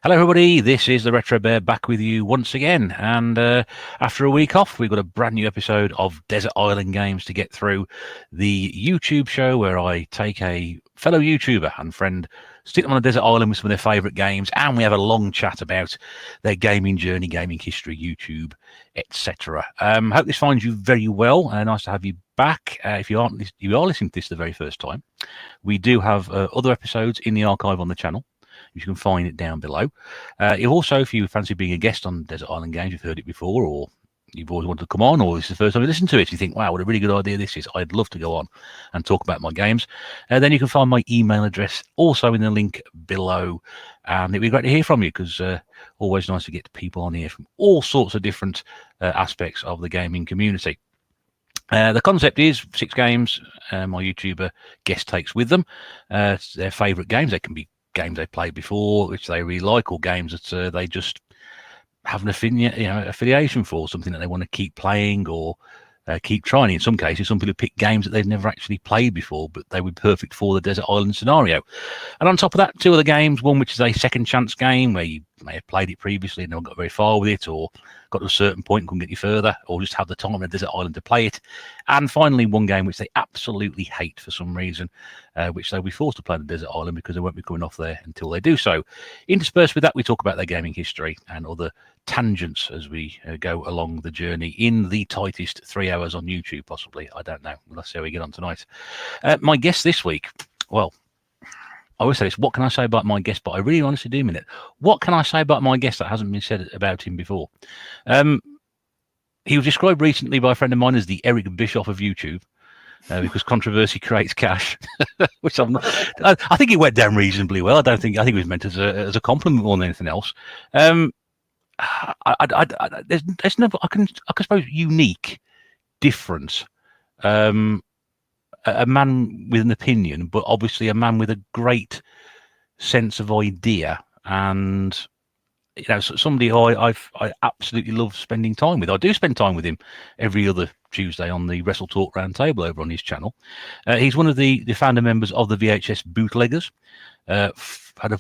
Hello, everybody. This is the Retro Bear back with you once again. And after a week off, we've got a brand new episode of Desert Island Games to get through. The YouTube show where I take a fellow YouTuber and friend, stick them on a desert island with some of their favourite games, and we have a long chat about their gaming journey, gaming history, YouTube, etc. Hope this finds you very well. Nice to have you back. If you are listening to this the very first time, we do have other episodes in the archive on the channel. You can find it down below. Also, if you fancy being a guest on Desert Island Games, you've heard it before, or you've always wanted to come on, or this is the first time you listen to it, you think, wow, what a really good idea this is. I'd love to go on and talk about my games. Then you can find my email address also in the link below. And it'd be great to hear from you, because always nice to get people on here from all sorts of different aspects of the gaming community. The concept is 6 games my YouTuber guest takes with them. Their favourite games. They can be games they played before, which they really like, or games that they just have an affiliation for, something that they want to keep playing or keep trying. In some cases, some people pick games that they've never actually played before, but they would be perfect for the desert island scenario. And on top of that, 2 other games, one which is a second chance game where you may have played it previously and not got very far with it, or got to a certain point and couldn't get you further, or just have the time on a desert island to play it. And finally, one game which they absolutely hate for some reason, which they'll be forced to play on the desert island because they won't be coming off there until they do so. Interspersed with that, we talk about their gaming history and other tangents as we go along the journey in the tightest 3 hours on YouTube, possibly. I don't know. Let's see how we get on tonight. My guest this week, well, I always say this, what can I say about my guest? But I really honestly do mean it. What can I say about my guest that hasn't been said about him before? He was described recently by a friend of mine as the Eric Bischoff of YouTube, because controversy creates cash, which I'm not. I think it went down reasonably well. I think it was meant as a compliment more than anything else. There's no, I can suppose, unique difference. A man with an opinion, but obviously a man with a great sense of idea, and somebody I absolutely love spending time with. I do spend time with him every other Tuesday on the Wrestle Talk Roundtable over on his channel. He's one of the founder members of the VHS Bootleggers. Had a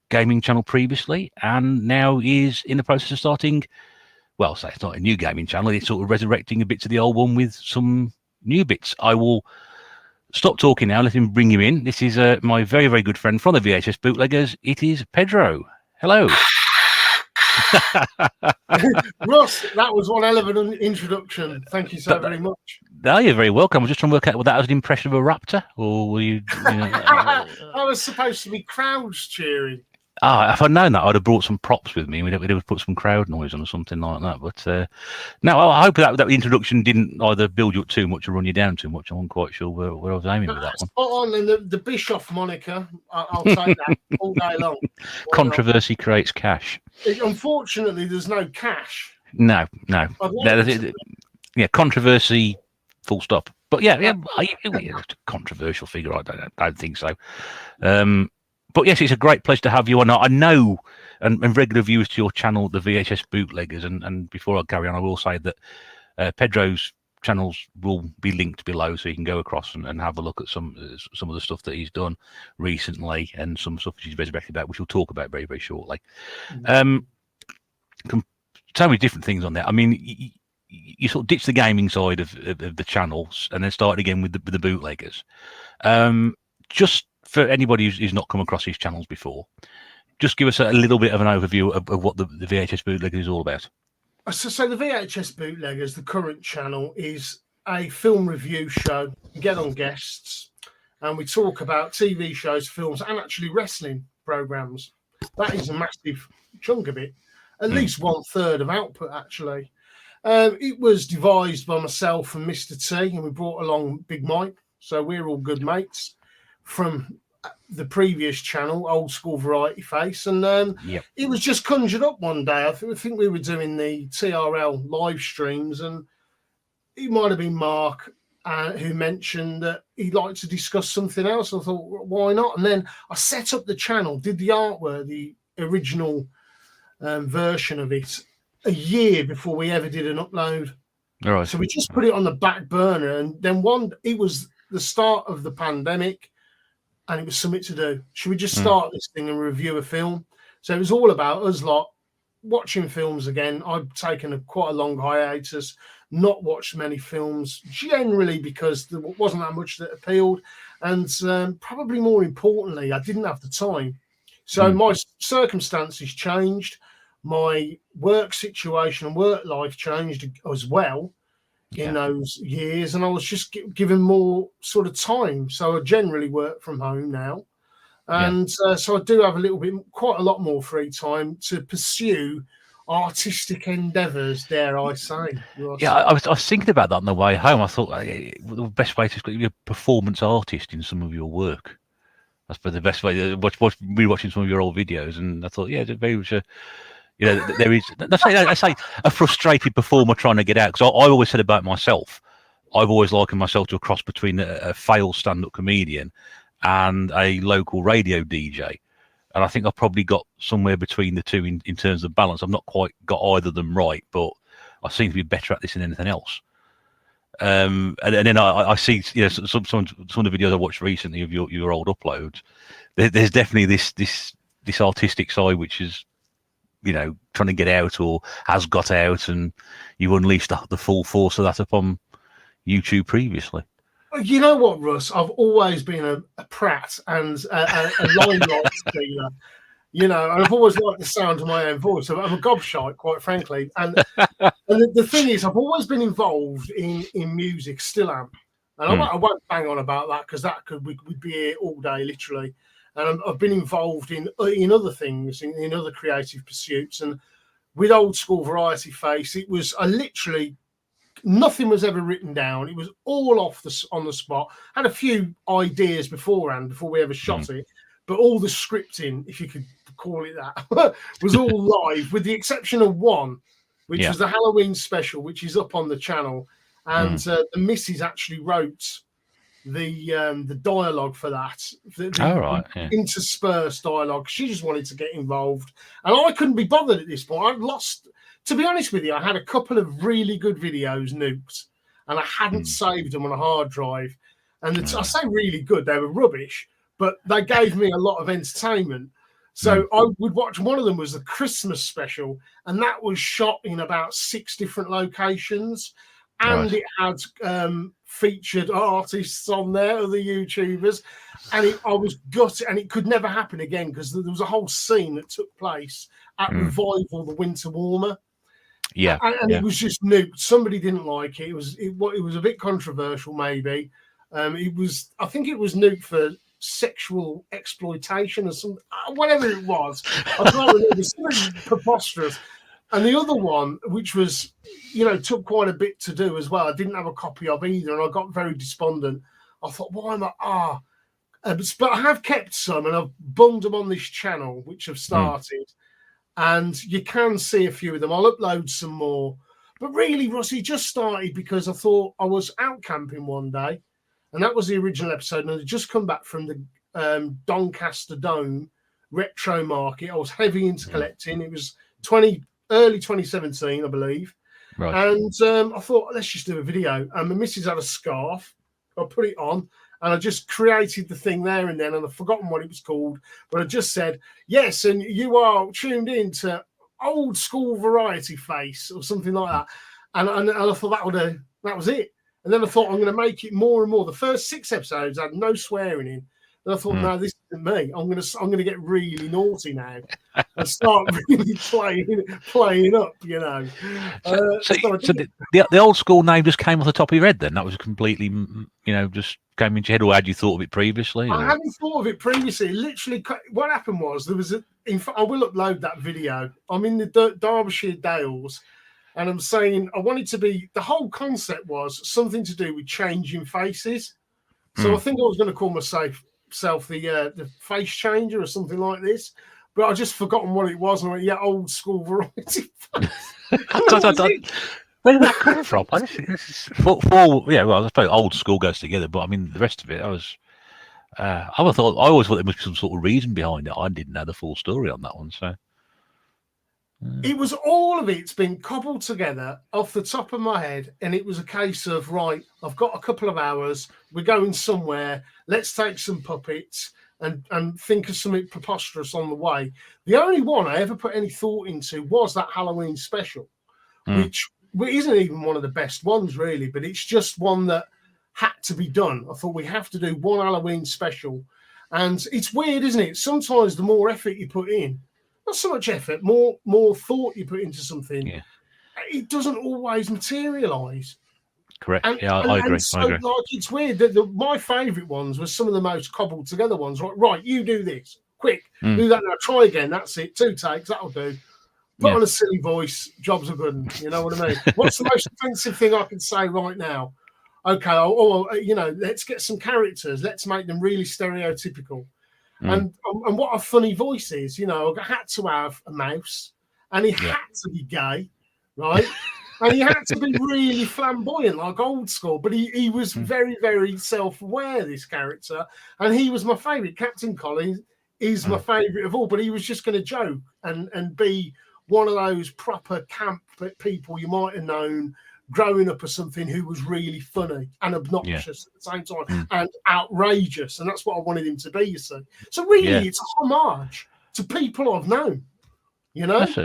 gaming channel previously, and now is in the process of starting. Well, say it's not a new gaming channel. It's sort of resurrecting a bit of the old one with some new bits. I will stop talking now. Let him bring you in. This is my very, very good friend from the VHS Bootleggers. It is Pedro. Hello. Ross, that was one hell of an introduction. Thank you so very much. No, you're very welcome. I was just trying to work out whether that was an impression of a raptor, or were you I was supposed to be crowds cheering. If I'd known that, I'd have brought some props with me. We'd have put some crowd noise on or something like that. But no, I hope that introduction didn't either build you up too much or run you down too much. I'm not quite sure where I was aiming with that one. Spot on, and the Bischoff moniker, I'll take that all day long. Controversy creates cash. Unfortunately, there's no cash. No. Yeah, controversy, full stop. But yeah, controversial figure. I don't think so. But yes, it's a great pleasure to have you on. I know, and regular viewers to your channel, the VHS Bootleggers, and before I carry on, I will say that Pedro's channels will be linked below, so you can go across and have a look at some of the stuff that he's done recently, and some stuff he's resurrected about, which we'll talk about very, very shortly. So many different things on there. I mean, you sort of ditch the gaming side of the channels and then start again with the Bootleggers. Just for anybody who's not come across these channels before, just give us a little bit of an overview of what the VHS Bootleggers is all about. So the VHS Bootleggers, the current channel, is a film review show. We get on guests and we talk about TV shows, films, and actually wrestling programs. That is a massive chunk of it, at least 1/3 of output, actually. It was devised by myself and Mr. T, and we brought along Big Mike, so we're all good mates from the previous channel, Old Skool Variety Face, and it was just conjured up one day. I think we were doing the TRL live streams, and it might have been Mark who mentioned that he'd like to discuss something else. I thought, why not? And then I set up the channel, did the artwork, the original version of it, a year before we ever did an upload. All right. So we just put it on the back burner, and then it was the start of the pandemic, and it was something to do. Should we just start this thing and review a film? So it was all about us lot watching films again. I've taken quite a long hiatus, not watched many films, generally because there wasn't that much that appealed. And probably more importantly, I didn't have the time. So my circumstances changed. My work situation and work life changed as well in those years. And I was just given more sort of time. So I generally work from home now. And so I do have quite a lot more free time to pursue artistic endeavours, dare I say. Yeah, I was thinking about that on the way home. I thought the best way to be a performance artist in some of your watch the best way to rewatching some of your old videos, and I thought, very much there is. I say a frustrated performer trying to get out, because I always said about myself, I've always likened myself to a cross between a failed stand-up comedian and a local radio DJ. And I think I've probably got somewhere between the two in terms of balance. I've not quite got either of them right, but I seem to be better at this than anything else. And then I see, some of the videos I watched recently of your old uploads. There's definitely this artistic side which is, trying to get out or has got out, and you unleashed the full force of that upon YouTube previously. You know what, Russ? I've always been a prat and a limelight stealer, and I've always liked the sound of my own voice. I'm a gobshite, quite frankly. And the thing is, I've always been involved in music, still am. And I won't bang on about that, because we'd be here all day, literally. And I've been involved in other things, in other creative pursuits. And with Old Skool Variety Face, it was nothing was ever written down. It was all on the spot. Had a few ideas beforehand before we ever shot it, but all the scripting, if you could call it that, was all live, with the exception of one, which was the Halloween special, which is up on the channel. And the missus actually wrote the dialogue for that. Interspersed dialogue. She just wanted to get involved, and I couldn't be bothered at this point. I'd lost. To be honest with you, I had a couple of really good videos nuked, and I hadn't saved them on a hard drive. And I say really good, they were rubbish, but they gave me a lot of entertainment. So I would watch. One of them was the Christmas special, and that was shot in about 6 different locations. And it had featured artists on there, other YouTubers. And I was gutted, and it could never happen again, because there was a whole scene that took place at Revival, the Winter Warmer. And it was just nuked. Somebody didn't like it. It was a bit controversial, maybe. I think it was nuked for sexual exploitation or something, whatever it was. I can't remember. Something preposterous. And the other one, which was, took quite a bit to do as well, I didn't have a copy of either, and I got very despondent. I thought, why am I? But I have kept some, and I've bunged them on this channel, which I've started. And you can see a few of them. I'll upload some more. But really, Rusty, just started because I thought I was out camping one day, and that was the original episode. And I'd just come back from the Doncaster Dome retro market. I was heavy into collecting. It was early 2017, I believe. Right. And I thought, let's just do a video. And my missus had a scarf. I put it on, and I just created the thing there and then, and I've forgotten what it was called, but I just said, yes, and you are tuned in to Old Skool Variety Face or something like that. And I thought that was it. And then I thought, I'm going to make it more and more. The first 6 episodes had no swearing in. And I thought, no, this isn't me. I'm going to get really naughty now and start really playing up, So the Old Skool name just came off the top of your head then? That was completely, just came into your head, or had you thought of it previously? I hadn't thought of it previously. Literally, what happened was I will upload that video. I'm in the Derbyshire Dales, and I'm saying I wanted to be, the whole concept was something to do with changing faces. So I think I was going to call myself the face changer or something like this, but I just forgotten what it was, and I went, Old Skool Variety Face. Where did that come from? I suppose old school goes together, but I mean the rest of it, I always thought there must be some sort of reason behind it. I didn't know the full story on that one, so it was all of it's been cobbled together off the top of my head, and it was a case of, right, I've got a couple of hours, we're going somewhere, let's take some puppets, and think of something preposterous on the way. The only one I ever put any thought into was that Halloween special, which isn't even one of the best ones, really, but it's just one that had to be done. I thought we have to do one Halloween special. And it's weird, isn't it? Sometimes the more effort you put in, not so much effort, more thought you put into something, it doesn't always materialise. Correct. I agree. So, like, it's weird that my favourite ones were some of the most cobbled together ones. Right, you do this. Quick, do that now. Try again. That's it. 2 takes. That'll do. Put on a silly voice. Jobs are good. You know what I mean? What's the most offensive thing I can say right now? Okay, let's get some characters. Let's make them really stereotypical. And what a funny voice is. I had to have a mouse, and he had to be gay, right? And he had to be really flamboyant, like Old Skool. But he was very, very self-aware, this character. And he was my favourite. Captain Collins is my favourite of all. But he was just going to joke and be one of those proper camp people you might have known growing up as something who was really funny and obnoxious at the same time and outrageous. And that's what I wanted him to be, you see. So really, it's a homage to people I've known, That's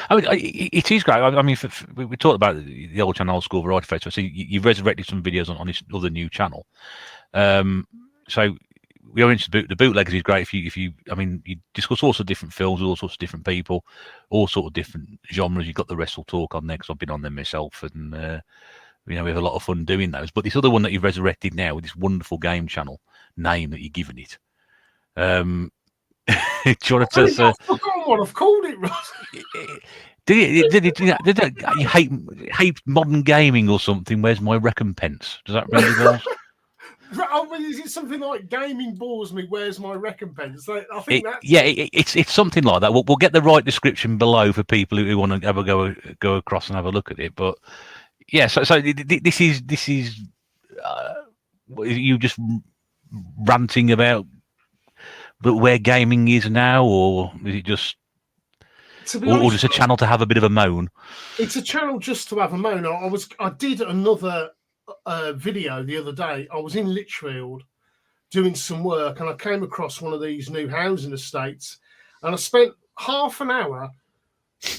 I mean, it is great. I mean, we talked about the old channel, Old Skool Variety Face. So you've resurrected some videos on this other new channel. So we are into the bootleggers is great. If you, I mean, you discuss all sorts of different films, all sorts of different people, all sorts of different genres. You've got the Wrestle Talk on there because I've been on them myself, and we have a lot of fun doing those. But this other one that you've resurrected now with this wonderful game channel name that you're giving it. Do you want to tell us? I've forgotten what I've called it, Ross. Did you hate modern gaming or something? Where's my recompense? Does that ring any bells? Is it something like gaming bores me? Where's my recompense? I think it's something like that. We'll get the right description below for people who want to ever go across and have a look at it. But so this is you just ranting about where gaming is now, or is it just? Or just a channel to have a bit of a moan? It's a channel just to have a moan. I did another video the other day. I was in Lichfield doing some work, and I came across one of these new housing estates, and I spent half an hour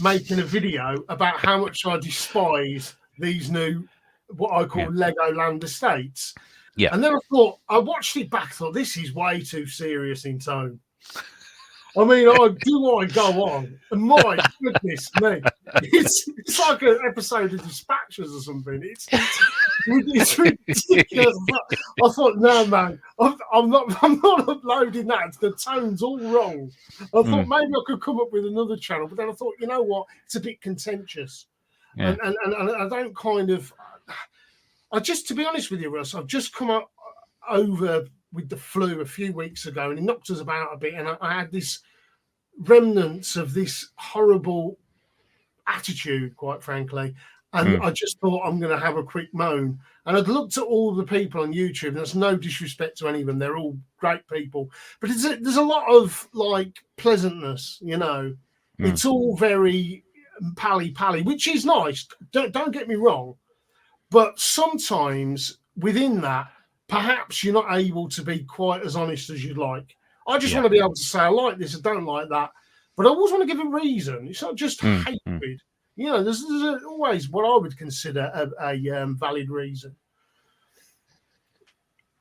making a video about how much I despise these new, what I call Legoland estates. Yeah. And then I watched it back, thought, this is way too serious in tone. I mean, I go on, and my goodness me, it's like an episode of Dispatches or something. It's ridiculous. I thought, no, man, I'm not uploading that. The tone's all wrong. I thought maybe I could come up with another channel, but then I thought, you know what, it's a bit contentious, and I don't kind of. To be honest with you, Russ, I've just come up over with the flu a few weeks ago, and it knocked us about a bit, and I had this remnants of this horrible attitude, quite frankly, and I just thought I'm going to have a quick moan. And I'd looked at all the people on YouTube, and there's no disrespect to any of them, they're all great people, but there's a lot of like pleasantness, it's all very pally, which is nice, don't get me wrong, but sometimes within that, perhaps you're not able to be quite as honest as you'd like. I just want to be able to say, I like this, I don't like that. But I always want to give a reason. It's not just hatred. There's always what I would consider a valid reason.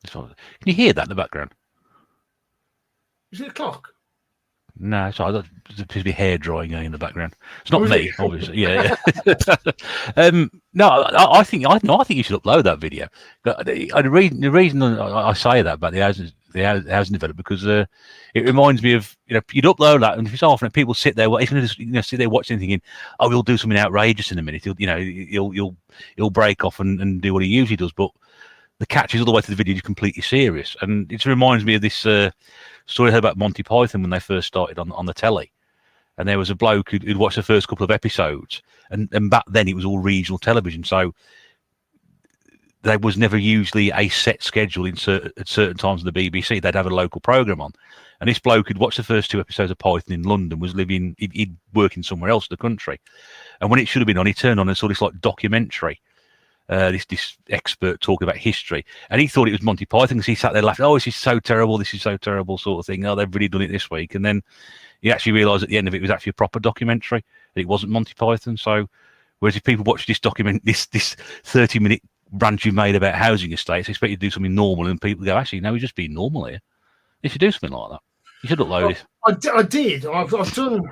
Can you hear that in the background? Is it a clock? No, sorry, there appears to be hair drying in the background. It's not me, obviously. Yeah. No, I think you should upload that video. The reason I say that about the housing development, because it reminds me of you'd upload that, and if it's often people sit there, he's going to sit there watching thinking, oh, he'll do something outrageous in a minute. He'll break off and do what he usually does, but the catch is all the way to the video is completely serious, and it reminds me of this story I heard about Monty Python when they first started on the telly, and there was a bloke who'd watched the first couple of episodes, and back then it was all regional television, so there was never usually a set schedule at certain times on the BBC. They'd have a local programme on, and this bloke who'd watched the first 2 episodes of Python in London was he'd working somewhere else in the country, and when it should have been on, he turned on and saw this like documentary this expert talking about history, and he thought it was Monty Python because he sat there laughing. Oh, this is so terrible, sort of thing. Oh, they've really done it this week, and then he actually realised at the end of it was actually a proper documentary. It wasn't Monty Python. So, whereas if people watch this 30-minute rant you made about housing estates, expect you to do something normal, and people go, actually, no, we're just being normal here. You should do something like that. You should upload it. I did. I've done.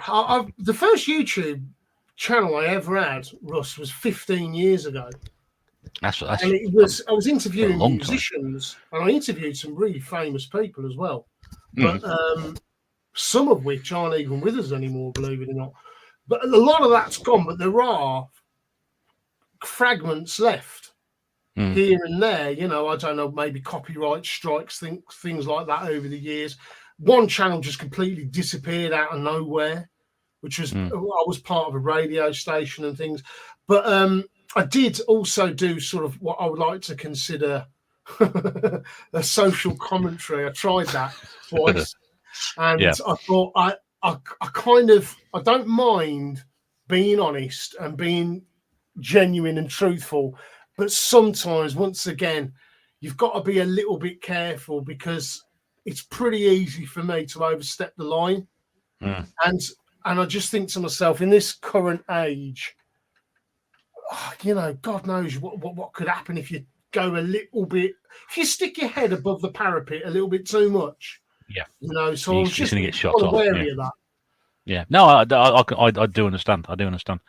The first YouTube channel I ever had, Russ, was 15 years ago. That's and it was. I was interviewing musicians, and I interviewed some really famous people as well. But some of which aren't even with us anymore, believe it or not. But a lot of that's gone. But there are fragments left here and there. You know, I don't know, maybe copyright strikes, things like that over the years. One channel just completely disappeared out of nowhere, which was I was part of a radio station and things. But I did also do sort of what I would like to consider a social commentary. I tried that twice, and I thought I don't mind being honest and being genuine and truthful, but sometimes, once again, you've got to be a little bit careful because it's pretty easy for me to overstep the line. And I just think to myself, in this current age, you know, God knows what could happen if you go a little bit, if you stick your head above the parapet a little bit too much. Yeah. You know, so I was just going to get shot off. Wary of that. Yeah. No, I do understand. I do understand.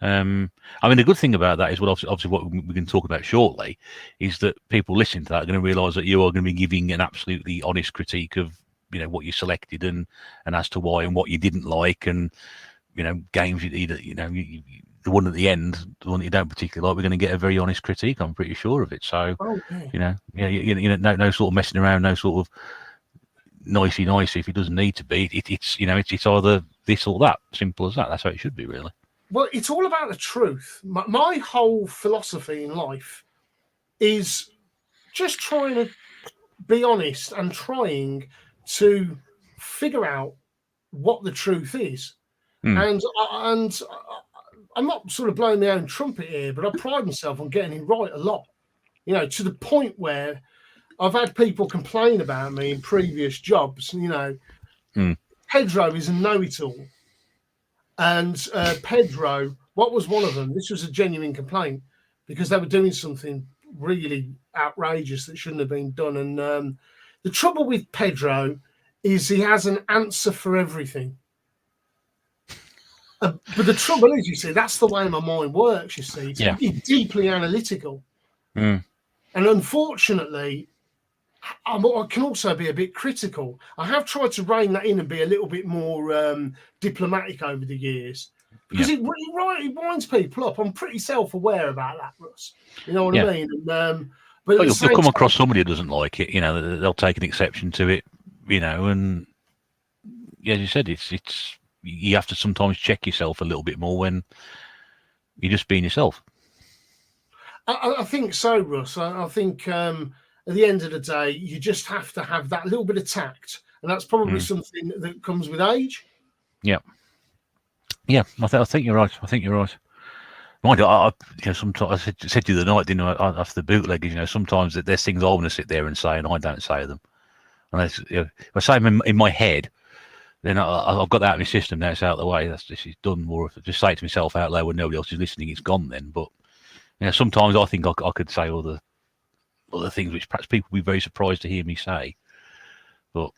I mean, the good thing about that is, well, obviously what we can talk about shortly is that people listening to that are going to realise that you are going to be giving an absolutely honest critique of, you know, what you selected and as to why and what you didn't like, and, you know, games you either, you know, the one at the end, the one that you don't particularly like, we're going to get a very honest critique. I'm pretty sure of it. So, you know, no sort of messing around, no sort of nicey if it doesn't need to be. It's you know, it's either this or that. Simple as that. That's how it should be, really. Well, it's all about the truth. My whole philosophy in life is just trying to be honest and trying to figure out what the truth is. And I'm not sort of blowing my own trumpet here, but I pride myself on getting it right a lot. You know, to the point where I've had people complain about me in previous jobs. You know, Pedro is a know-it-all. And Pedro, what was one of them? This was a genuine complaint because they were doing something really outrageous that shouldn't have been done. And the trouble with Pedro is he has an answer for everything. But the trouble is, you see, that's the way my mind works, you see. It's deeply analytical. And unfortunately, I can also be a bit critical. I have tried to rein that in and be a little bit more diplomatic over the years because it winds people up. I'm pretty self-aware about that, Russ. You know what I mean? And, but you'll come across somebody who doesn't like it. You know, they'll take an exception to it. You know, and as you said, it's you have to sometimes check yourself a little bit more when you're just being yourself. I think so, Russ. I think. At the end of the day, you just have to have that little bit of tact, and that's probably something that comes with age. Yeah, I think you're right. Mind you, I sometimes I said to you the night, didn't I, after the bootleggers, you know, sometimes there's things I want to sit there and say, and I don't say them. And if I say them in my head, then I've got that in my system. Now it's out of the way. This is done. More if I just say it to myself out loud when nobody else is listening, it's gone then. But you know, sometimes I think I could say other things which perhaps people would be very surprised to hear me say. But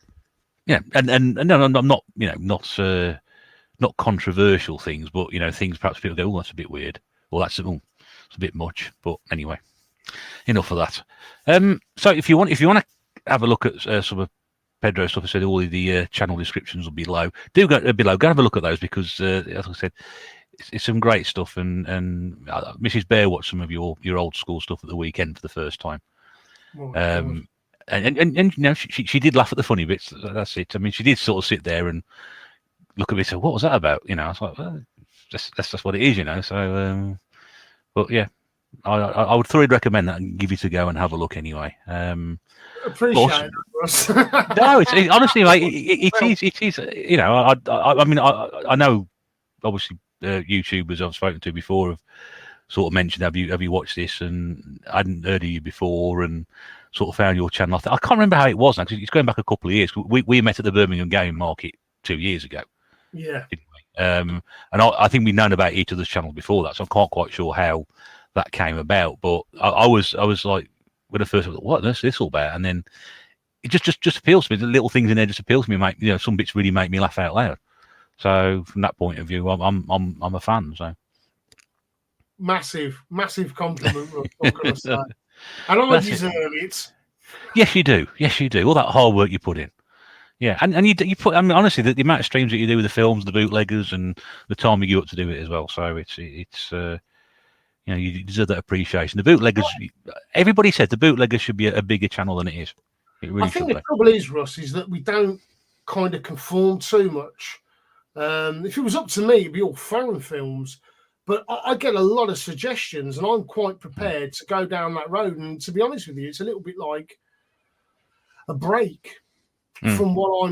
yeah, and no, I'm not, you know, not controversial things, but you know, things perhaps people go, oh, that's a bit weird, or it's a bit much. But anyway, enough of that. So if you want to have a look at some of Pedro stuff, I said all the channel descriptions will be below. Do go below, go have a look at those because, as I said, it's some great stuff. And Mrs. Bear watched some of your old school stuff at the weekend for the first time. And you know, she did laugh at the funny bits. That's it. I mean, she did sort of sit there and look at me and say, "What was that about?" You know, I was like, well, that's just what it is, you know. So, but yeah, I would thoroughly recommend that and give you to go and have a look anyway. Appreciate it, Russ. No, it's honestly, mate, it is. You know, I mean, I know obviously YouTubers I've spoken to before have sort of mentioned, have you watched this? And I hadn't heard of you before, and sort of found your channel. I can't remember how it was now, because it's going back a couple of years. We met at the Birmingham Game Market 2 years ago. Yeah. Didn't we? And I think we'd known about each other's channels before that, so I'm quite sure how that came about. But I was like, when I first thought, what is this all about? And then it just appeals to me. The little things in there just appeal to me. Some bits really make me laugh out loud. So from that point of view, I'm a fan. So massive compliment, I'm gonna say. And I deserve it. Yes, you do. All that hard work you put in. Yeah, and you put. I mean, honestly, the amount of streams that you do with the films, the bootleggers, and the time you go up to do it as well. So it's you deserve that appreciation. The bootleggers. Everybody said the bootleggers should be a bigger channel than it is. It really I think should the trouble is, Russ, is that we don't kind of conform too much. If it was up to me, it'd be all foreign films. But I get a lot of suggestions, and I'm quite prepared to go down that road. And to be honest with you, it's a little bit like a break from what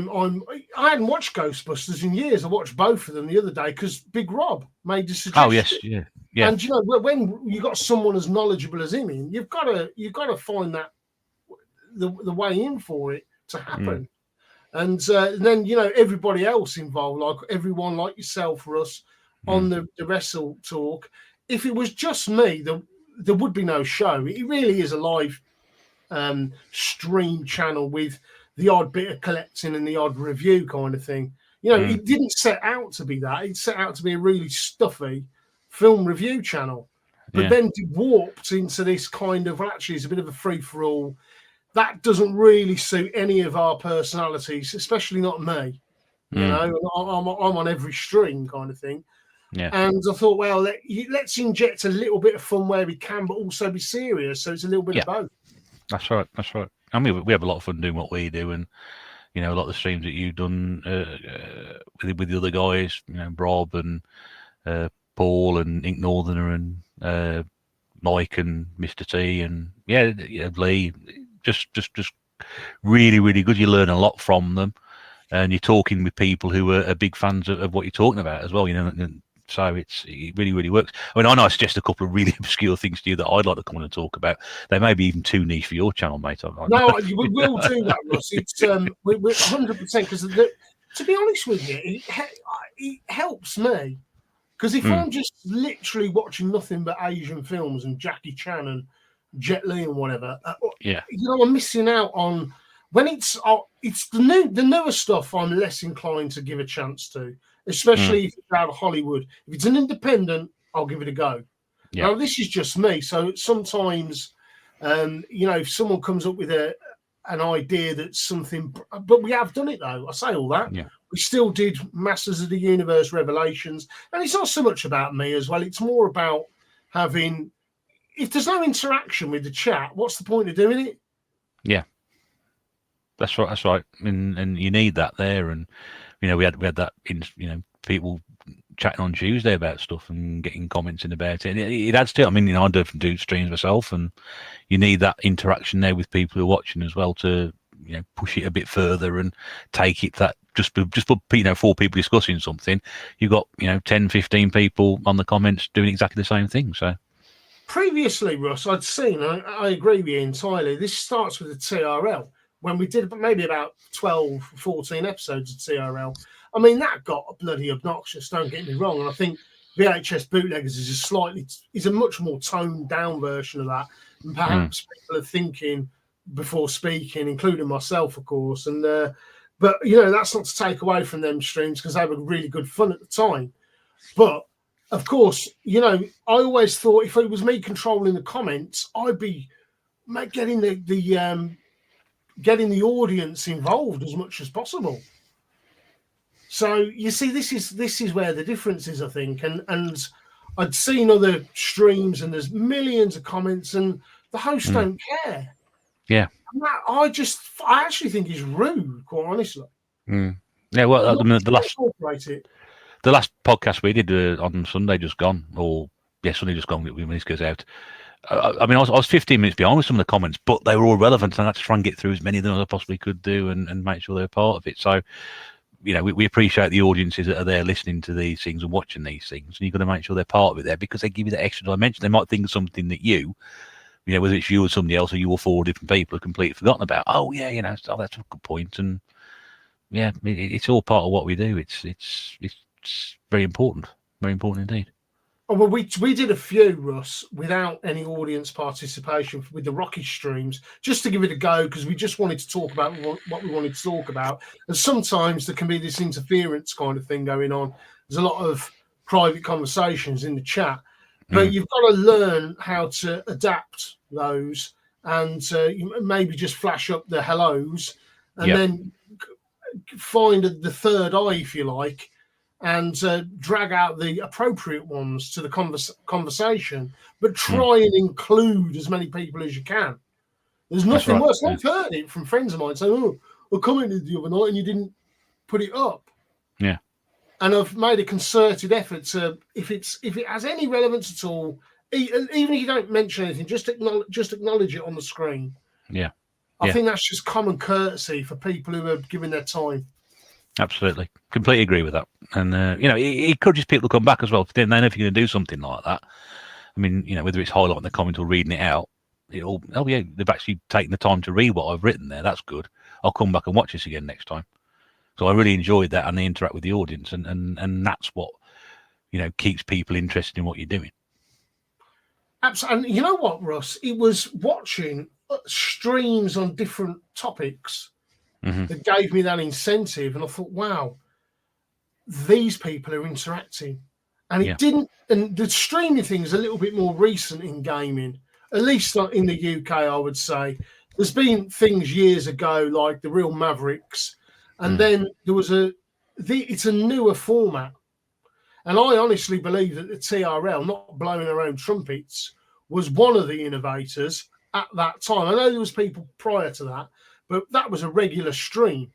I hadn't watched Ghostbusters in years. I watched both of them the other day because Big Rob made the suggestion. Oh yes, yeah. And when you got someone as knowledgeable as him in, you've got to find that the way in for it to happen. And then everybody else involved, like everyone like yourself, Russ, on the Wrestle Talk. If it was just me, there would be no show. It really is a live stream channel with the odd bit of collecting and the odd review kind of thing. It didn't set out to be that. It set out to be a really stuffy film review channel. But then it warped into this kind of, well, actually, it's a bit of a free-for-all. That doesn't really suit any of our personalities, especially not me. I'm on every string kind of thing. Yeah. And I thought, well, let's inject a little bit of fun where we can, but also be serious. So it's a little bit of both. That's right. I mean, we have a lot of fun doing what we do, and a lot of the streams that you've done with the other guys, Rob and Paul and Ink Northerner and Mike and Mr. T and Lee, just really, really good. You learn a lot from them, and you're talking with people who are big fans of what you're talking about as well. So it really, really works. I mean, I know I suggest a couple of really obscure things to you that I'd like to come on and talk about. They may be even too niche for your channel, mate. No, we will do that, Russ. It's we're 100%, because to be honest with you, it helps me, because if I'm just literally watching nothing but Asian films and Jackie Chan and Jet Li and whatever, I'm missing out on when it's the newer stuff. I'm less inclined to give a chance to. Especially if it's out of Hollywood. If it's an independent, I'll give it a go. Yeah. Now, this is just me. So sometimes, if someone comes up with an idea that's something, but we have done it though. I say all that. Yeah. We still did Masters of the Universe Revelations. And it's not so much about me as well. It's more about having, if there's no interaction with the chat, what's the point of doing it? Yeah. That's right. And you need that there. And, we had that in, people chatting on Tuesday about stuff and getting comments in about it. And it adds to it. I mean, I do streams myself, and you need that interaction there with people who are watching as well to, push it a bit further and take it that just put, 4 people discussing something. You've got, 10, 15 people on the comments doing exactly the same thing. So previously, Russ, I'd seen, I agree with you entirely. This starts with the TRL. When we did maybe about 12, 14 episodes of TRL, I mean, that got bloody obnoxious, don't get me wrong. And I think VHS Bootleggers is a much more toned down version of that. And perhaps people are thinking before speaking, including myself, of course. And but, that's not to take away from them streams, because they were really good fun at the time. But, of course, I always thought if it was me controlling the comments, I'd be getting getting the audience involved as much as possible. So you see, this is where the difference is, I think. And I'd seen other streams, and there's millions of comments, and the hosts don't care. Yeah, and that, I actually think is rude, quite honestly. Yeah, well, the last podcast we did on Sunday just gone, Sunday just gone when this goes out. I mean, I was 15 minutes behind with some of the comments, but they were all relevant, and I had to try and get through as many of them as I possibly could do and make sure they were part of it. So we appreciate the audiences that are there listening to these things and watching these things, and you've got to make sure they're part of it there, because they give you that extra dimension. They might think of something that whether it's you or somebody else, or you or four different people, have completely forgotten about. Oh yeah, that's a good point, and yeah, it's all part of what we do. It's very important indeed. Oh, well, we did a few, Russ, without any audience participation with the Rocky streams, just to give it a go, because we just wanted to talk about what we wanted to talk about. And sometimes there can be this interference kind of thing going on. There's a lot of private conversations in the chat, but you've got to learn how to adapt those, and maybe just flash up the hellos, and then find the third eye, if you like, and drag out the appropriate ones to the conversation, but try and include as many people as you can. There's nothing worse. I've heard it from friends of mine saying, "Oh, I commented the other night and you didn't put it up." Yeah. And I've made a concerted effort to, if it has any relevance at all, even if you don't mention anything, just acknowledge it on the screen. Yeah. I think that's just common courtesy for people who are giving their time. Absolutely. Completely agree with that. And, it encourages people to come back as well. Then they know if you're going to do something like that. I mean, whether it's highlighting the comment or reading it out, they've actually taken the time to read what I've written there. That's good. I'll come back and watch this again next time. So I really enjoyed that, and they interact with the audience. And that's what, keeps people interested in what you're doing. Absolutely. And you know what, Russ? It was watching streams on different topics that gave me that incentive, and I thought, wow, these people are interacting. And it didn't, and the streaming thing is a little bit more recent in gaming, at least in the UK, I would say. There's been things years ago like the Real Mavericks, and then there was it's a newer format. And I honestly believe that the TRL, not blowing their own trumpets, was one of the innovators at that time. I know there was people prior to that, but that was a regular stream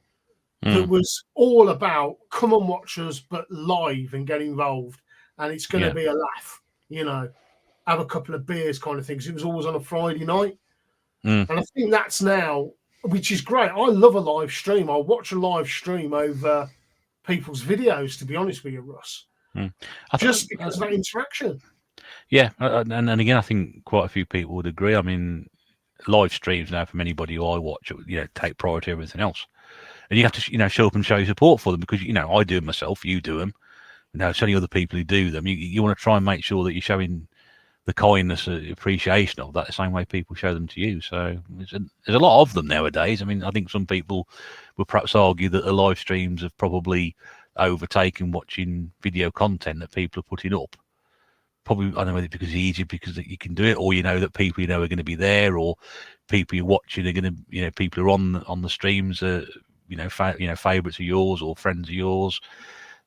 that was all about come and watch us, but live and get involved. And it's going to be a laugh, have a couple of beers kind of thing. 'Cause it was always on a Friday night. And I think that's now, which is great. I love a live stream. I'll watch a live stream over people's videos, to be honest with you, Russ. Just because of that interaction. Yeah, and again, I think quite a few people would agree. I mean, live streams now, from anybody who I watch, take priority over everything else. And you have to, show up and show your support for them, because, I do them myself, you do them. There's so many other people who do them. You want to try and make sure that you're showing the kindness, appreciation of that, the same way people show them to you. So there's a lot of them nowadays. I mean, I think some people will perhaps argue that the live streams have probably overtaken watching video content that people are putting up. Probably, I don't know whether it's because it's easier, because you can do it, or that people are going to be there, or people you're watching are going to, people who are on the streams are, favourites of yours or friends of yours.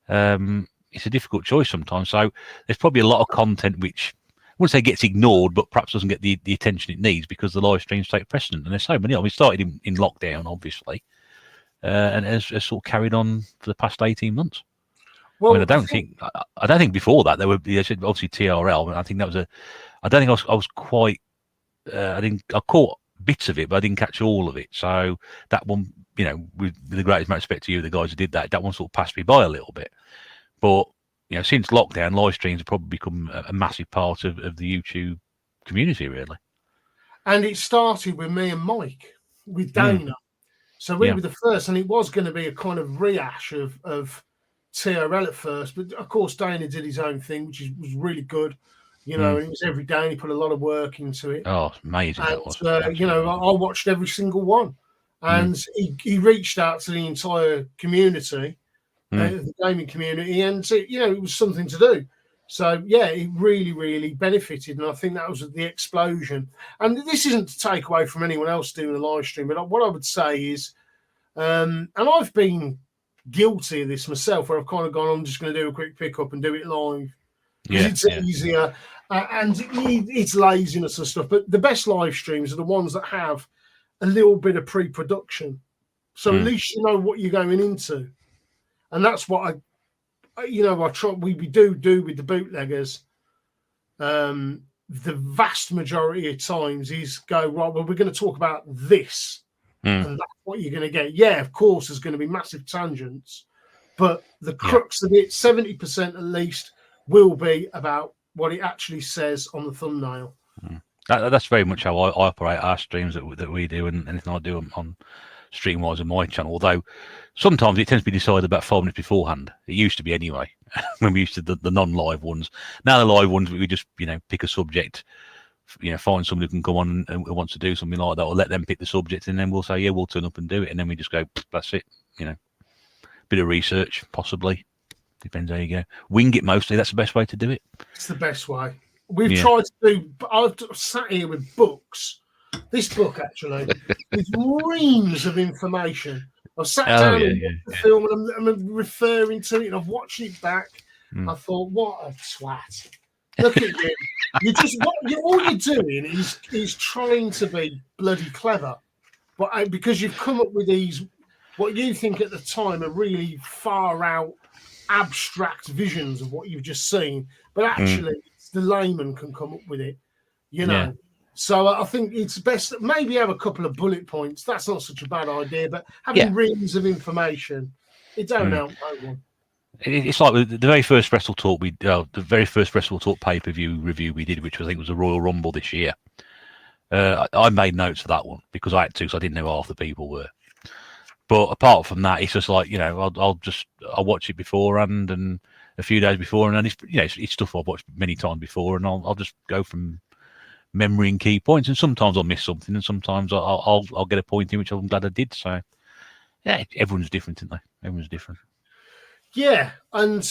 It's a difficult choice sometimes. So there's probably a lot of content which, I wouldn't say gets ignored, but perhaps doesn't get the attention it needs, because the live streams take precedent. And there's so many. We started in lockdown, obviously, and has sort of carried on for the past 18 months. Well, I mean, I don't think before that there were, obviously TRL, but I think that was I don't think I was quite. I caught bits of it, but I didn't catch all of it. So that one, with the greatest amount of respect to you, the guys who did that one sort of passed me by a little bit. But since lockdown, live streams have probably become a massive part of the YouTube community, really. And it started with me and Mike, with Dana. So we were the first, and it was going to be a kind of rehash of TRL at first, but of course Dana did his own thing, which was really good. And it was every day, and he put a lot of work into it. Oh, amazing! And, that was. I watched every single one, and he reached out to the entire community, the gaming community, and it was something to do. So it really, really benefited, and I think that was the explosion. And this isn't to take away from anyone else doing a live stream, but what I would say is, and I've been guilty of this myself, where I've kind of gone, I'm just going to do a quick pickup and do it live because it's easier, and it's laziness and stuff. But the best live streams are the ones that have a little bit of pre-production, so at least you know what you're going into, and that's what I try. We do with the bootleggers. The vast majority of times is go right. Well, we're going to talk about this. And that's what you're going to get. Yeah, of course, there's going to be massive tangents, but the crux of it, 70% at least, will be about what it actually says on the thumbnail. That's very much how I operate our streams that we do, and anything I do on Streamwise on my channel. Although sometimes it tends to be decided about 5 minutes beforehand. It used to be anyway when we used to the non-live ones. Now the live ones, we just pick a subject, find somebody who can come on and wants to do something like that, or let them pick the subject, and then we'll say, yeah, we'll turn up and do it, and then we just go, that's it. Bit of research, possibly. Depends how you go. Wing it mostly. That's the best way to do it. It's the best way. We've tried to do. I've sat here with books. This book actually, with reams of information. I've sat down and watched the film, and I'm referring to it, and I've watched it back. I thought, what a twat! Look at you. All you're doing is trying to be bloody clever, but because you've come up with these, what you think at the time are really far out, abstract visions of what you've just seen, but actually the layman can come up with it, So I think it's best that maybe have a couple of bullet points. That's not such a bad idea, but having reams of information, it don't help no one. It's like the very first Wrestle Talk pay-per-view review we did, which I think was the Royal Rumble this year. I made notes of that one because I had to, because I didn't know half the people were. But apart from that, it's just like, I'll watch it beforehand and a few days before, and then it's stuff I've watched many times before, and I'll just go from memory and key points, and sometimes I'll miss something, and sometimes I'll get a point in which I'm glad I did. So yeah, everyone's different, isn't they? Everyone's different. Yeah, and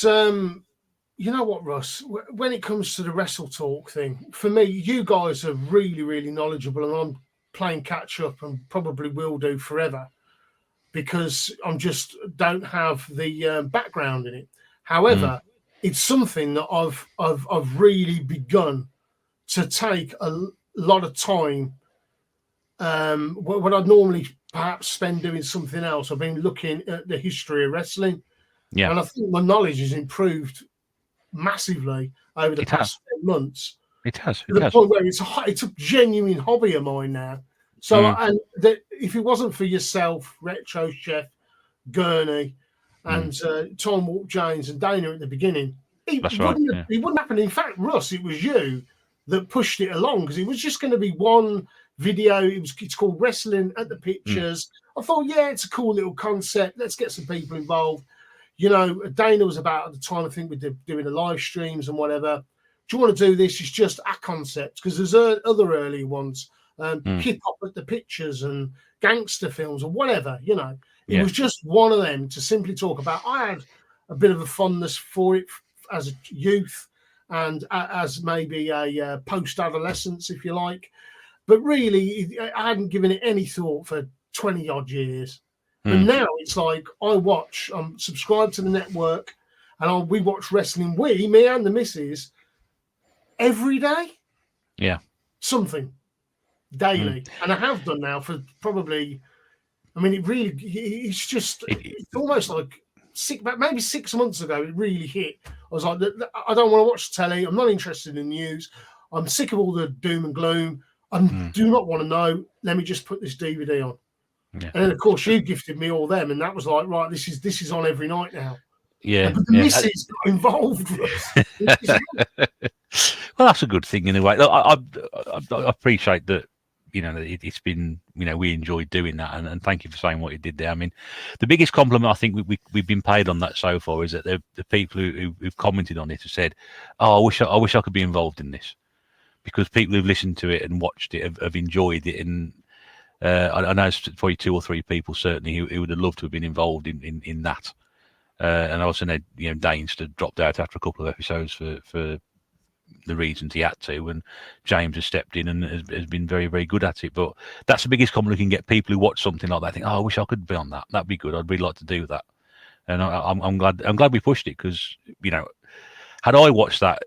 you know what, Russ? When it comes to the Wrestle Talk thing, for me, you guys are really, really knowledgeable, and I'm playing catch up, and probably will do forever, because I'm just don't have the background in it. However, it's something that I've really begun to take a lot of time. When I'd normally perhaps spend doing something else, I've been looking at the history of wrestling. Yeah. And I think my knowledge has improved massively over the past 10 months. It has. To the point where it's a genuine hobby of mine now. So, if it wasn't for yourself, Retro Chef, Gurney, and Tom Walk James and Dana at the beginning, it wouldn't happen. In fact, Russ, it was you that pushed it along, because it was just going to be one video. It's called Wrestling at the Pictures. I thought, it's a cool little concept. Let's get some people involved. Dana was about at the time, I think, we're doing the live streams and whatever. Do you want to do this? It's just a concept, because there's other early ones, Hip Hop at the Pictures and gangster films or whatever, It was just one of them to simply talk about. I had a bit of a fondness for it as a youth and as maybe a post-adolescence, if you like. But really, I hadn't given it any thought for 20-odd years. But now it's like I'm subscribed to the network, and we watch wrestling, me and the missus, every day. Yeah. Something. Daily. And I have done now for probably, it's almost like maybe 6 months ago, it really hit. I was like, I don't want to watch telly. I'm not interested in news. I'm sick of all the doom and gloom. I do not want to know. Let me just put this DVD on. Yeah. And then, of course, you gifted me all them, and that was like, right, this is on every night now. Yeah. But the missus got involved. Well, that's a good thing in a way. I appreciate that. It's been, we enjoyed doing that, and thank you for saying what you did there. The biggest compliment I think we've been paid on that so far is that the people who've commented on it have said, "Oh, I wish I could be involved in this," because people who've listened to it and watched it have enjoyed it, and I know it's probably 2 or 3 people certainly who would have loved to have been involved in that. And I also know Dane's dropped out after a couple of episodes for the reasons he had to, and James has stepped in and has been very, very good at it. But that's the biggest compliment we can get. People who watch something like that think, "Oh, I wish I could be on that. That'd be good. I'd really like to do that." And I'm glad we pushed it, because had I watched that,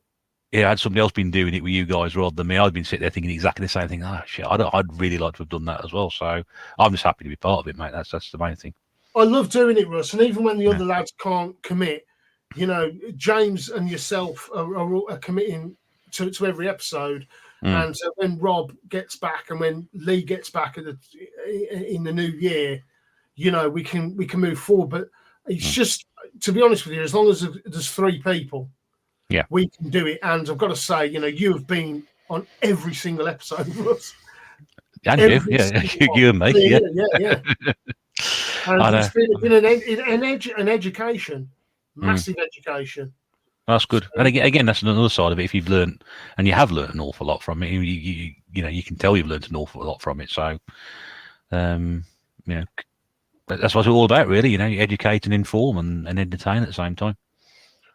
had somebody else been doing it with you guys rather than me, I'd been sitting there thinking exactly the same thing. Oh shit, I'd really like to have done that as well. So I'm just happy to be part of it, mate. That's the main thing. I love doing it, Russ, and even when the other lads can't commit, James and yourself are committing to every episode. And when Rob gets back and when Lee gets back in the new year, we can move forward. But it's just to be honest with you, as long as there's 3 people, Yeah, we can do it. And I've got to say, you have been on every single episode of us. and you, yeah, you and me, yeah. And I know. it's been an education, massive education. That's good. And again, that's another side of it. If you've learned, and you have learned an awful lot from it, you can tell you've learned an awful lot from it. So, but that's what it's all about, really. You educate and inform and entertain at the same time.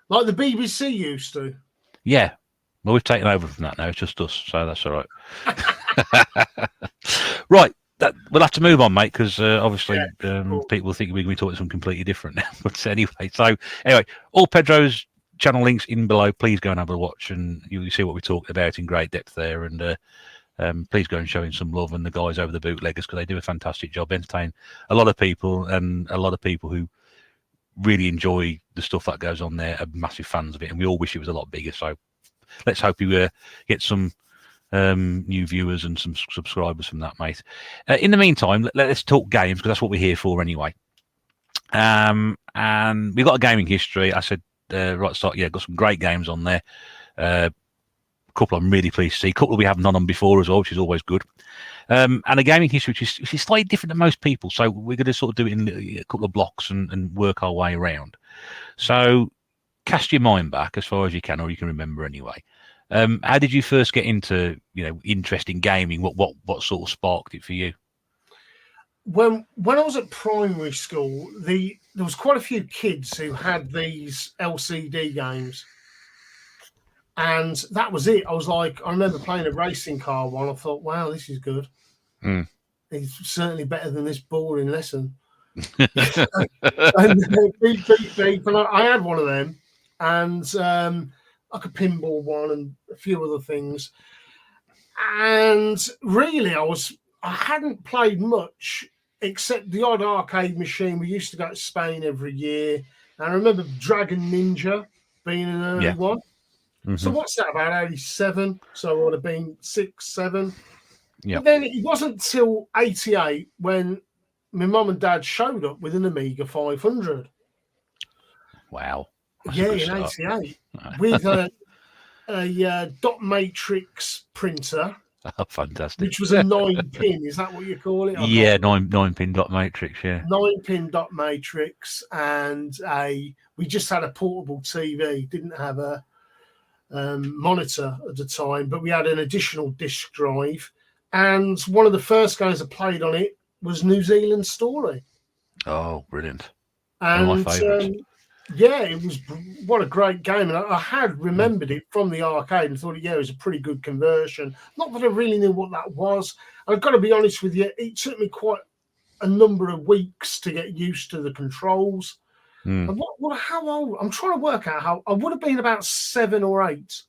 Like the BBC used to. Yeah. Well, we've taken over from that now. It's just us, so that's all right. Right. We'll have to move on, mate, because obviously people think we're going to be talking something completely different now. But anyway, all Pedro's channel links in below. Please go and have a watch, and you'll see what we talked about in great depth there. And please go and show him some love, and the guys over the Bootleggers, because they do a fantastic job, entertain a lot of people, and a lot of people who really enjoy the stuff that goes on there are massive fans of it, and we all wish it was a lot bigger. So let's hope we get some new viewers and some subscribers from that, mate. In the meantime, let's talk games, because that's what we're here for anyway. And we've got a gaming history. I said right at the start, got some great games on there. A couple I'm really pleased to see. A couple we haven't done on before as well, which is always good. And a gaming history which is slightly different than most people. So we're going to sort of do it in a couple of blocks and work our way around. So cast your mind back as far as you can, or you can remember anyway. How did you first get into interest in gaming? What sort of sparked it for you? When I was at primary school, there was quite a few kids who had these LCD games, and that was it. I remember playing a racing car one. I thought, wow, this is good. It's certainly better than this boring lesson. And beep, beep, beep. And I had one of them, and like a pinball one and a few other things. And really, I hadn't played much except the odd arcade machine. We used to go to Spain every year. And I remember Dragon Ninja being an early one. Mm-hmm. So what's that, about 87? So it would have been 6, 7. Yeah. Then it wasn't till 88 when my mum and dad showed up with an Amiga 500. Wow. That's in 88 with a dot matrix printer. Oh, fantastic. Which was a 9-pin. Is that what you call it? Yeah, 9-pin dot matrix, yeah. 9-pin dot matrix, and we just had a portable TV, didn't have a monitor at the time, but we had an additional disk drive, and one of the first games I played on it was New Zealand Story. Oh, brilliant. And one of my favourites. It was what a great game, and I had remembered it from the arcade and thought, it was a pretty good conversion. Not that I really knew what that was. I've got to be honest with you, it took me quite a number of weeks to get used to the controls. And how old? I'm trying to work out how I would have been about 7 or 8.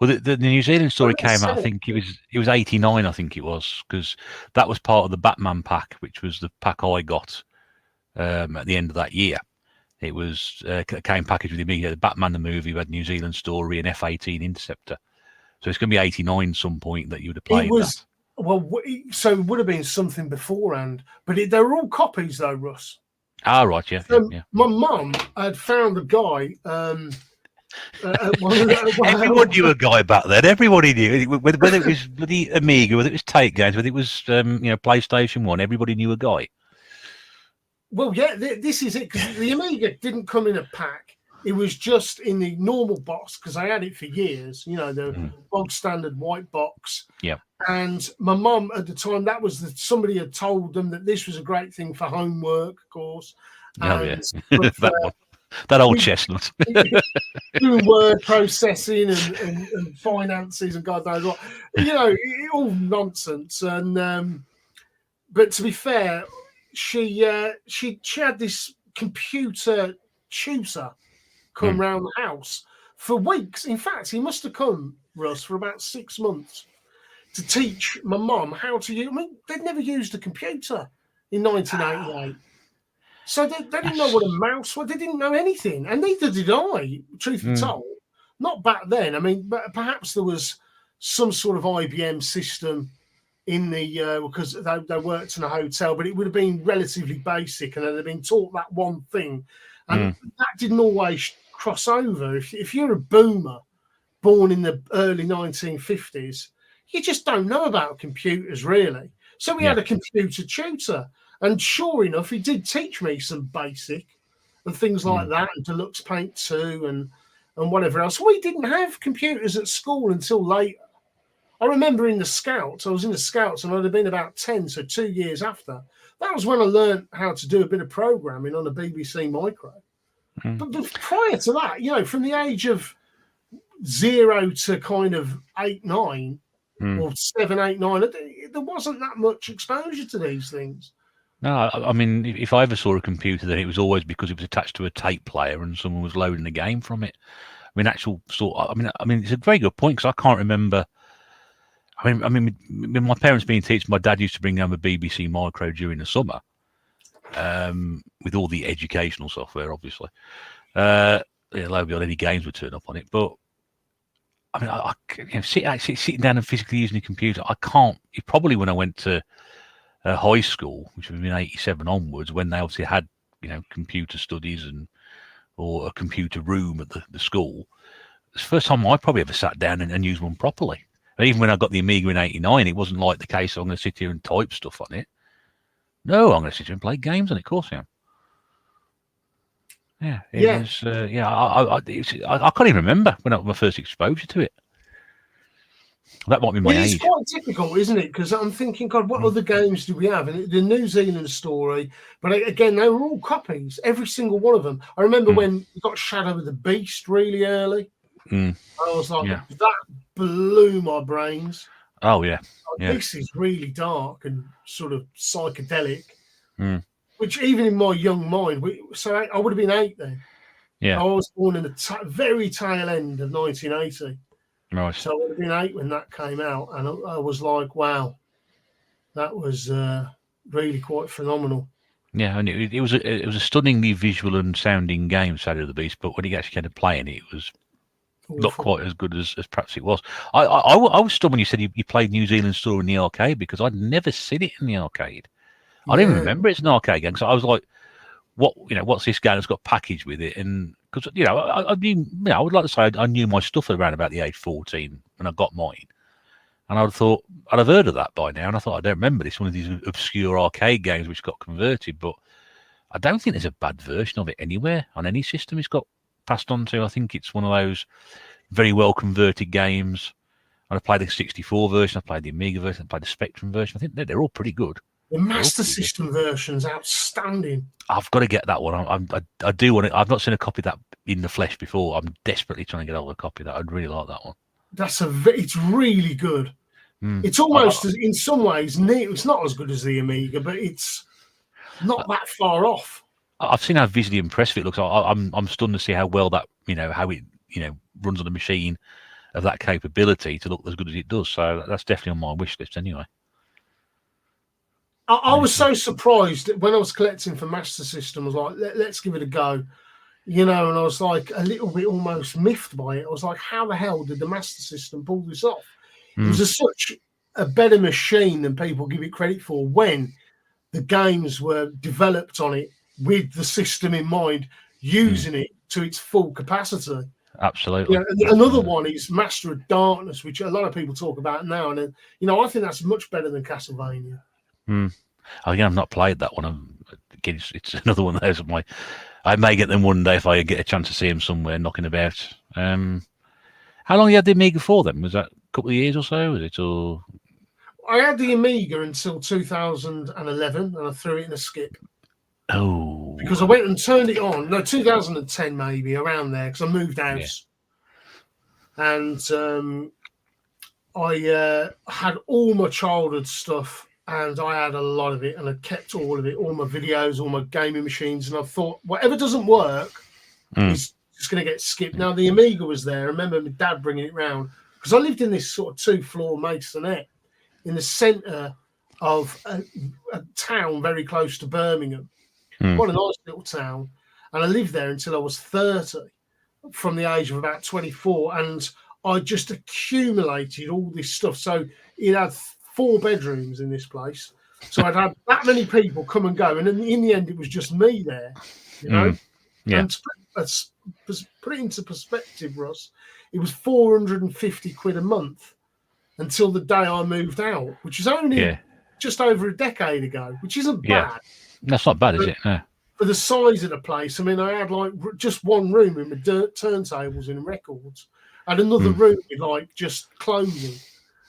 Well, the New Zealand Story came out, I think it was 89, I think it was, because that was part of the Batman pack, which was the pack I got at the end of that year. It was came packaged with the Batman the movie, we had New Zealand Story and F-18 Interceptor. So it's going to be 89 some point that you would have played that. Well, so it would have been something beforehand, but they were all copies though, Russ. Ah, right, yeah. My mum had found a guy. Everyone knew a guy back then. Everybody knew, whether it was the Amiga, whether it was Take Games, whether it was PlayStation 1. Everybody knew a guy. Well, yeah, this is it, because the Amiga didn't come in a pack. It was just in the normal box, because I had it for years, the bog standard white box. Yeah. And my mum at the time, that was somebody had told them that this was a great thing for homework, of course. That old chestnut. Doing word processing and finances and God knows what. All nonsense. And but to be fair, she had this computer tutor come round the house for weeks. In fact, he must have come, Russ, for about 6 months to teach my mum how to use. I mean, they'd never used a computer in 1988. So they didn't know what a mouse was. They didn't know anything. And neither did I, truth be told. Not back then. I mean, but perhaps there was some sort of IBM system in the because they worked in a hotel, but it would have been relatively basic, and they'd have been taught that one thing. And that didn't always cross over. If you're a boomer born in the early 1950s, you just don't know about computers, really. So we had a computer tutor. And sure enough, he did teach me some basic and things like that, and Deluxe Paint 2 and whatever else. We didn't have computers at school until later. I remember in the Scouts, I was in the Scouts and I'd have been about 10, so 2 years after. That was when I learned how to do a bit of programming on a BBC Micro. But prior to that, from the age of 0 to kind of 8, 9, or 7, 8, 9, there wasn't that much exposure to these things. No, I mean, if I ever saw a computer, then it was always because it was attached to a tape player and someone was loading the game from it. I mean, I mean, it's a very good point because I can't remember. I mean, with my parents being teachers, my dad used to bring home a BBC Micro during the summer, with all the educational software, obviously. Beyond any games would turn up on it, but I mean, sitting down and physically using a computer, I can't. Probably when I went to high school, which would have been 87 onwards, when they obviously had computer studies or a computer room at the school. It's the first time I probably ever sat down and used one properly. And even when I got the Amiga in 89, it wasn't like the case I'm going to sit here and type stuff on it. No, I'm going to sit here and play games on it. Of course I am. Yeah, it was. I can't even remember when my first exposure to it. That might be my age. It's quite typical, isn't it? Because I'm thinking, God, what other games do we have? And the New Zealand story, but again, they were all copies, every single one of them. I remember when you got Shadow of the Beast really early. I was like, that blew my brains. Oh, yeah. This is really dark and sort of psychedelic, which even in my young mind, I would have been 8 then. Yeah. I was born in the very tail end of 1980. Right. So I would have been 8 when that came out, and I was like, wow, that was really quite phenomenal. Yeah, and it was a stunningly visual and sounding game, Shadow of the Beast, but when you actually started playing it was not quite as good as perhaps it was. I was stunned when you said you played New Zealand Story in the arcade, because I'd never seen it in the arcade. I didn't remember it's an arcade game, so I was like, what's this game that's got packaged with it? And because I mean, I would like to say I knew my stuff around about the age 14 when I got mine, and I'd have heard of that by now, and I thought, I don't remember this, one of these obscure arcade games which got converted, but I don't think there's a bad version of it anywhere on any system it's got passed on to. I think it's one of those very well converted games. I played the 64 version, I played the Amiga version, I played the Spectrum version. I think they're all pretty good. The Master System version's outstanding. I've got to get that one. I do want it. I've not seen a copy of that in the flesh before. I'm desperately trying to get hold of a copy of that. I'd really like that one. It's really good. It's almost, in some ways, it's not as good as the Amiga, but it's not that far off. I've seen how visually impressive it looks. I'm stunned to see how well that, how it, runs on a machine of that capability to look as good as it does. So that's definitely on my wish list anyway. I was so surprised when I was collecting for Master System. I was like, let's give it a go, and I was like a little bit almost miffed by it. I was like, how the hell did the Master System pull this off? It was such a better machine than people give it credit for when the games were developed on it with the system in mind, using it to its full capacity. Absolutely. Another one is Master of Darkness, which a lot of people talk about now. And, I think that's much better than Castlevania. Again, I've not played that one. Again, it's another one of those. I may get them one day if I get a chance to see them somewhere knocking about. How long have you had the Amiga for then? Was that a couple of years or so? Was it all? I had the Amiga until 2011, and I threw it in a skip. Oh. Because I went and turned it on. No, 2010 maybe, around there, because I moved house. Yeah. And I had all my childhood stuff, and I had a lot of it, and I kept all of it, all my videos, all my gaming machines, and I thought, whatever doesn't work is just going to get skipped. Now, the Amiga was there. I remember my dad bringing it round, because I lived in this sort of 2-floor masonette in the centre of a town very close to Birmingham. Quite a nice little town. And I lived there until I was 30, from the age of about 24. And I just accumulated all this stuff. So it had 4 bedrooms in this place. So I'd had that many people come and go. And in the end, it was just me there, Yeah. And to put it into perspective, Russ, it was 450 quid a month until the day I moved out, which is only just over a decade ago, which isn't bad. That's not bad, is it? No. For the size of the place, I mean, I had like just one room with my turntables and records, and another room with like just clothing.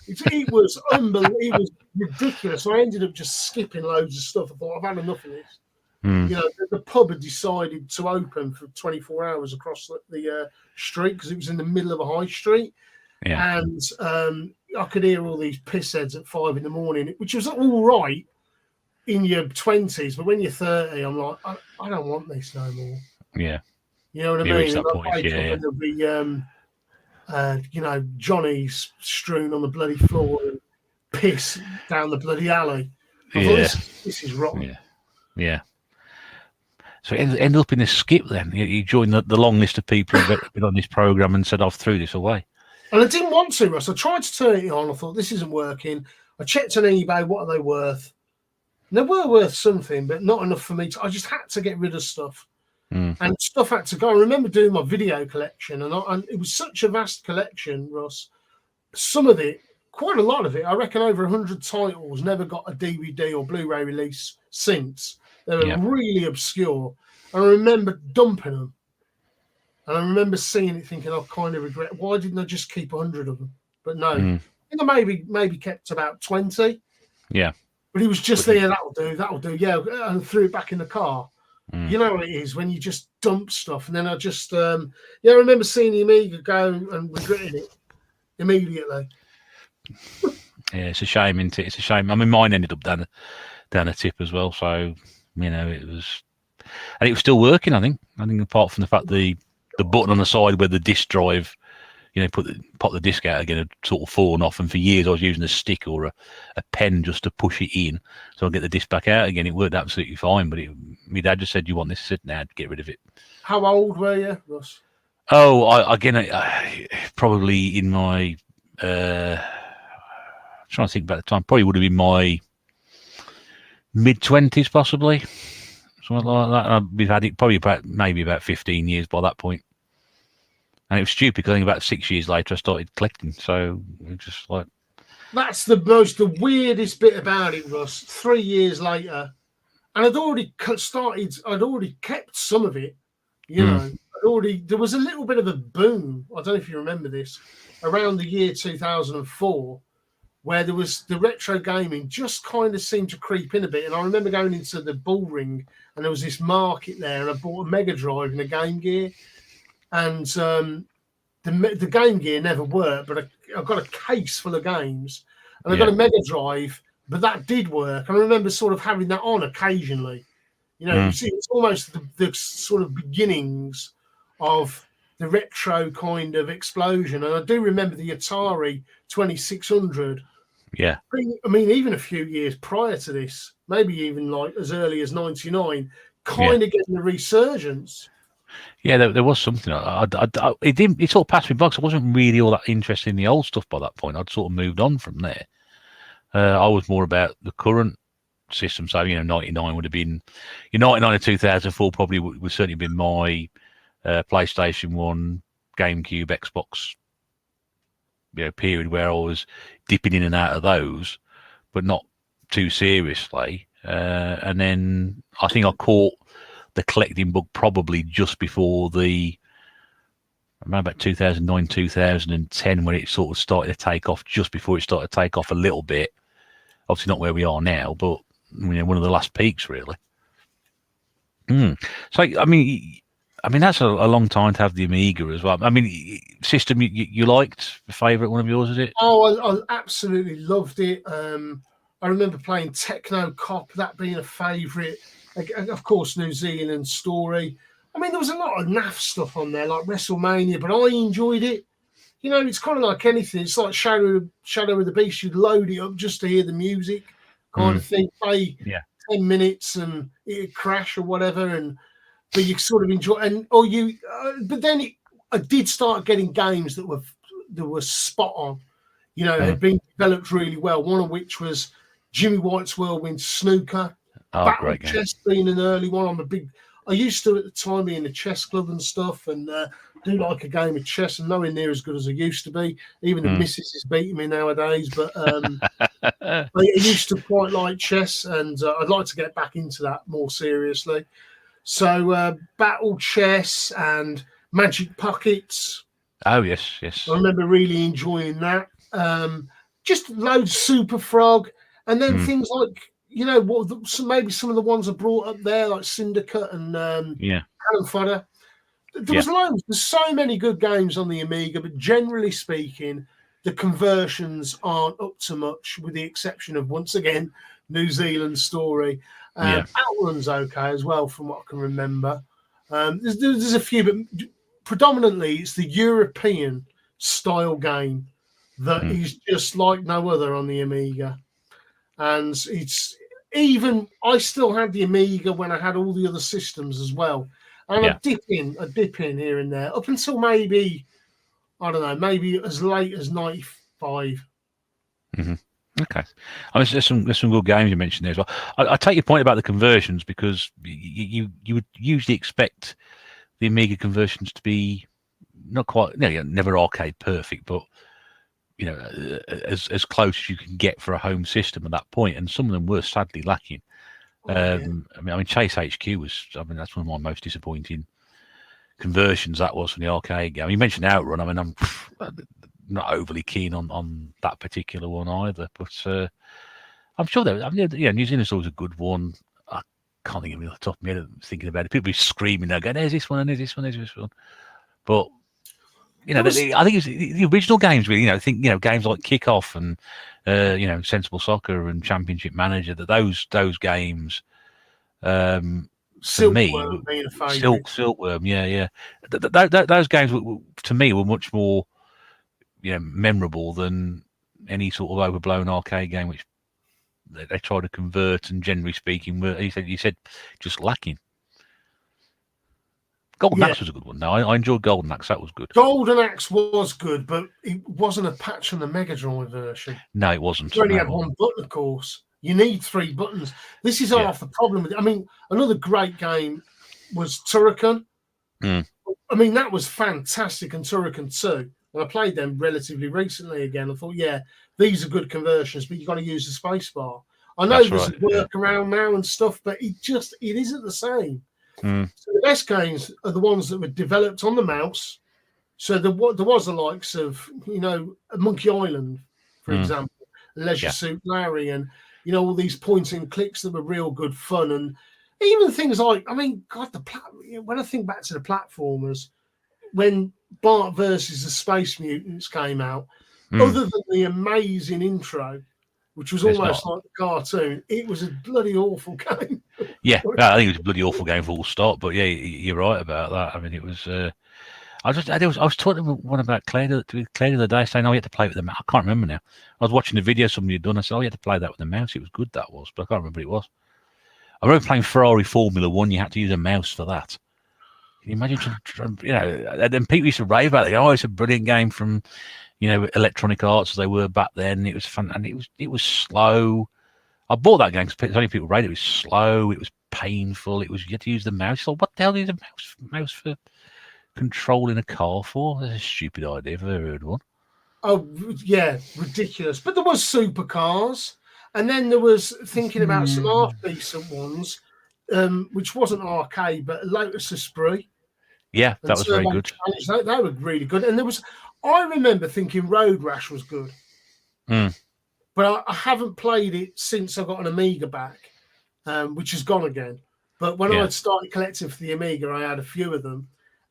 It was unbelievable. It was ridiculous. I ended up just skipping loads of stuff. I thought, I've had enough of this. You know, the pub had decided to open for 24 hours across the street because it was in the middle of a high street. Yeah. And I could hear all these pissheads at 5 a.m, which was all right in your 20s, but when you're 30, I'm like, I don't want this no more. Yeah. You know what I mean? And there'll be, you know, Johnny's strewn on the bloody floor and piss down the bloody alley. I thought, this is rotten. Yeah. So it ended up in this skip then. You joined the long list of people who've been on this programme and said, I've threw this away. And I didn't want to, Russ. I tried to turn it on. I thought, this isn't working. I checked on eBay, what are they worth? And they were worth something, but not enough for me. I just had to get rid of stuff. And stuff had to go. I remember doing my video collection, and it was such a vast collection, Russ. Some of it, quite a lot of it, I reckon over 100 titles never got a DVD or Blu-ray release since. They were really obscure. And I remember dumping them. And I remember seeing it thinking, I kind of regret, why didn't I just keep 100 of them? But no, I think I maybe kept about 20. Yeah. But he was just there, that'll do. Yeah, and threw it back in the car. You know what it is when you just dump stuff. And then I just, I remember seeing the Amiga go and regretting it immediately. Yeah, it's a shame, isn't it? It's a shame. I mean, mine ended up down a tip as well. So, you know, it was still working, I think. Apart from the fact the button on the side where the disk drive, you know, pop the disc out again had sort of fallen off, and for years I was using a stick or a pen just to push it in so I get the disc back out again. It worked absolutely fine, but my dad just said, "You want this?" I said, "Nah, get rid of it." How old were you, Russ? Oh, I probably in my I'm trying to think about the time. Probably would have been my mid-20s, possibly something like that. We've had it probably maybe about 15 years by that point. And it was stupid because I think about 6 years later I started collecting. So it just like, that's the weirdest bit about it, Russ. 3 years later, and I'd already kept some of it. You know, there was a little bit of a boom. I don't know if you remember this, around the year 2004, where there was the retro gaming just kind of seemed to creep in a bit. And I remember going into the Bull Ring, and there was this market there, and I bought a Mega Drive and a Game Gear. And the Game Gear never worked, but I got a case full of games, and I got a Mega Drive, but that did work. And I remember sort of having that on occasionally. You know, you see, it's almost the sort of beginnings of the retro kind of explosion. And I do remember the Atari 2600. Yeah. I mean, even a few years prior to this, maybe even like as early as 99, kind of getting a resurgence. Yeah, there was something. It sort of passed me by because I wasn't really all that interested in the old stuff by that point. I'd sort of moved on from there. I was more about the current system. So, you know, 99 would have been, 99 and 2004 probably would certainly been my PlayStation 1, GameCube, Xbox, period where I was dipping in and out of those, but not too seriously. And then I think I caught the collecting bug probably just before around about 2009, 2010, when it sort of started to take off, just before it started to take off a little bit. Obviously not where we are now, but one of the last peaks, really. So, I mean, that's a long time to have the Amiga as well. I mean, system you liked, a favourite one of yours, is it? Oh, I absolutely loved it. I remember playing Techno Cop, that being a favourite. Of course, New Zealand Story. I mean, there was a lot of naff stuff on there, like WrestleMania, but I enjoyed it. You know, it's kind of like anything. It's like Shadow of the Beast. You'd load it up just to hear the music, kind of thing. Play 10 minutes and it'd crash or whatever, but you sort of enjoy. But then I did start getting games that were spot on. You know, had been developed really well. One of which was Jimmy White's Whirlwind Snooker. Oh, great game. Chess being an early one. I used to at the time be in the chess club and stuff, and do like a game of chess, and nowhere near as good as I used to be. Even the missus is beating me nowadays, but I used to quite like chess, and I'd like to get back into that more seriously. So battle chess and magic pockets. Oh yes, yes. I remember really enjoying that. Just loads of Super Frog, and then things like maybe some of the ones I brought up there, like Syndicate and Cannon Fodder. There was loads. There's so many good games on the Amiga, but generally speaking, the conversions aren't up to much, with the exception of, once again, New Zealand Story. Outrun's okay as well, from what I can remember. There's a few, but predominantly it's the European style game that is just like no other on the Amiga. And it's even, I still had the Amiga when I had all the other systems as well. And I dip in here and there up until maybe, I don't know, maybe as late as 95. Okay. I mean, there's some good games you mentioned there as well. I take your point about the conversions, because you would usually expect the Amiga conversions to be not quite, never arcade perfect, but as close as you can get for a home system at that point. And some of them were sadly lacking. I mean, Chase HQ was, that's one of my most disappointing conversions. That was from the arcade game. You mentioned Outrun. I mean, I'm not overly keen on that particular one either, but I'm sure New Zealand's always a good one. I can't think of it off the top of my head thinking about it. People be screaming there, going, "There's this one, and there's this one, there's this one." But I think it's the original games. Really, I think games like Kickoff and Sensible Soccer and Championship Manager. That those games, Silkworm being a favourite. Silkworm, those games to me were much more memorable than any sort of overblown arcade game which they try to convert, and generally speaking, you said just lacking. Golden Axe was a good one. No, I enjoyed Golden Axe. That was good. Golden Axe was good, but it wasn't a patch on the Mega Drive version. No, it wasn't. You only had one button, of course. You need 3 buttons. This is half the problem with it. I mean, another great game was Turrican. I mean, that was fantastic, and Turrican 2. And I played them relatively recently again. I thought, these are good conversions, but you've got to use the space bar. I know there's a workaround now and stuff, but it isn't the same. So the best games are the ones that were developed on the mouse. So there was the likes of, Monkey Island, for example, Leisure Suit Larry, and, all these point and clicks that were real good fun. And even things like, I mean, God, when I think back to the platformers, when Bart versus the Space Mutants came out, other than the amazing intro, which was almost like the cartoon, it was a bloody awful game. I think it was a bloody awful game full stop. But you're right about that. I mean, it was. I was talking to one about Claire the other day, saying, "Oh, you had to play with the mouse." I can't remember now. I was watching the video somebody had done. I said, "Oh, you had to play that with the mouse." It was good, that was, but I can't remember what it was. I remember playing Ferrari Formula One. You had to use a mouse for that. Can you imagine? And then people used to rave about it. Oh, it's a brilliant game from, Electronic Arts as they were back then. It was fun, and it was slow. I bought that game because only people raved. It was slow. It was painful. You had to use the mouse. So what the hell is a mouse for controlling a car for? That's a stupid idea. I've never heard one. Oh yeah, ridiculous. But there was supercars, and then there was thinking about some half decent ones, which wasn't arcade, but Lotus Esprit. Yeah, that was very good. They were really good. And I remember thinking Road Rash was good. But I haven't played it since I got an Amiga back, which has gone again. But when I started collecting for the Amiga, I had a few of them.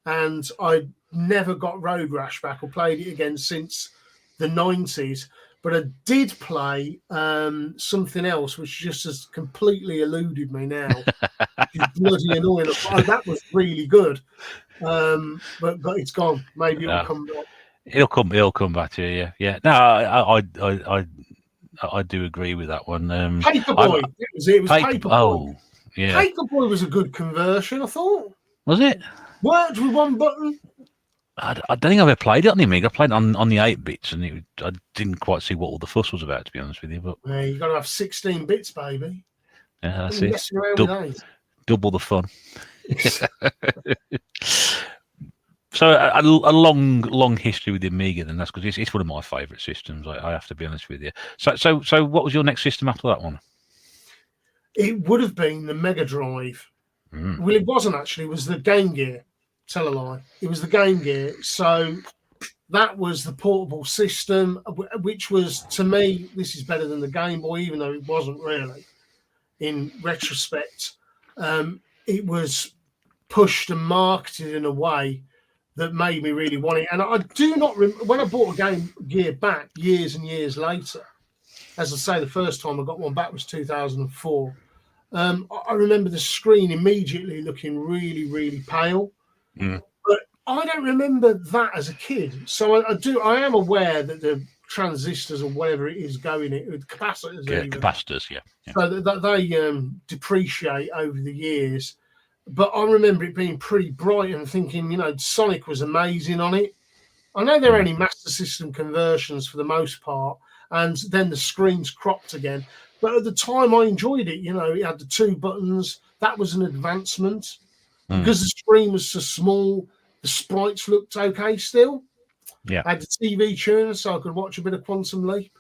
And I never got Road Rash back or played it again since the 90s. But I did play something else, which just has completely eluded me now. It's bloody annoying. That was really good. But it's gone. Maybe it'll come back. It'll come back to you. Yeah. No, I do agree with that one. Paperboy. It was Paperboy. Oh, yeah. Paperboy was a good conversion, I thought. Was it? Worked with one button. I don't think I've ever played it on the Amiga. I played it on the 8-bits, and I didn't quite see what all the fuss was about, to be honest with you. But you've got to have 16 bits, baby. Yeah, that's it. Double the fun. So a long history with the Amiga, then. That's because it's one of my favourite systems. I have to be honest with you. So what was your next system after that one? It would have been the Mega Drive. Well, it wasn't actually. It was the Game Gear. Tell a lie. It was the Game Gear. So that was the portable system, which was, to me, this is better than the Game Boy, even though it wasn't really. In retrospect, it was pushed and marketed in a way that made me really want it. And I do not remember when I bought a Game Gear back years and years later. As I say, the first time I got one back was 2004. I remember the screen immediately looking really, really pale. But I don't remember that as a kid. So I am aware that the transistors or whatever it is going in, capacitors. Yeah, capacitors, yeah. So that they depreciate over the years. But I remember it being pretty bright and thinking, Sonic was amazing on it. I know there are only Master System conversions for the most part, and then the screen's cropped again. But at the time, I enjoyed it. It had the 2 buttons. That was an advancement. Because the screen was so small, the sprites looked okay still. Yeah. I had the TV tuner, so I could watch a bit of Quantum Leap.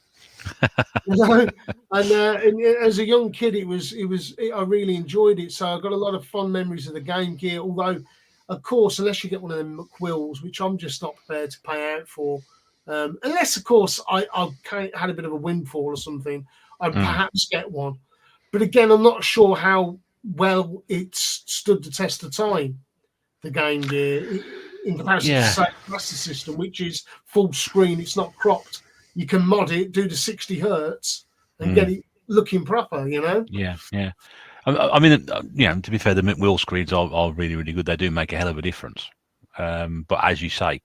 And as a young kid, I really enjoyed it. So I got a lot of fond memories of the Game Gear. Although, of course, unless you get one of them McQuills, which I'm just not prepared to pay out for, unless, of course, I had a bit of a windfall or something, I'd perhaps get one. But again, I'm not sure how well it stood the test of time, the Game Gear, in comparison to, say, Master System, which is full screen. It's not cropped. You can mod it, do the 60 hertz, and get it looking proper, Yeah. I mean, to be fair, the McWheel screens are really, really good. They do make a hell of a difference. But as you say,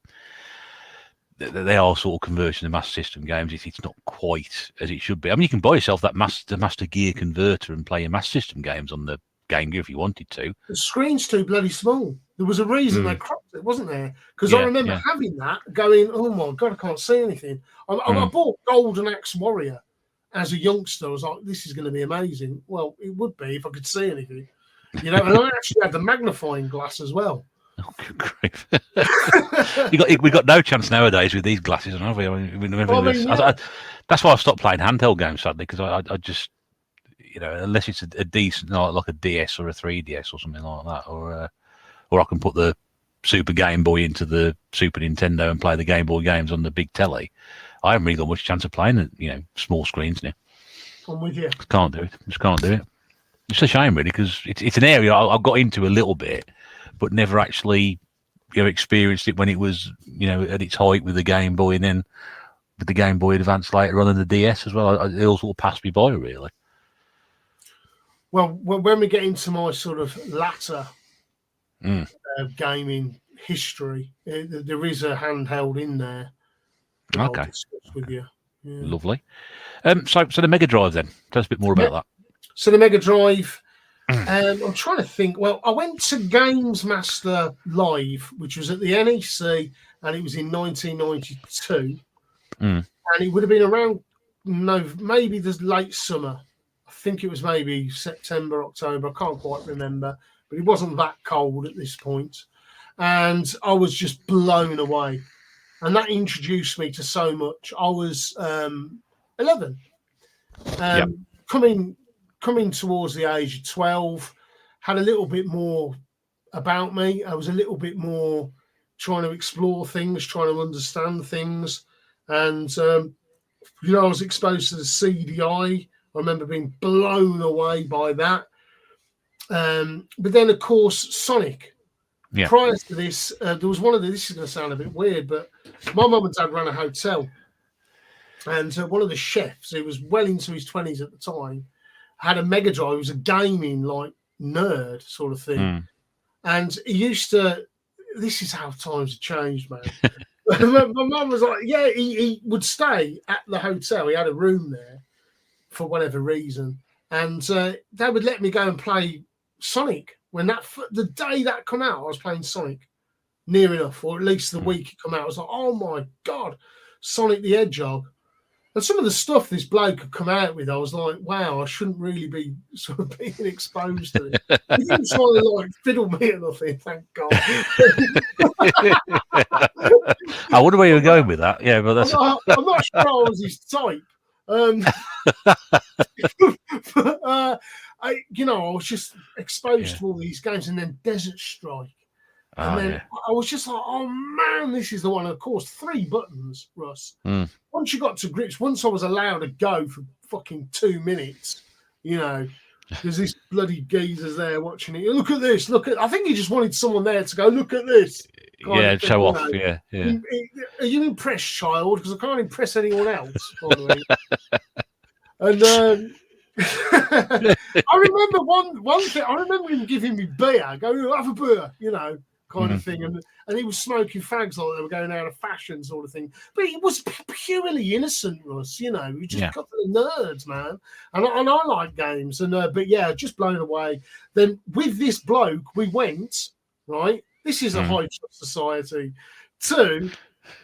they are sort of conversion of Master System games. It's not quite as it should be. I mean, you can buy yourself that Master Gear converter and play your Master System games on the Game Gear if you wanted to. The screen's too bloody small. There was a reason they cropped it, wasn't there? Because I remember having that, going, oh my God, I can't see anything. I bought Golden Axe Warrior as a youngster. I was like, this is going to be amazing. Well, it would be if I could see anything. And I actually had the magnifying glass as well. Oh, good grief. we got no chance nowadays with these glasses, have we? That's why I've stopped playing handheld games, sadly, because I just, unless it's a decent, like a DS or a 3DS or something like that, or I can put the Super Game Boy into the Super Nintendo and play the Game Boy games on the big telly, I haven't really got much chance of playing it, small screens now. I'm with you. Just can't do it. It's a shame, really, because it's an area I got into a little bit, but never actually experienced it when it was at its height with the Game Boy, and then with the Game Boy Advance later on and the DS as well. It all sort of passed me by, really. Well, when we get into my sort of latter gaming history, there is a handheld in there. Okay. I'll discuss with you. Yeah. Lovely. So the Mega Drive then. Tell us a bit more about that. So the Mega Drive. I'm trying to think. Well, I went to Games Master Live, which was at the NEC, and it was in 1992. And it would have been around maybe the late summer. I think it was maybe September, October. I can't quite remember, but it wasn't that cold at this point. And I was just blown away. And that introduced me to so much. I was 11. Coming towards the age of 12, had a little bit more about me. I was a little bit more trying to explore things, trying to understand things. And, I was exposed to the CDI. I remember being blown away by that. But then, of course, Sonic. Yeah. Prior to this, there was this is going to sound a bit weird, but my mum and dad ran a hotel. And one of the chefs, who was well into his 20s at the time, had a Mega Drive. He was a gaming, nerd sort of thing. And he used to, this is how times have changed, man. My mum was like, yeah, he would stay at the hotel. He had a room there for whatever reason. And they would let me go and play Sonic. When the day that come out, I was playing Sonic near enough, or at least the week it come out. I was like, oh my God, Sonic the Hedgehog. And some of the stuff this bloke could come out with, I was like, wow, I shouldn't really be sort of being exposed to it. He didn't try to like fiddle me or nothing, thank God. I wonder where you were going with that. Yeah, but that's. I'm not sure I was his type. But, I was just exposed to all these games, and then Desert Strike. And then I was just like, oh man, this is the one. Of course, 3 buttons, Russ. Once you got to grips, once I was allowed to go for fucking 2 minutes, there's this bloody geezer's there watching it. Look at this. I think he just wanted someone there to go, look at this. Show off. Yeah. Are you impressed, child? Because I can't impress anyone else, by the way. And I remember one thing. I remember him giving me beer. Go have a beer, kind of thing. And he was smoking fags like they were going out of fashion, sort of thing. But it was purely innocent, Russ. We just got the nerds, man. And I like games. And but yeah, just blown away. Then with this bloke, we went right. This is a high trust society. To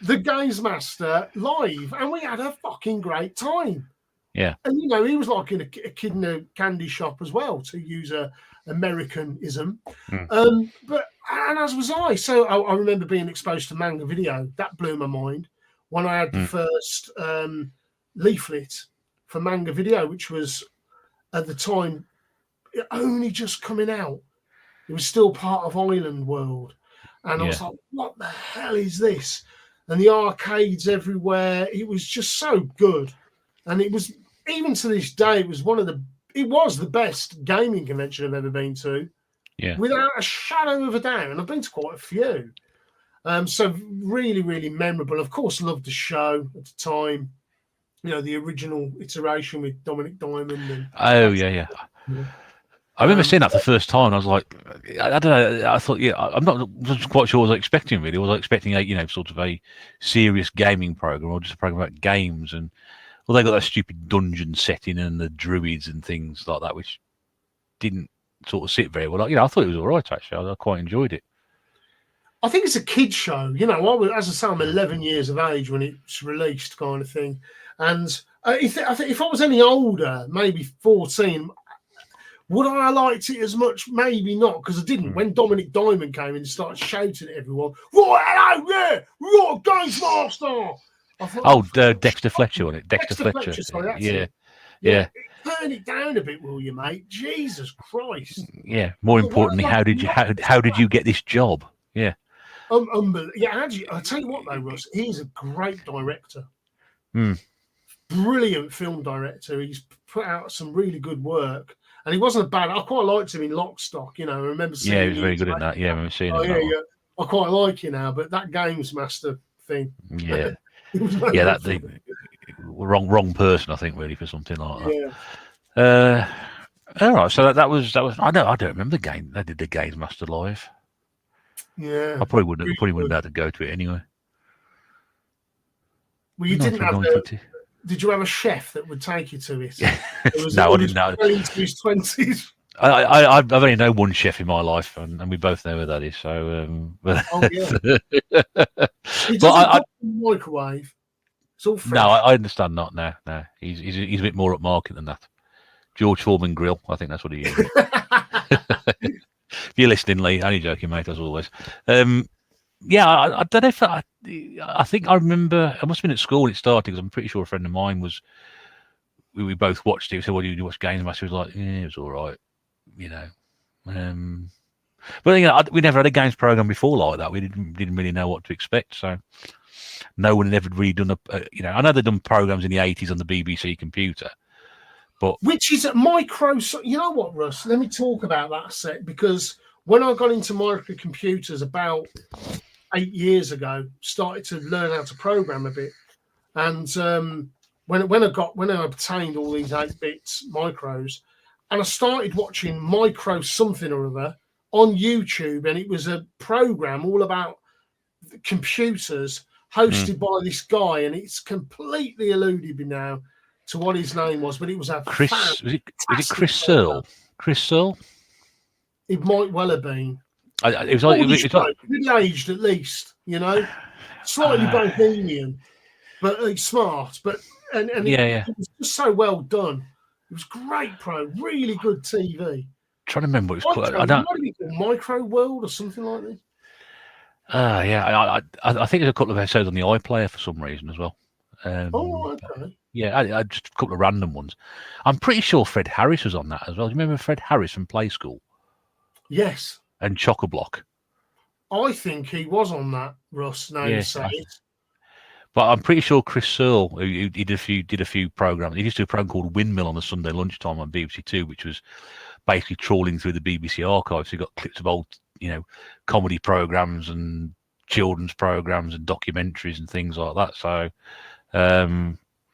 the Games Master live, and we had a fucking great time. Yeah, and he was like a kid in a candy shop as well, to use a Americanism. But as was I. So I remember being exposed to manga video. That blew my mind when I had the first leaflet for manga video, which was at the time only just coming out. It was still part of Island World. And I was like, what the hell is this? And the arcades everywhere. It was just so good. And it was, even to this day, it was the best gaming convention I've ever been to. Yeah. Without a shadow of a doubt. And I've been to quite a few. So really, really memorable. Of course, loved the show at the time. The original iteration with Dominic Diamond. And I remember seeing that the first time, and I was like, I don't know. I thought, wasn't quite sure what I was expecting. Really, was I expecting sort of a serious gaming program, or just a program about games? And they got that stupid dungeon setting and the druids and things like that, which didn't sort of sit very well. I thought it was all right actually. I quite enjoyed it. I think it's a kid show. As I say, I'm 11 years of age when it's released, kind of thing. And if I was any older, maybe 14. Would I have liked it as much? Maybe not, because I didn't. When Dominic Diamond came in and started shouting at everyone, right, hello there, right, Games Master. Dexter Fletcher on it. Dexter Fletcher. Sorry, that's it. Yeah. Turn it down a bit, will you, mate? Jesus Christ. Yeah. More importantly, how did you get this job? Yeah. I'll tell you what though, Russ, he's a great director. Brilliant film director. He's put out some really good work. And he wasn't bad. I quite liked him in Lock, Stock. I remember seeing him. Yeah, he was very good in that. Yeah, I remember seeing him. Yeah. I quite like you now, but that Games Master thing. Yeah. That the wrong person, I think, really, for something like that. Yeah. All right. So that was. I don't remember the game. They did the Games Master live. Yeah. I probably wouldn't be able to go to it anyway. Well, you didn't have Did you have a chef that would take you to it? No, I didn't know. Into his 20s. I've only known one chef in my life, and we both know where that is. So, He doesn't microwave. It's all fresh. No, I understand not now. No, he's a bit more upmarket than that. George Foreman grill, I think that's what he is. If you're listening, Lee, only joking, mate, as always. I don't know if I think I remember. I must have been at school when it started, because I'm pretty sure a friend of mine was. We both watched it. We said, "What do you watch Games Master?" He was like, "Yeah, it was all right," But we never had a games program before like that. We didn't really know what to expect. So no one had ever really done I know they've done programs in the 80s on the BBC computer, but which is a micro. You know what, Russ? Let me talk about that a sec, because when I got into microcomputers about 8 years ago, started to learn how to program a bit, and when I obtained all these 8-bit micros, and I started watching Micro something or other on YouTube, and it was a program all about computers hosted by this guy, and it's completely eluded me now to what his name was, but it was a Chris. Was it Chris Searle? Chris Searle? It might well have been. It was like middle-aged at least, slightly bohemian, but smart. But and it was just so well done. It was great, really good TV. Trying to remember what it's called. I don't. Micro World or something like that. I think there's a couple of episodes on the iPlayer for some reason as well. Okay. Yeah, I just a couple of random ones. I'm pretty sure Fred Harris was on that as well. Do you remember Fred Harris from Play School? Yes. And Chock-a-Block. I think he was on that, Russ. Now you say it. But I'm pretty sure Chris Searle, who did a few programs, he used to do a program called Windmill on a Sunday lunchtime on BBC Two, which was basically trawling through the BBC archives. So you got clips of old, comedy programs and children's programs and documentaries and things like that. So I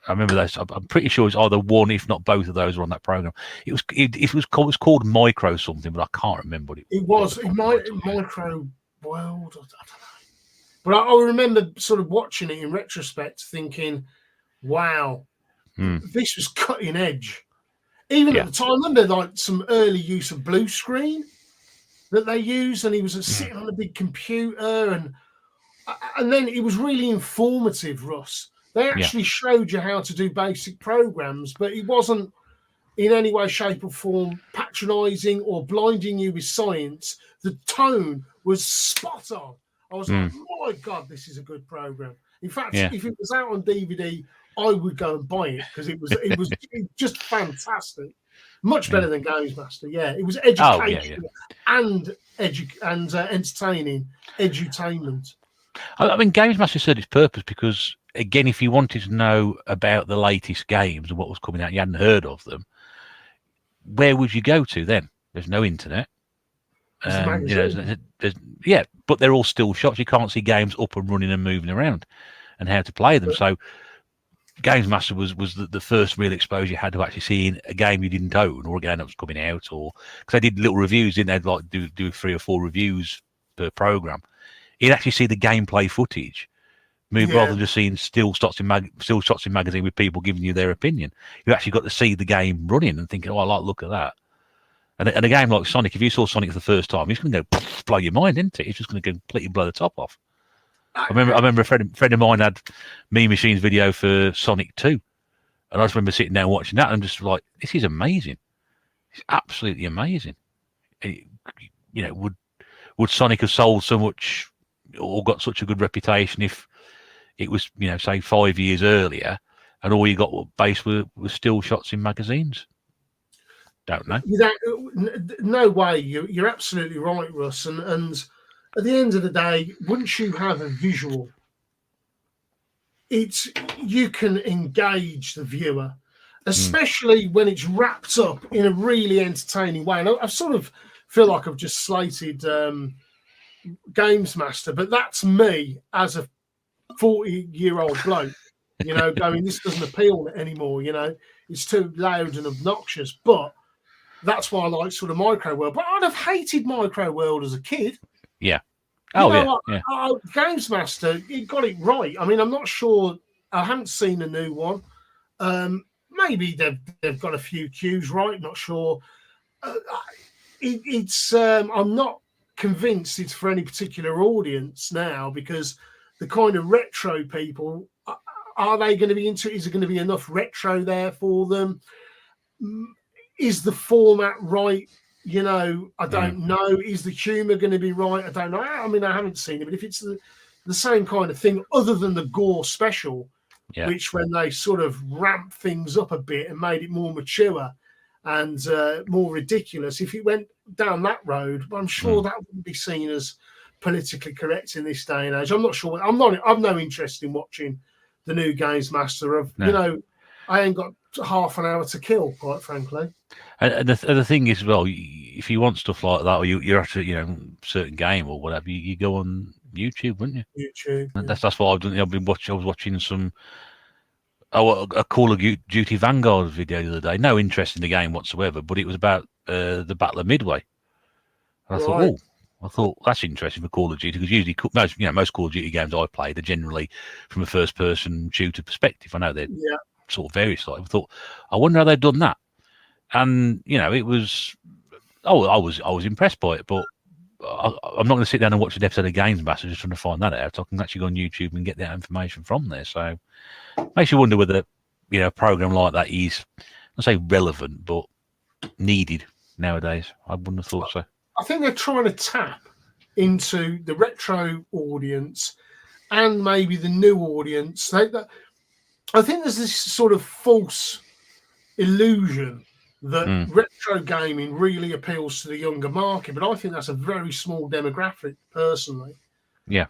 remember those. I'm pretty sure it's either one, if not both of those, were on that program. It was called Micro something, but I can't remember what it was. Micro World. I don't know. But I remember sort of watching it in retrospect, thinking, "Wow, this was cutting edge." Even at the time, I remember like some early use of blue screen that they used, and he was sitting on a big computer, and then it was really informative, Russ. They actually showed you how to do basic programs, but it wasn't in any way, shape, or form patronising or blinding you with science. The tone was spot on. I was like, my God, this is a good program. In fact, if it was out on DVD, I would go and buy it because it was just fantastic. Much better than Games Master. Yeah, it was educational and entertaining, edutainment. I mean, Games Master served its purpose because, again, if you wanted to know about the latest games and what was coming out, you hadn't heard of them, where would you go to then? There's no internet. But they're all still shots. You can't see games up and running and moving around and how to play them. So Games Master was the first real exposure you had to actually seeing a game you didn't own or a game that was coming out, or because they did little reviews, didn't they? Like do 3 or 4 reviews per program. You'd actually see the gameplay footage, rather than just seeing still shots in magazine with people giving you their opinion. You actually got to see the game running and thinking, "Oh, I like the look of that." And a game like Sonic, if you saw Sonic for the first time, it's going to go blow your mind, isn't it? It's just going to completely blow the top off. I remember a friend of mine had Mean Machine's video for Sonic 2. And I just remember sitting down watching that and just like, this is amazing. It's absolutely amazing. Would Sonic have sold so much or got such a good reputation if it was, say 5 years earlier and all you got based were still shots in magazines? Don't know. No way. You're absolutely right, Russ. And at the end of the day, once you have a visual, you can engage the viewer, especially when it's wrapped up in a really entertaining way. And I sort of feel like I've just slated Games Master, but that's me as a 40-year-old bloke, going, this doesn't appeal anymore. It's too loud and obnoxious, but that's why I like sort of Micro World. But I'd have hated Micro World as a kid. Yeah. Games Master, it got it right. I mean, I'm not sure. I haven't seen a new one. Maybe they've got a few cues right. Not sure. I'm not convinced it's for any particular audience now, because the kind of retro people, are they going to be into it? Is there going to be enough retro there for them? Is the format right? I don't know. Is the humour going to be right? I don't know. I mean, I haven't seen it, but if it's the same kind of thing, other than the gore special, which when they sort of ramped things up a bit and made it more mature and more ridiculous, if it went down that road, I'm sure that wouldn't be seen as politically correct in this day and age. I'm not sure. I've no interest in watching the new Games Master. I ain't got half an hour to kill, quite frankly. And the thing is, well, if you want stuff like that, or you're after certain game or whatever, you go on YouTube, wouldn't you? YouTube. And that's what I've done. I was watching some a Call of Duty Vanguard video the other day. No interest in the game whatsoever, but it was about the Battle of Midway. And I thought that's interesting for Call of Duty, because usually most Call of Duty games I play, they're generally from a first-person shooter perspective. I know they're sort of various. I thought, I wonder how they've done that. And it was, I was impressed by it, but I'm not going to sit down and watch an episode of Games Master just trying to find that out. I can actually go on YouTube and get that information from there. So makes you wonder whether a program like that is, I say relevant, but needed nowadays. I wouldn't have thought so. I think they're trying to tap into the retro audience and maybe the new audience. I think there's this sort of false illusion that retro gaming really appeals to the younger market, but I think that's a very small demographic, personally. Yeah.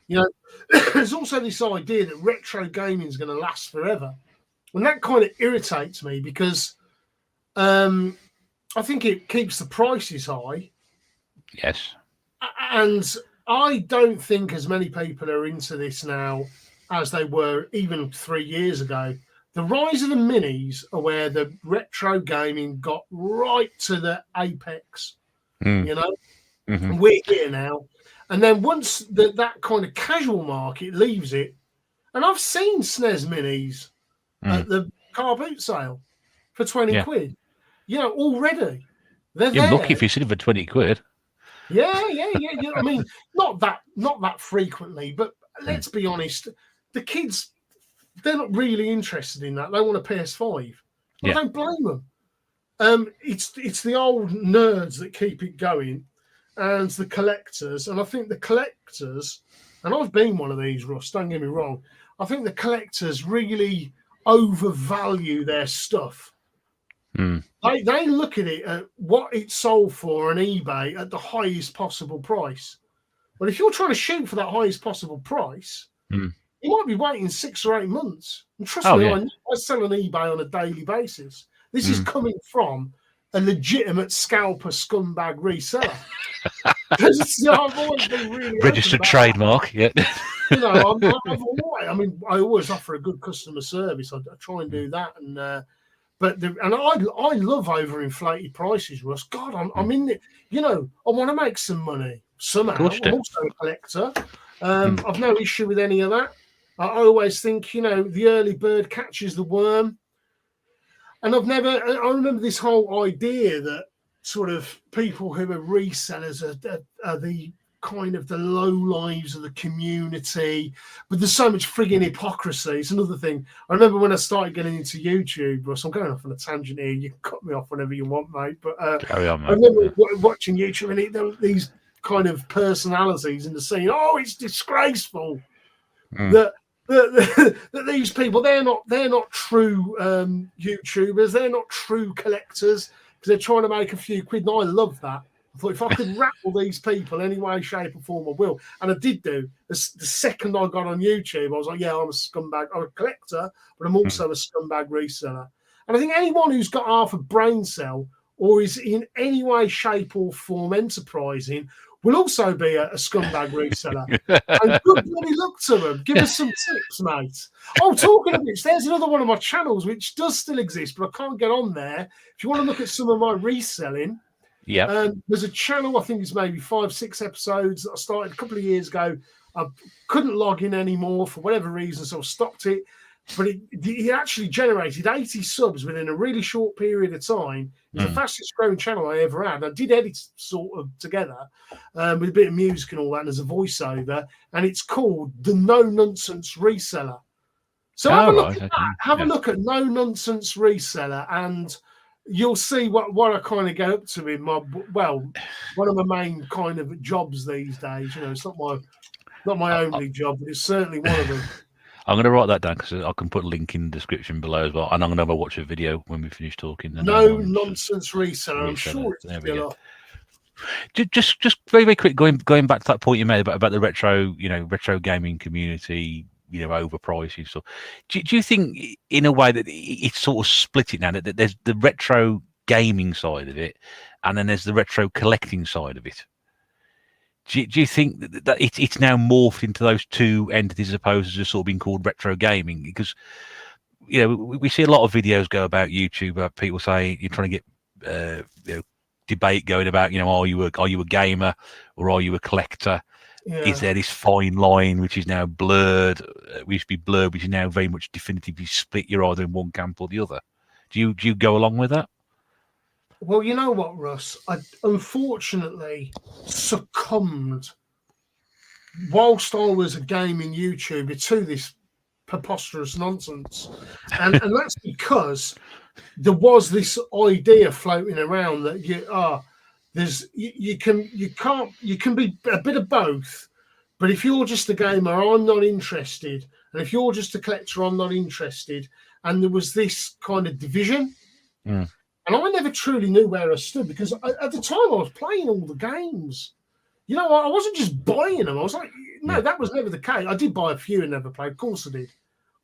There's also this idea that retro gaming is going to last forever. And that kind of irritates me because I think it keeps the prices high. Yes. And I don't think as many people are into this now as they were even 3 years ago. The rise of the minis are where the retro gaming got right to the apex. Mm-hmm. We're here now. And then once that kind of casual market leaves it, and I've seen SNES minis at the car boot sale for 20 quid. Already. They're You're there. lucky if you see it for 20 quid. Yeah. I mean, not that frequently, but let's be honest, the kids, they're not really interested in that. They want a PS5. I don't blame them. It's the old nerds that keep it going, and the collectors. And I think the collectors, and I've been one of these, Russ, don't get me wrong, I think the collectors really overvalue their stuff. They look at it at what it's sold for on eBay at the highest possible price. But if you're trying to shoot for that highest possible price, you might be waiting 6 or 8 months. And trust me, I sell on eBay on a daily basis. This is coming from a legitimate scalper scumbag reseller. I've always been really registered trademark. I always offer a good customer service. I try and do that, and I love overinflated prices, Russ. God, I'm in it. I want to make some money somehow. I'm also a collector. I've no issue with any of that. I always think, the early bird catches the worm. And I remember this whole idea that sort of people who are resellers are the kind of the low lives of the community, but there's so much frigging hypocrisy. It's another thing. I remember when I started getting into YouTube, Russ, I'm going off on a tangent here. You can cut me off whenever you want, mate. But carry on, mate. I remember watching YouTube, and there were these kind of personalities in the scene. Oh, it's disgraceful that these people, they're not true YouTubers. They're not true collectors because they're trying to make a few quid. And I love that. I thought if I could rattle these people any way, shape, or form, I will. And I did do. The second I got on YouTube, I was like, yeah, I'm a scumbag. I'm a collector, but I'm also a scumbag reseller. And I think anyone who's got half a brain cell or is in any way, shape, or form enterprising will also be a scumbag reseller. And good bloody luck to them. Give us some tips, mate. Oh, talking of which, there's another one of my channels which does still exist, but I can't get on there. If you want to look at some of my reselling, there's a channel, I think it's maybe 5-6 episodes that I started a couple of years ago. I couldn't log in anymore for whatever reason, so I stopped it. But it actually generated 80 subs within a really short period of time. It's the fastest growing channel I ever had. I did edit sort of together with a bit of music and all that, and there's a voiceover, and it's called The No Nonsense Reseller. So have a look at that. Have a look at No Nonsense Reseller, and you'll see what I kind of get up to in one of my main kind of jobs these days. It's not my only job, but it's certainly one of them. I'm going to write that down because I can put a link in the description below as well. And I'm going to watch a video when we finish talking. No Nonsense Reseller. I'm sure it's still up. Just very, very quick, going back to that point you made about the retro gaming community, overpricing stuff. Do you think, in a way, that it's sort of split it now? That there's the retro gaming side of it, and then there's the retro collecting side of it. Do you think that it's now morphed into those two entities as opposed to just sort of being called retro gaming? Because we see a lot of videos go about YouTube about people saying you're trying to get debate going about are you a gamer or are you a collector? Yeah. Is there this fine line which is now blurred? We used to be blurred, which is now very much definitively split. You're either in one camp or the other. Do you go along with that? Well, you know what, Russ? I unfortunately succumbed whilst I was a gaming YouTuber to this preposterous nonsense, and that's because there was this idea floating around that you can be a bit of both, but if you're just a gamer, I'm not interested, and if you're just a collector, I'm not interested, and there was this kind of division. And I never truly knew where I stood because at the time I was playing all the games. You know, I wasn't just buying them. I was like, no, that was never the case. I did buy a few and never played. Of course I did.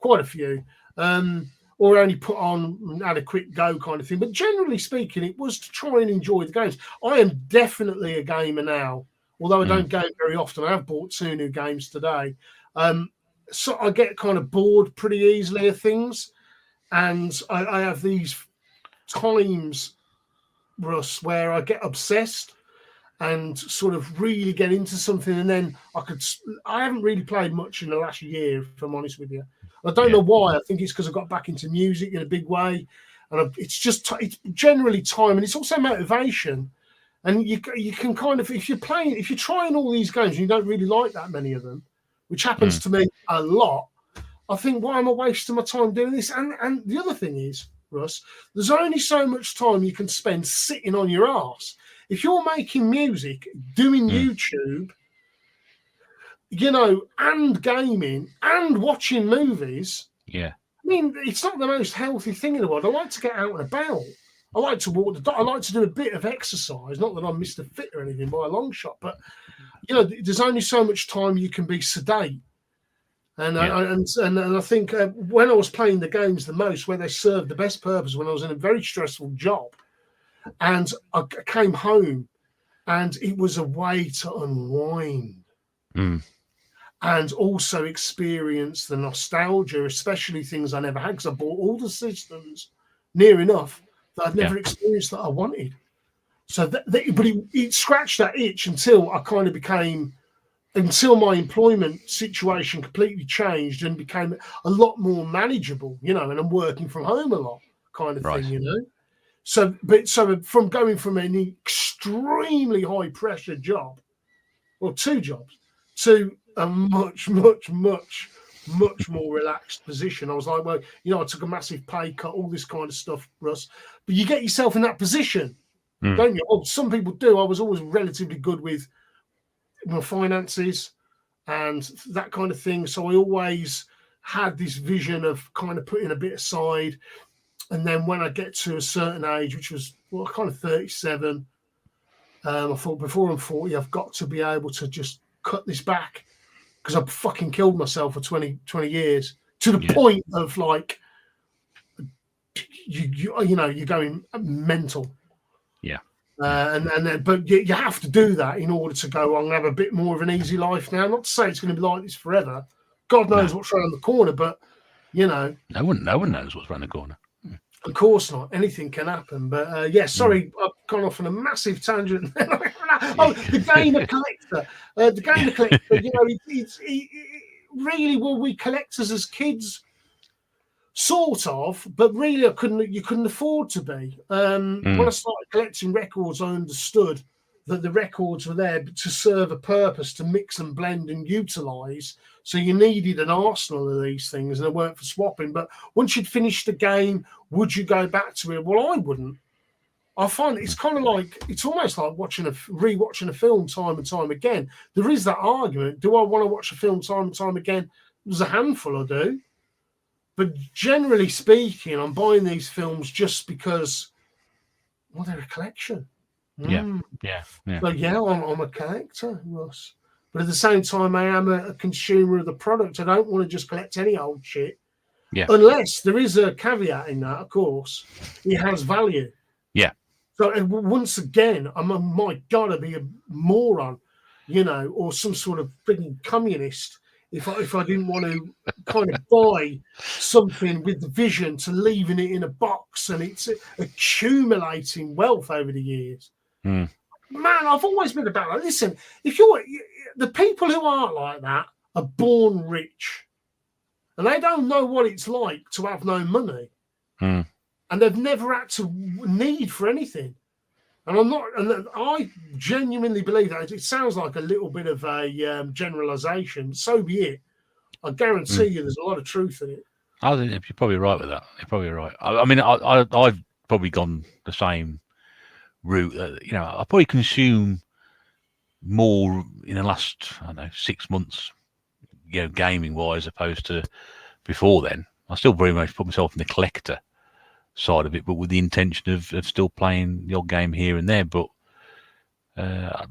Quite a few. Or only put on and had a quick go kind of thing. But generally speaking, it was to try and enjoy the games. I am definitely a gamer now, although I don't game very often. I have bought 2 new games today. So I get kind of bored pretty easily of things. And I have these times, Russ, where I get obsessed and sort of really get into something, and then I haven't really played much in the last year, if I'm honest with you. I don't know why. I think it's because I got back into music in a big way, and it's generally time, and it's also motivation. And you can kind of, if you're trying all these games and you don't really like that many of them, which happens to me a lot, I think, why am I wasting my time doing this? And the other thing is, Russ, there's only so much time you can spend sitting on your arse. If you're making music, doing YouTube, you know, and gaming and watching movies, I mean, it's not the most healthy thing in the world. I like to get out and about. I like to walk the dog. I like to do a bit of exercise. Not that I'm Mr. Fit or anything by a long shot, but, you know, there's only so much time you can be sedate. And I think when I was playing the games the most, where they served the best purpose, when I was in a very stressful job, and I came home, and it was a way to unwind and also experience the nostalgia, especially things I never had, because I bought all the systems near enough that I'd never experienced that I wanted. So, but it scratched that itch until I kind of became. Until my employment situation completely changed and became a lot more manageable, you know, and I'm working from home a lot kind of thing, you know. So from going from an extremely high pressure job, or 2 jobs, to a much more relaxed position, I was like, well, you know, I took a massive pay cut, all this kind of stuff, Russ. But you get yourself in that position, don't you? Well, some people do. I was always relatively good with my finances and that kind of thing, so I always had this vision of kind of putting a bit aside, and then when I get to a certain age, which was kind of 37, I thought, before I'm 40, I've got to be able to just cut this back, because I've fucking killed myself for 20 years to the point of like you know, you're going mental. But you have to do that in order to go on and have a bit more of an easy life now. Not to say it's going to be like this forever. God knows what's around the corner, but, you know. No one knows what's around the corner. Of course not. Anything can happen. But, sorry, I've gone off on a massive tangent. The gamer collector. The gamer collector, you know, really, were we collectors as kids? Sort of, but really, you couldn't afford to be. When I started collecting records, I understood that the records were there to serve a purpose, to mix and blend and utilize. So you needed an arsenal of these things, and they weren't for swapping. But once you'd finished the game, would you go back to it? Well, I wouldn't. I find it's kind of like, it's almost like rewatching a film time and time again. There is that argument. Do I want to watch a film time and time again? There's a handful I do. But generally speaking, I'm buying these films just because, well, they're a collection. Yeah. But I'm a collector, Ross. But at the same time, I am a consumer of the product. I don't want to just collect any old shit. Yeah. Unless there is a caveat in that, of course, it has value. Yeah. So once again, my God, I'd be a moron, you know, or some sort of freaking communist if I didn't want to kind of buy something with the vision to leaving it in a box and it's accumulating wealth over the years. Man, I've always been about that. Listen, the people who aren't like that are born rich, and they don't know what it's like to have no money, and they've never had to need for anything. And I genuinely believe that. It sounds like a little bit of a generalization. So be it. I guarantee you there's a lot of truth in it. I think you're probably right with that. You're probably right. I mean, I've probably gone the same route. I probably consume more in the last, 6 months, gaming wise, opposed to before then. I still very much put myself in the collector side of it, but with the intention of still playing the odd game here and there. But I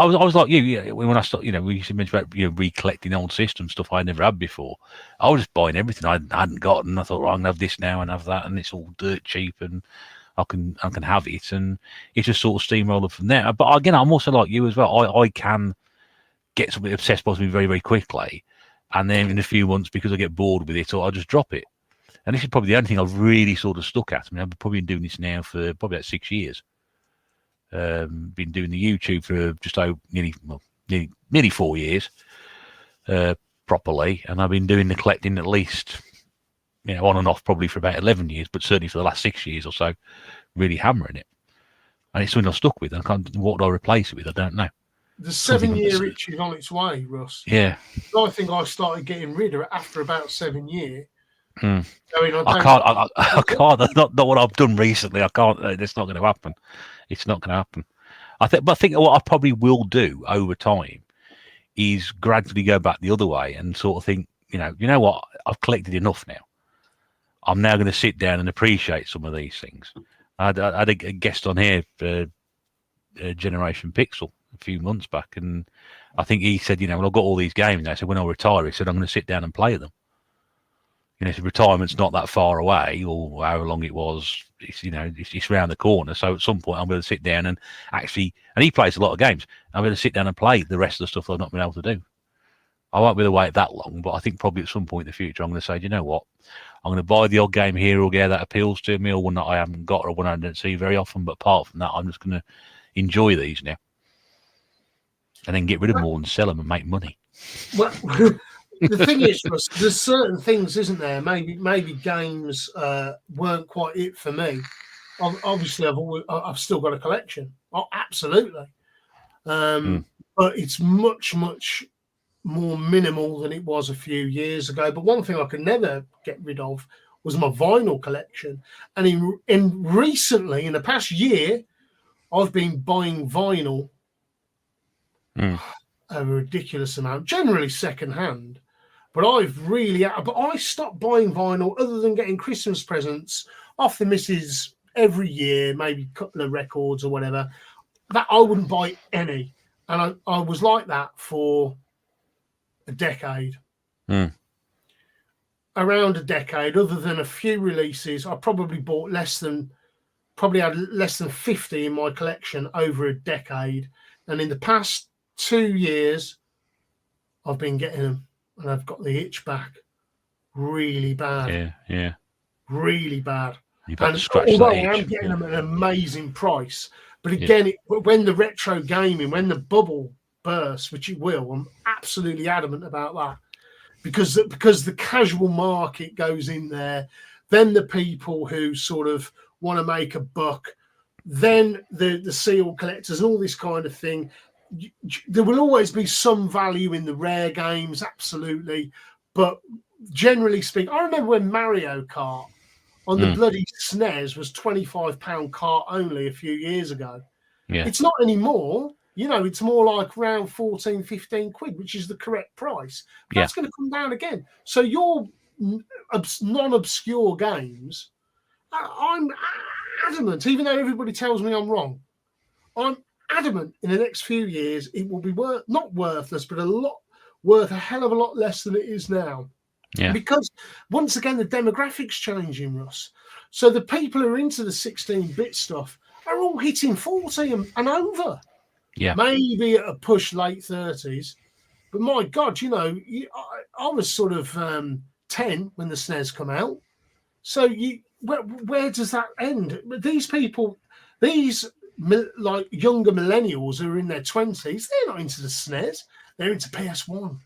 was like you, when I started, we used to mention about recollecting old system stuff I never had before. I was just buying everything I hadn't got, and I thought, I'm gonna have this now and have that, and it's all dirt cheap, and I can have it, and it's just sort of steamroller from there. But again, I'm also like you as well. I can get something obsessed by something very, very quickly, and then in a few months, because I get bored with it, or I just drop it. And this is probably the only thing I've really sort of stuck at. I mean, I've probably been doing this now for probably about 6 years. Been doing the YouTube for just over nearly 4 years properly, and I've been doing the collecting at least on and off probably for about 11 years, but certainly for the last 6 years or so, really hammering it. And it's something I've stuck with. What do I replace it with? I don't know. The 7-year itch is on its way, Russ. Yeah. I think I started getting rid of it after about 7 years. I can't. That's not what I've done recently. I can't. It's not going to happen. It's not going to happen. I think what I probably will do over time is gradually go back the other way and sort of think, you know what? I've collected enough now. I'm now going to sit down and appreciate some of these things. I had a guest on here, Generation Pixel, a few months back, and I think he said, well, I've got all these games now. So when I retire, he said, I'm going to sit down and play them. So retirement's not that far away, or however long it was. It's around the corner. So at some point, I'm going to sit down and actually, and he plays a lot of games. I'm going to sit down and play the rest of the stuff that I've not been able to do. I won't be able to wait that long, but I think probably at some point in the future, I'm going to say, you know what? I'm going to buy the odd game here or there that appeals to me, or one that I haven't got, or one I don't see very often. But apart from that, I'm just going to enjoy these now, and then get rid of them all and sell them and make money. Well, the thing is, Russ, there's certain things, isn't there? Maybe games weren't quite it for me. Obviously, I've still got a collection. Oh, absolutely, but it's much more minimal than it was a few years ago. But one thing I could never get rid of was my vinyl collection. And in recently, in the past year, I've been buying vinyl a ridiculous amount, generally secondhand. But I stopped buying vinyl other than getting Christmas presents off the missus every year, maybe a couple of records or whatever. That I wouldn't buy any. And I was like that for a decade. Around a decade, other than a few releases, I probably had less than 50 in my collection over a decade. And in the past 2 years, I've been getting them. And I've got the itch back really bad. Yeah. Really bad. And although I am getting them at an amazing price, but again, when the retro gaming, when the bubble bursts, which it will, I'm absolutely adamant about that. Because the casual market goes in there, then the people who sort of want to make a buck, then the seal collectors and all this kind of thing. There will always be some value in the rare games, absolutely. But generally speaking, I remember when Mario Kart on the bloody SNES was £25 cart only a few years ago. Yeah. It's not anymore. It's more like around 14, 15 quid, which is the correct price. But that's going to come down again. So your non-obscure games, I'm adamant, even though everybody tells me I'm wrong, I'm adamant in the next few years it will be not worthless, but worth a hell of a lot less than it is now. Yeah. Because once again, the demographics changing, Russ. So the people who are into the 16-bit stuff are all hitting 40 and over. Yeah. Maybe at a push late 30s. But my God, I was sort of 10 when the SNES come out. So where does that end? But these people, like younger millennials who are in their 20s, they're not into the SNES. They're into PS1.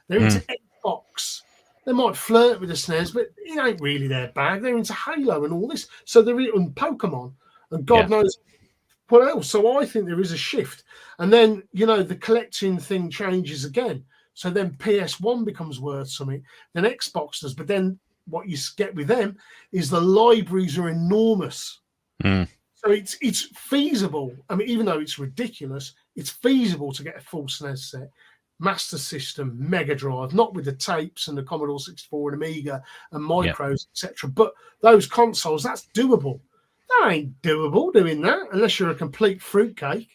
They're into Xbox. They might flirt with the SNES, but it ain't really their bag. They're into Halo and all this. So they're into Pokemon and God knows what else. So I think there is a shift. And then, the collecting thing changes again. So then PS1 becomes worth something. Then Xbox does. But then what you get with them is the libraries are enormous. Mm. So it's feasible. I mean, even though it's ridiculous, it's feasible to get a full SNES set. Master System, Mega Drive, not with the tapes and the Commodore 64 and Amiga and micros, etc. But those consoles, that's doable. That ain't doable doing that unless you're a complete fruitcake,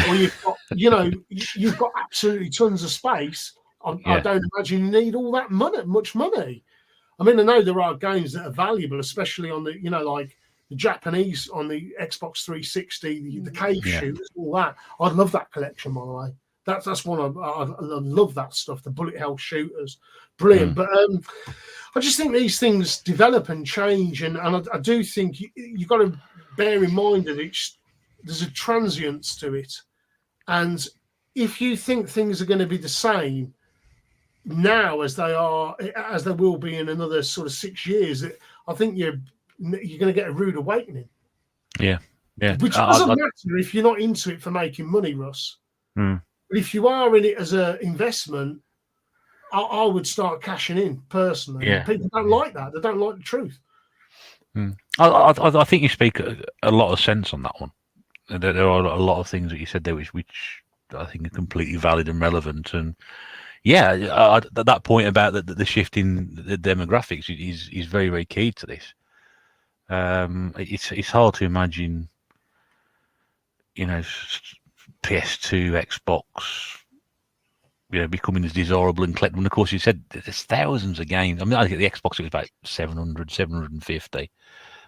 or you've got, you've got absolutely tons of space. I don't imagine you need all that much money. I mean, I know there are games that are valuable, especially on the, like the Japanese on the Xbox 360, the cave shooters, all that. I'd love that collection, by the way. That's one I love that stuff. The bullet hell shooters, brilliant. But I just think these things develop and change, and I do think you've got to bear in mind that there's a transience to it, and if you think things are going to be the same now as they will be in another sort of 6 years, I think you're going to get a rude awakening. Yeah. Which doesn't matter if you're not into it for making money, Russ. But if you are in it as an investment, I would start cashing in personally. Yeah. People don't like that. They don't like the truth. I think you speak a lot of sense on that one. There are a lot of things that you said there which I think are completely valid and relevant. And at that point about the shift in the demographics is very, very key to this. It's hard to imagine, PS2, Xbox, becoming as desirable and collectible. And of course, you said there's thousands of games. I mean, I think the Xbox, it was about 700, 750.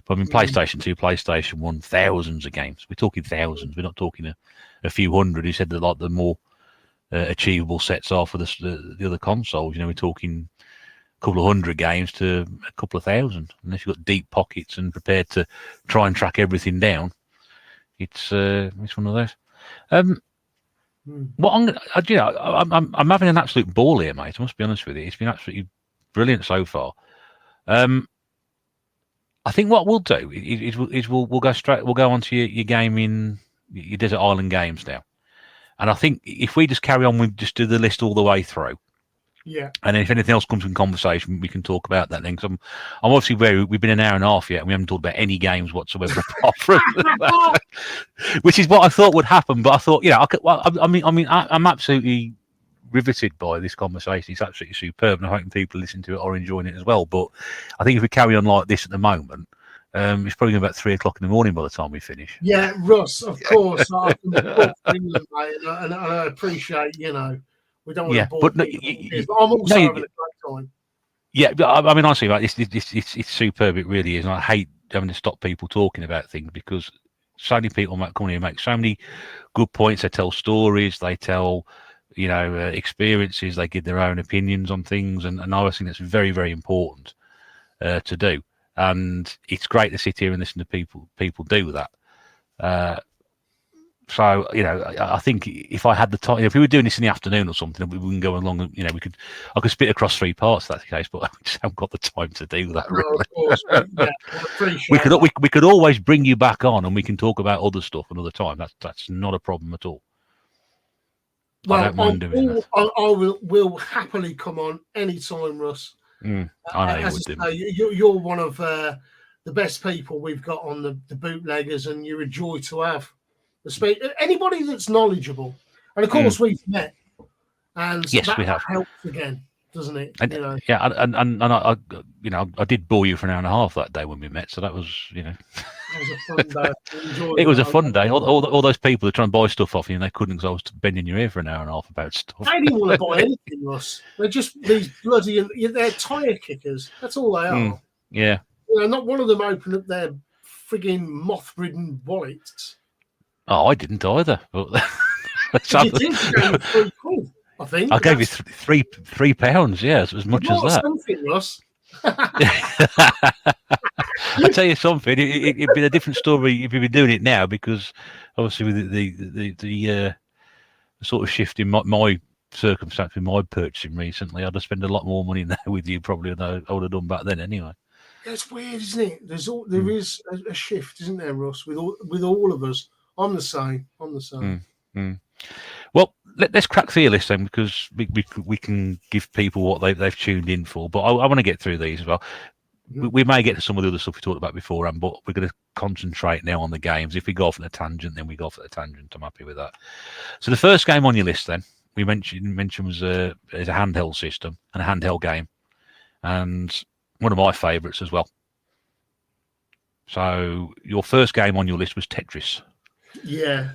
But I mean, PlayStation 2, PlayStation 1, thousands of games. We're talking thousands. We're not talking a few hundred. You said that like the more achievable sets are for the other consoles. We're talking a couple of hundred games to a couple of thousand. Unless you've got deep pockets and prepared to try and track everything down, it's one of those. What I'm having an absolute ball here, mate. I must be honest with you. It's been absolutely brilliant so far. I think what we'll do is we'll go straight. We'll go on to your gaming, your Desert Island games now. And I think if we just carry on, we just do the list all the way through. Yeah. And then if anything else comes in conversation, we can talk about that then. Because I'm obviously we've been an hour and a half yet, and we haven't talked about any games whatsoever apart from that, which is what I thought would happen. But I thought, I'm absolutely riveted by this conversation. It's absolutely superb, and I hope people listening to it are enjoying it as well. But I think if we carry on like this at the moment, it's probably about 3 o'clock in the morning by the time we finish. Yeah, Russ, of course. I'm England, mate, and I appreciate, we don't want to bore people, but I'm also having a great time. Yeah, I mean, honestly, like, it's superb. It really is. And I hate having to stop people talking about things because so many people come here and make so many good points. They tell stories. They tell, experiences. They give their own opinions on things. And I always think that's very, very important to do. And it's great to sit here and listen to people do that. So, I think if I had the time, if we were doing this in the afternoon or something, we wouldn't go along. I could split across 3 parts. If that's the case, but I just haven't got the time to do that. Really. Of course, we could always bring you back on, and we can talk about other stuff another time. That's not a problem at all. Well, I don't mind doing that. I will happily come on anytime, Russ. I know you're one of the best people we've got on the bootleggers, and you're a joy to have. Anybody that's knowledgeable, and of course we've met, and yes, that we have. Helps again, doesn't it? Yeah, and I did bore you for an hour and a half that day when we met, so that was, It was a fun day. It was a fun day. All those people are trying to buy stuff off you, and they couldn't because I was bending your ear for an hour and a half about stuff. They didn't want to buy anything, Russ. They're just these bloody, they're tyre kickers. That's all they are. Yeah. Not one of them opened up their frigging moth-ridden wallets. Oh, I didn't either. But you did. £3, I think. I gave you £3. Yeah, as much as that. Something, Russ. I'll tell you something. It'd be a different story if you'd been doing it now, because obviously with the sort of shift in my circumstance with my purchasing recently, I'd have spent a lot more money there with you probably than I would have done back then anyway. It's weird, isn't it? There is a shift, isn't there, Russ? With all of us. I'm the same. Well, let's crack through your list then, because we can give people what they've tuned in for. But I want to get through these as well. We may get to some of the other stuff we talked about beforehand, but we're going to concentrate now on the games. If we go off on a tangent, then we go off on a tangent. I'm happy with that. So the first game on your list, then we mentioned was is a handheld system and a handheld game, and one of my favourites as well. So your first game on your list was Tetris. Yeah.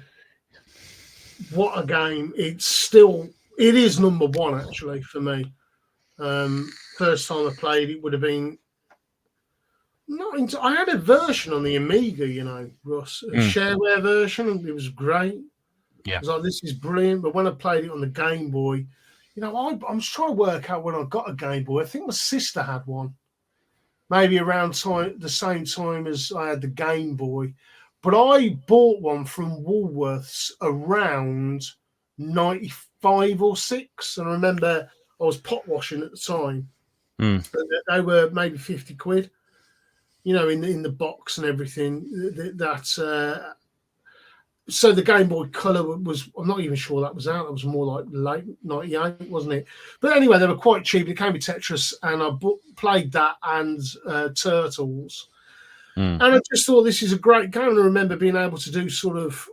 What a game. It is number one, actually, for me. First time I played it would have been I had a version on the Amiga, Russ, a shareware version, and it was great. Yeah. I was like, this is brilliant. But when I played it on the Game Boy, I'm just trying to work out when I got a Game Boy. I think my sister had one, maybe around the same time as I had the Game Boy. But I bought one from Woolworths around 95 or 6. And I remember I was pot washing at the time. They were maybe 50 quid, in the box and everything. So the Game Boy Color was, I'm not even sure that was out. It was more like late 98, wasn't it? But anyway, they were quite cheap. It came with Tetris, and I played that and Turtles. And I just thought this is a great game. And I remember being able to do sort of,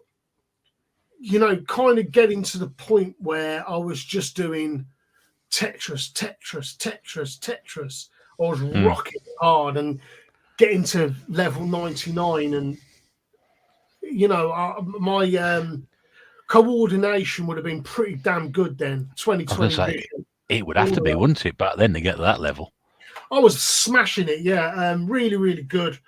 kind of getting to the point where I was just doing Tetris. I was rocking hard and getting to level 99, and my coordination would have been pretty damn good then. 2020 vision. It would have to be, wouldn't it, back then to get to that level? I was smashing it, yeah. Really, really good.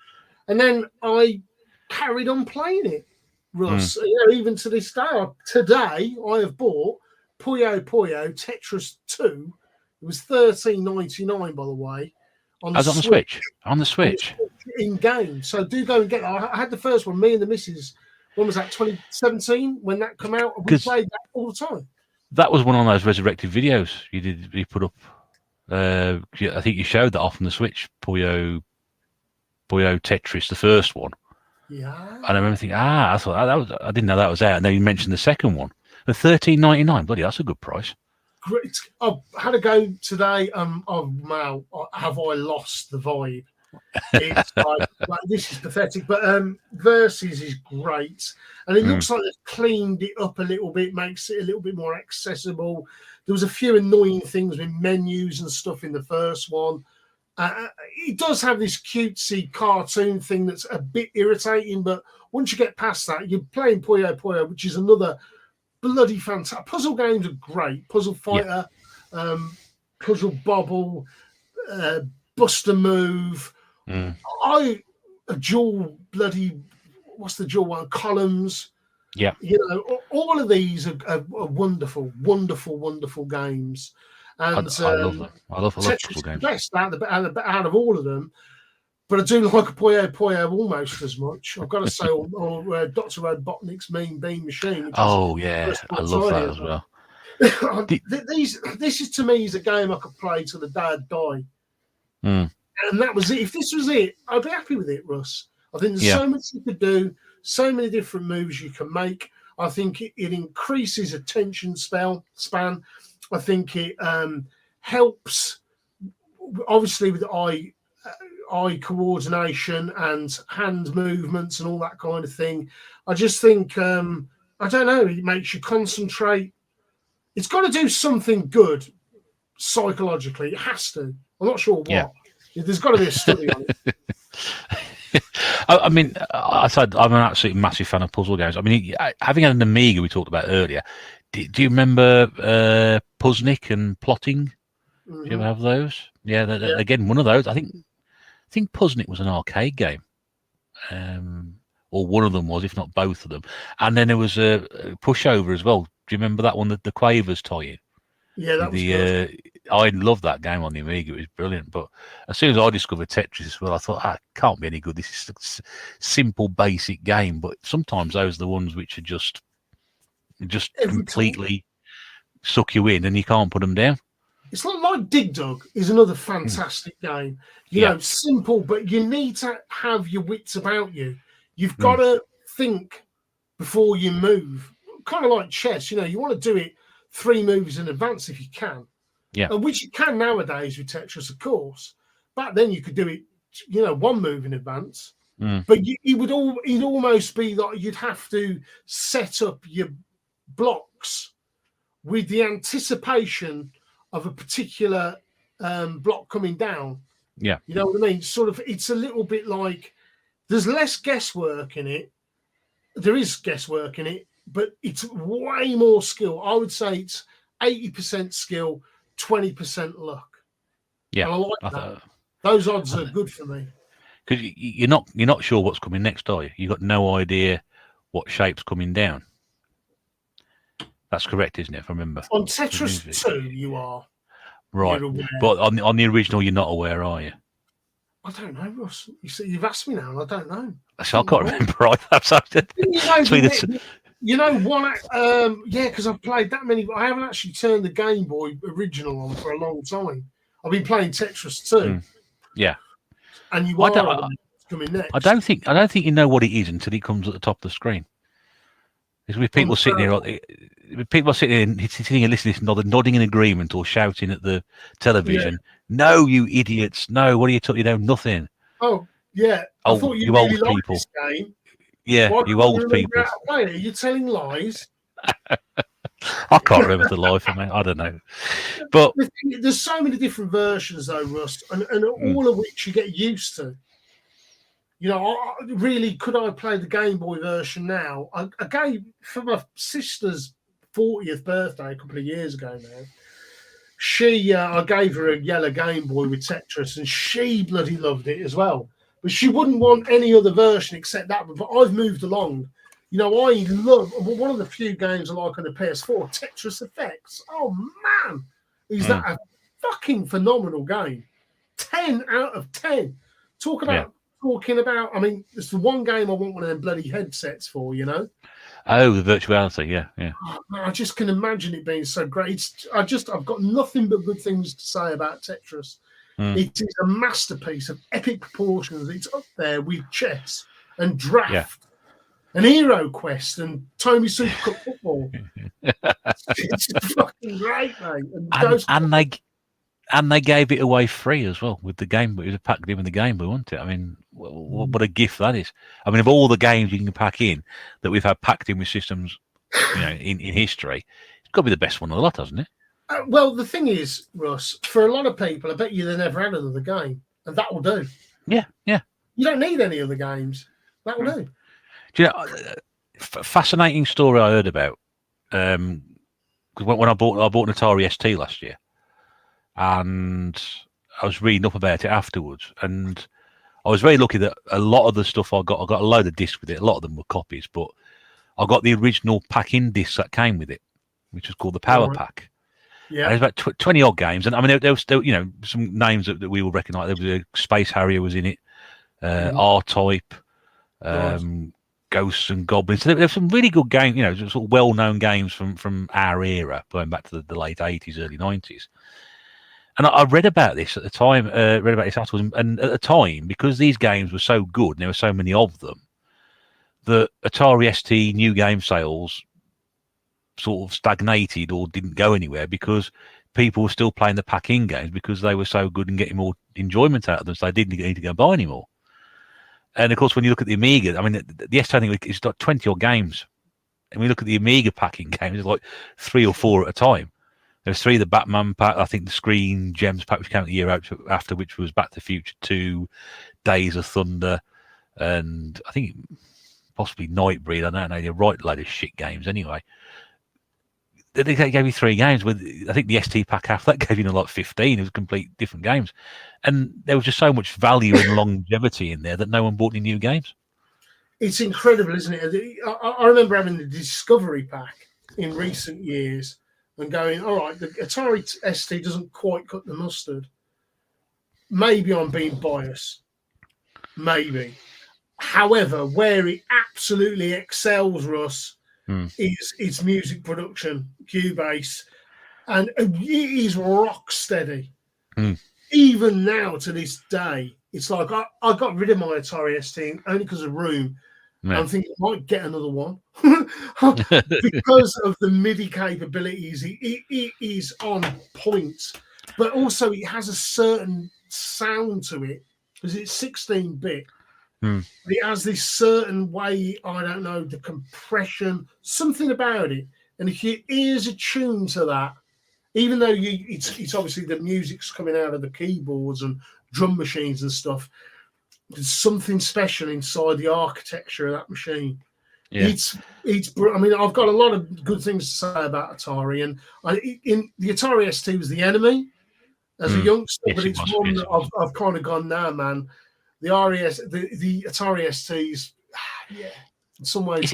And then I carried on playing it, Russ. Even to this day. Today, I have bought Puyo Tetris 2. It was $13.99, by the way. On the Switch. On the Switch. In game. So do go and get it. I had the first one, me and the missus. When was that, 2017, when that came out? We played that all the time. That was one of those resurrected videos you put up. I think you showed that off on the Switch, Puyo Tetris, the first one. Yeah. And I remember thinking, I thought I didn't know that was out. And then you mentioned the second one. The $13.99. Bloody, that's a good price. Great. I had a go today. Wow, have I lost the vibe? It's like this is pathetic. But Versus is great, and it looks like they've cleaned it up a little bit, makes it a little bit more accessible. There was a few annoying things with menus and stuff in the first one. It does have this cutesy cartoon thing that's a bit irritating, but once you get past that, you're playing Puyo, which is another bloody fantastic. Puzzle games are great. Puzzle Fighter, Puzzle Bobble, Buster Move. A dual bloody, what's the dual one? Columns. Yeah. All of these are wonderful, wonderful, wonderful games. And I love them. I love puzzle games. Best out of all of them. But I do like Puyo almost as much. I've got to say, or Dr. Robotnik's Mean Bean Machine. I love that as well. This is, to me, is a game I could play till the day I die. And that was it. If this was it, I'd be happy with it, Russ. I think there's so much you could do, so many different moves you can make. I think it increases attention span. I think it helps, obviously, with eye coordination and hand movements and all that kind of thing. I just think, I don't know, it makes you concentrate. It's got to do something good psychologically. It has to. I'm not sure what. Yeah. There's got to be a study on it. I mean, I said I'm an absolutely massive fan of puzzle games. I mean, having had an Amiga we talked about earlier, do you remember Puzznik and Plotting? Do you ever have those? Yeah, again, one of those. I think Puzznik was an arcade game, or one of them was, if not both of them. And then there was a Pushover as well. Do you remember that one, the Quavers tie-in? Yeah, that was good. I loved that game on the Amiga. It was brilliant. But as soon as I discovered Tetris as well, I thought, it can't be any good. This is a simple, basic game. But sometimes those are the ones which are just completely suck you in and you can't put them down. It's like Dig Dug is another fantastic game. You know, simple, but you need to have your wits about you. You've got to think before you move. Kind of like chess, you want to do it 3 movies in advance if you can. Yeah. Which you can nowadays with Tetris, of course. Back then you could do it, 1 move in advance. But it'd almost be like you'd have to set up your blocks with the anticipation of a particular block coming down. Yeah. You know what I mean? Sort of, it's a little bit like there's less guesswork in it. There is guesswork in it, but it's way more skill. I would say it's 80% skill, 20% luck. Yeah. And I like that. Those odds are good for me. Because you're not sure what's coming next, are you? You've got no idea what shape's coming down. That's correct, isn't it? If I remember. On Tetris 2, you are. Right. But on the original, you're not aware, are you? I don't know, Russ. You've asked me now, and I don't know. So I can't remember. Right. Because I've played that many. I haven't actually turned the Game Boy original on for a long time. I've been playing Tetris 2. Yeah. And you are coming next. I don't think you know what it is until it comes at the top of the screen. It's with people sitting here, sitting and listening, nodding in agreement or shouting at the television. Yeah. No, you idiots! No, what are you talking? You know nothing. Oh yeah, I thought you really liked people. This game. Yeah, you old people. Are you telling lies? I can't remember the life of me. I don't know. But there's so many different versions, though, Russ, and all of which you get used to. Really, could I play the Game Boy version now? I gave for my sister's 40th birthday a couple of years ago now. I gave her a yellow Game Boy with Tetris, and she bloody loved it as well. But she wouldn't want any other version except that one. But I've moved along. I love one of the few games I like on the PS4, Tetris Effects. Oh man, is that a fucking phenomenal game? 10 out of 10. Talking about. I mean, it's the one game I want one of them bloody headsets for, Oh, the virtual reality, yeah. Oh, man, I just can imagine it being so great. I've got nothing but good things to say about Tetris. It is a masterpiece of epic proportions. It's up there with chess and draft and Hero Quest and Tommy Super Cup football. It's fucking great, mate. And they gave it away free as well with the game. It was packed in with the Game Boy, wasn't it? I mean, what a gift that is. I mean, of all the games you can pack in that we've had packed in with systems, in history, it's got to be the best one of the lot, hasn't it? Well, the thing is, Russ, for a lot of people, I bet you they never had another game, and that will do. Yeah. You don't need any other games. That will do. Do you know, fascinating story I heard about. Because when I bought an Atari ST last year. And I was reading up about it afterwards, and I was very lucky that a lot of the stuff I got a load of discs with it. A lot of them were copies, but I got the original pack-in discs that came with it, which was called the Power Pack. Yeah, there's about 20 odd games, and I mean there was still some names that we will recognise. There was a Space Harrier was in it, R-Type, Ghosts and Goblins. So there's some really good games, sort of well-known games from our era, going back to the late 80s, early 90s. And I read about this at the time, read about this afterwards, and at the time, because these games were so good, and there were so many of them, the Atari ST new game sales sort of stagnated or didn't go anywhere because people were still playing the pack-in games because they were so good and getting more enjoyment out of them, so they didn't need to go buy anymore. And, of course, when you look at the Amiga, I mean, the ST, I think it's like 20-odd games. And when you look at the Amiga pack-in games, it's like 3 or 4 at a time. There's 3 of the Batman pack, I think the Screen Gems pack, which came out the year after, which was Back to the Future 2, Days of Thunder, and I think possibly Nightbreed. I don't know, they're right load of shit games anyway. They gave you 3 games. With I think the ST pack after that gave you like 15. It was complete different games. And there was just so much value and longevity in there that no one bought any new games. It's incredible, isn't it? I remember having the Discovery pack in recent years, and going, all right, the Atari ST doesn't quite cut the mustard. Maybe I'm being biased. Maybe. However, where it absolutely excels, Russ, is its music production, Cubase. And it is rock steady. Even now, to this day, it's like I got rid of my Atari ST only because of room. Yeah. I'm thinking I might get another one because of the MIDI capabilities. It is on point, but also it has a certain sound to it because it's 16-bit. It has this certain way, I don't know, the compression, something about it. And if your ears are tuned to that, even though it's obviously the music's coming out of the keyboards and drum machines and stuff, there's something special inside the architecture of that machine. Yeah. It's. I mean, I've got a lot of good things to say about Atari, and the Atari ST was the enemy as a youngster, but it's one that I've kind of gone now, man. The the Atari STs, yeah, in some ways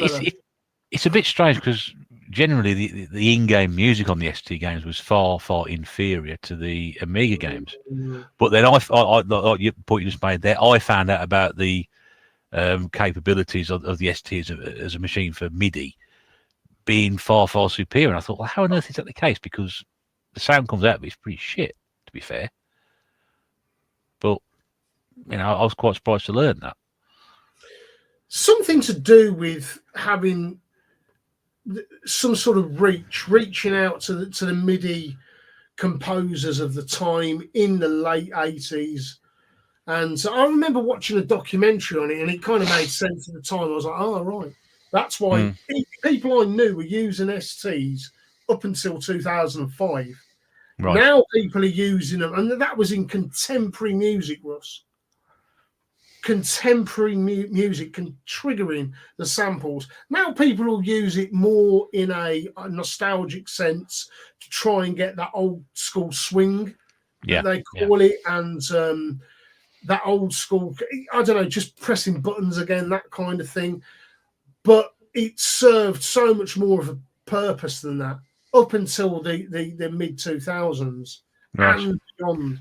it's a bit strange because generally the in-game music on the ST games was far inferior to the Amiga games. But then like you point you just made there, I found out about the capabilities of the ST as a machine for MIDI being far superior. And I thought, well, how on earth is that the case? Because the sound comes out, but it's pretty shit, to be fair. But I was quite surprised to learn that. Something to do with having some sort of reaching out to the MIDI composers of the time in the late 80s. And so I remember watching a documentary on it, and it kind of made sense at the time. I was like, oh, right. That's why people I knew were using STs up until 2005. Right. Now people are using them, and that was in contemporary music, Russ. Contemporary music triggering the samples. Now people will use it more in a nostalgic sense to try and get that old school swing, they call it, and that old school, I don't know, just pressing buttons again, that kind of thing. But it served so much more of a purpose than that up until the mid 2000s and beyond.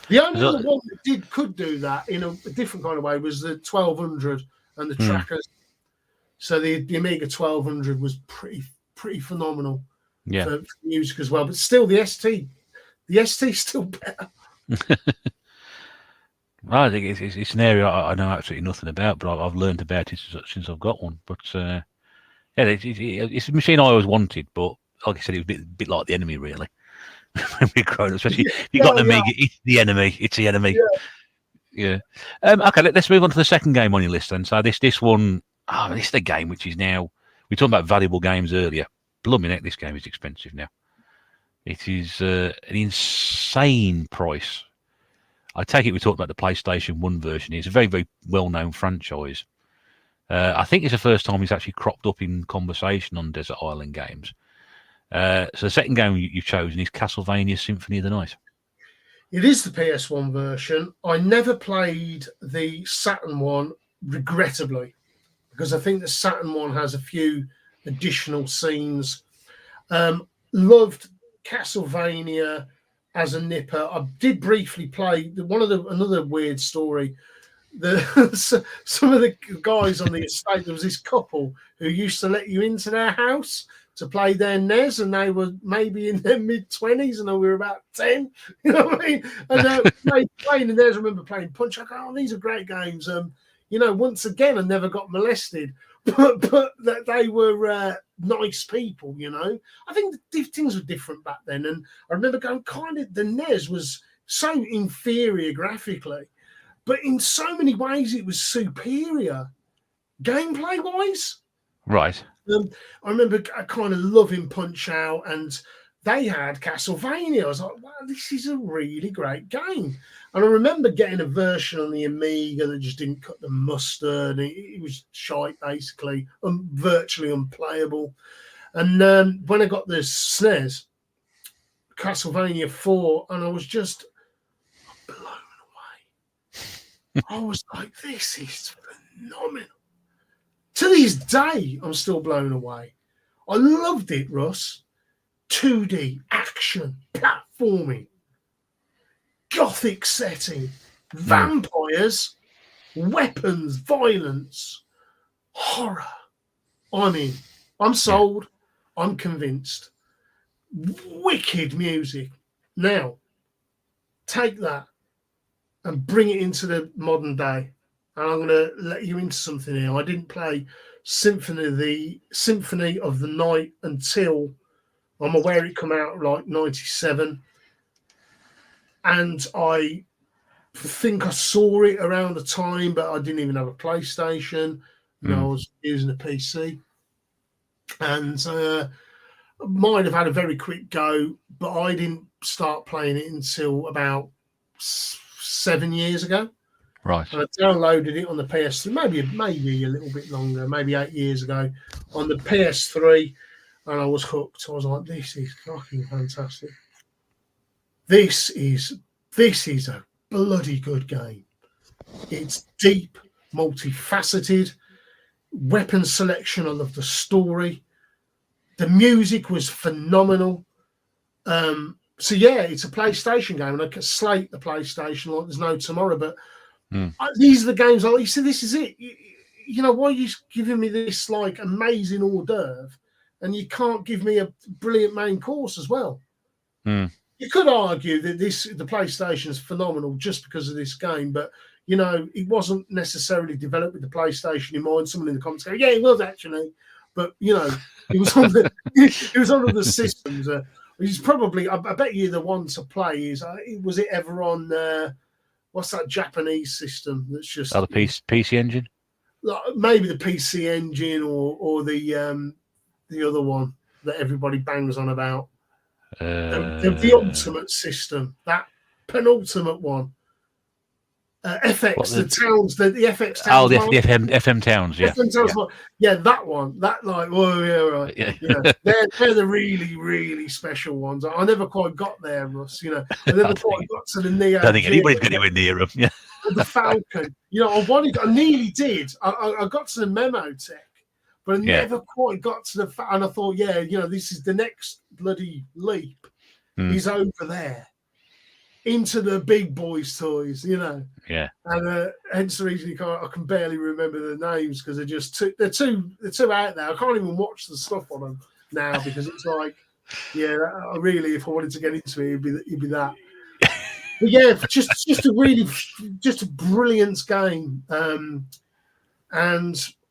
The only other one that could do that in a different kind of way was the 1200 and the trackers. So the Amiga 1200 was pretty phenomenal for music as well. But still, the ST is still better. I think it's an area I know absolutely nothing about, but I've learned about it since I've got one. But it's a machine I always wanted, but like I said, it was a bit like the enemy, really. When we grown, especially if you got the Amiga, it's the enemy. It's the enemy. Yeah. Okay, let's move on to the second game on your list then. So this one, this is the game which is now. We talked about valuable games earlier. Blooming heck, this game is expensive now. It is an insane price. I take it we talked about the PlayStation 1 version. It's a very, very well-known franchise. I think it's the first time it's actually cropped up in conversation on Desert Island Games. So the second game you've chosen is Castlevania Symphony of the Night. It is the PS1 version. I never played the Saturn one, regrettably, because I think the Saturn one has a few additional scenes. Loved Castlevania as a nipper. I did briefly play another weird story. Some of the guys on the estate, there was this couple who used to let you into their house to play their NES, and they were maybe in their mid-20s, and we were about 10. You know what I mean? And playing the NES, I remember playing Punch. I go, oh, these are great games. Once again, I never got molested, but they were nice people, I think things were different back then. And I remember going, kind of, the NES was so inferior graphically, but in so many ways it was superior gameplay-wise. Right. I remember kind of loving Punch-Out, and they had Castlevania. I was like, wow, this is a really great game. And I remember getting a version on the Amiga that just didn't cut the mustard. It was shite, basically, virtually unplayable. And when I got the SNES, Castlevania 4, and I was just blown away. I was like, this is phenomenal. To this day, I'm still blown away. I loved it, Russ. 2D, action, platforming, gothic setting, vampires, weapons, violence, horror. I'm sold. I'm convinced. Wicked music. Now, take that and bring it into the modern day. and I'm going to let you into something here. I didn't play Symphony of the Night until I'm aware it come out like 97, and I think I saw it around the time, but I didn't even have a PlayStation. I was using a PC, and might have had a very quick go, but I didn't start playing it until about 7 years ago. Right. And I downloaded it on the PS3, maybe a little bit longer, maybe 8 years ago, on the PS3, and I was hooked. I was like, this is fucking fantastic. This is a bloody good game. It's deep, multifaceted, weapon selection. I love the story. The music was phenomenal. So yeah, it's a PlayStation game, and I can slate the PlayStation like there's no tomorrow. But these are the games I like. You see, this is it. You know, why are you giving me this like amazing hors d'oeuvre, and you can't give me a brilliant main course as well? You could argue that the PlayStation is phenomenal just because of this game, but you know, it wasn't necessarily developed with the PlayStation in mind. Someone in the comments go, "Yeah, it was actually," but you know, it was on the it was on the systems. It's probably, I bet you, the one to play is. Was it ever on? What's that Japanese system? That's just the PC Engine. Maybe the PC Engine or the other one that everybody bangs on about. The ultimate system, that penultimate one. FX, the towns, the FX towns. Oh, the FM towns, yeah. FM towns, yeah, that one. That like, oh yeah, right. Yeah. They're the really, really special ones. I never quite got there, Russ. You know, I never quite got to the Neo. I don't think anybody's got anywhere near them. Yeah. The Falcon. You know, I nearly did. I got to the Memo Tech, but I never quite got to the. And I thought, yeah, you know, this is the next bloody leap. He's over there. Into the big boys' toys, you know. Yeah. And hence the reason I can barely remember the names, because they're too out there. I can't even watch the stuff on them now, because it's like, yeah, really, if I wanted to get into it, it'd be that. But yeah, just a brilliant game. And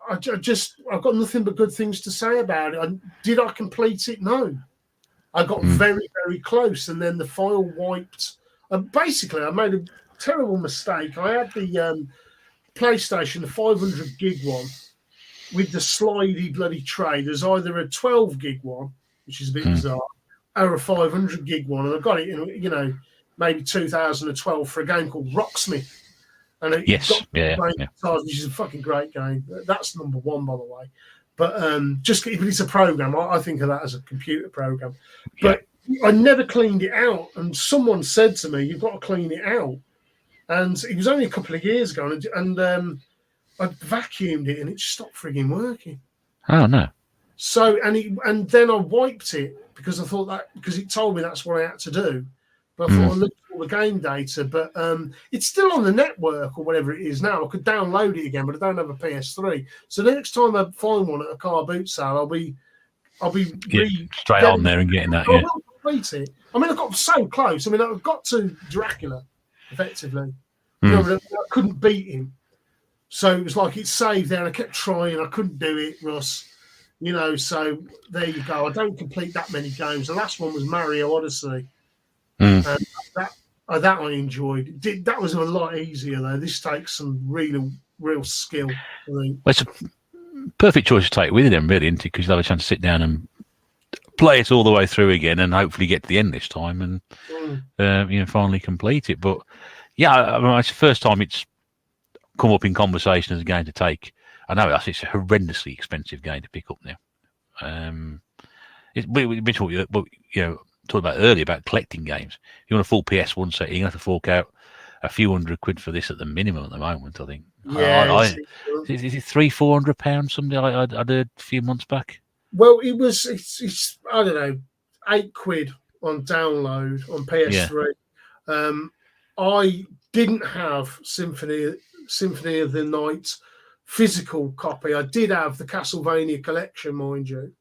I've got nothing but good things to say about it. Did I complete it? No. I got very, very close, and then the file wiped. Basically, I made a terrible mistake. I had the PlayStation, the 500 gig one, with the slidey bloody tray. There's either a 12 gig one, which is a bit bizarre, or a 500 gig one. And I got it in, you know, maybe 2012 for a game called Rocksmith. And which is a fucking great game. That's number one, by the way. But it's a program. I think of that as a computer program. But I never cleaned it out, and someone said to me, "You've got to clean it out." And it was only a couple of years ago, and I vacuumed it, and it stopped frigging working. Oh no! So and then I wiped it because I thought because it told me that's what I had to do. But I thought I looked at all the game data, but it's still on the network or whatever it is now. I could download it again, but I don't have a PS3. So the next time I find one at a car boot sale, I'll be straight on there and getting that. I will complete it. I mean, I got so close. I mean, I got to Dracula effectively. You know, I couldn't beat him, so it was like it saved there. And I kept trying. I couldn't do it, Russ. You know, so there you go. I don't complete that many games. The last one was Mario Odyssey. And that I enjoyed. That was a lot easier though. This takes some real skill. I think. Well, it's a perfect choice to take with them, really, isn't it? Because you'll have a chance to sit down and play it all the way through again, and hopefully get to the end this time, and finally complete it. But yeah, I mean, it's the first time it's come up in conversation as a game to take. I know it's a horrendously expensive game to pick up now. Talked about earlier about collecting games. If you want a full PS1 set, you're going to have to fork out a few £100 for this at the minimum at the moment, I think. Yeah. Is it £300-400 something I heard a few months back? Well, it's I don't know, £8 on download on PS3. Yeah. I didn't have Symphony of the Night physical copy. I did have the Castlevania collection, mind you.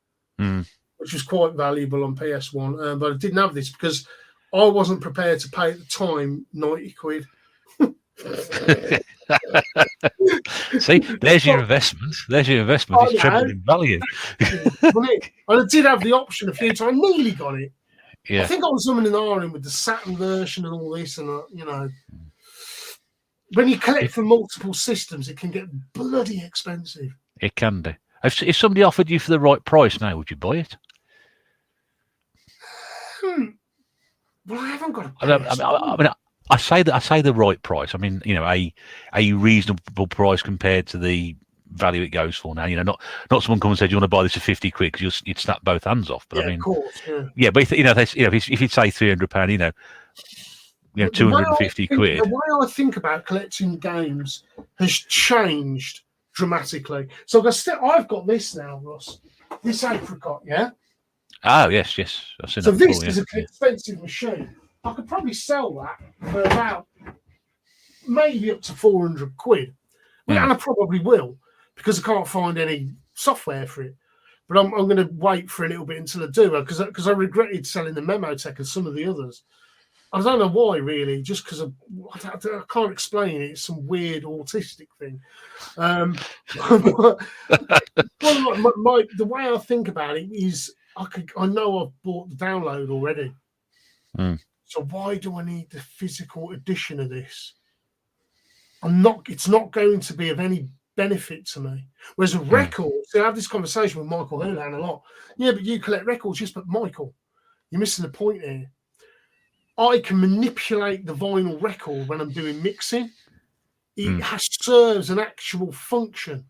Which was quite valuable on PS1, but I didn't have this because I wasn't prepared to pay at the time £90. See, there's your investment. There's your investment. It's trebled in value. And I did have the option a few times. I nearly got it. Yeah. I think I was something in Ireland with the Saturn version and all this, and when you collect from multiple systems, it can get bloody expensive. It can do. If somebody offered you for the right price now, would you buy it? Well, I haven't got I say the right price. I mean, a reasonable price compared to the value it goes for now. Not someone come and said, "Do you want to buy this for 50 quid?" Because you'd snap both hands off. But yeah, I mean, of course, yeah. Yeah, but if you'd say £300, 250 quid. The way I think about collecting games has changed dramatically. So I've got this now, Ross. This apricot, yeah. Oh yes. I've seen so that this before, is an expensive machine. I could probably sell that for about maybe up to 400 quid. And I probably will, because I can't find any software for it. But I'm going to wait for a little bit until I do, because I regretted selling the Memotech and some of the others. I don't know why, really, just because I can't explain it. It's some weird autistic thing. The way I think about it is I know I've bought the download already. So why do I need the physical edition of this? It's not going to be of any benefit to me. Whereas a record, I have this conversation with Michael Houlihan a lot. Yeah, but you collect records. Yes, but Michael, you're missing the point here. I can manipulate the vinyl record when I'm doing mixing. It serves an actual function.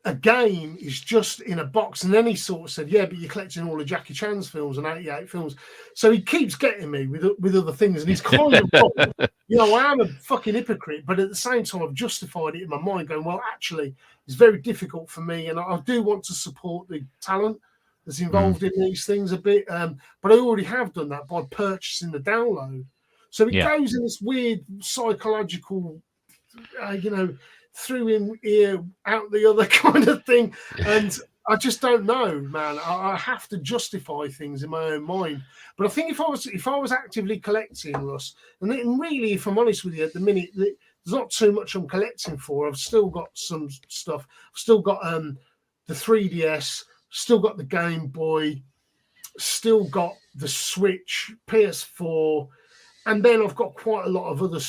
A game is just in a box. And then he sort of said, yeah, but you're collecting all of Jackie Chan's films and 88 films. So he keeps getting me with other things. And he's kind of wrong. I am a fucking hypocrite. But at the same time, I've justified it in my mind going, well, actually, it's very difficult for me. And I do want to support the talent that's involved in these things a bit. But I already have done that by purchasing the download. So it goes in this weird psychological, through in ear, out the other kind of thing. And I just don't know, man. I have to justify things in my own mind. But I think if I was actively collecting, Russ, and really, if I'm honest with you, at the minute, there's not too much I'm collecting for. I've still got some stuff. I've still got the 3DS, still got the Game Boy, still got the Switch, PS4, and then I've got quite a lot of other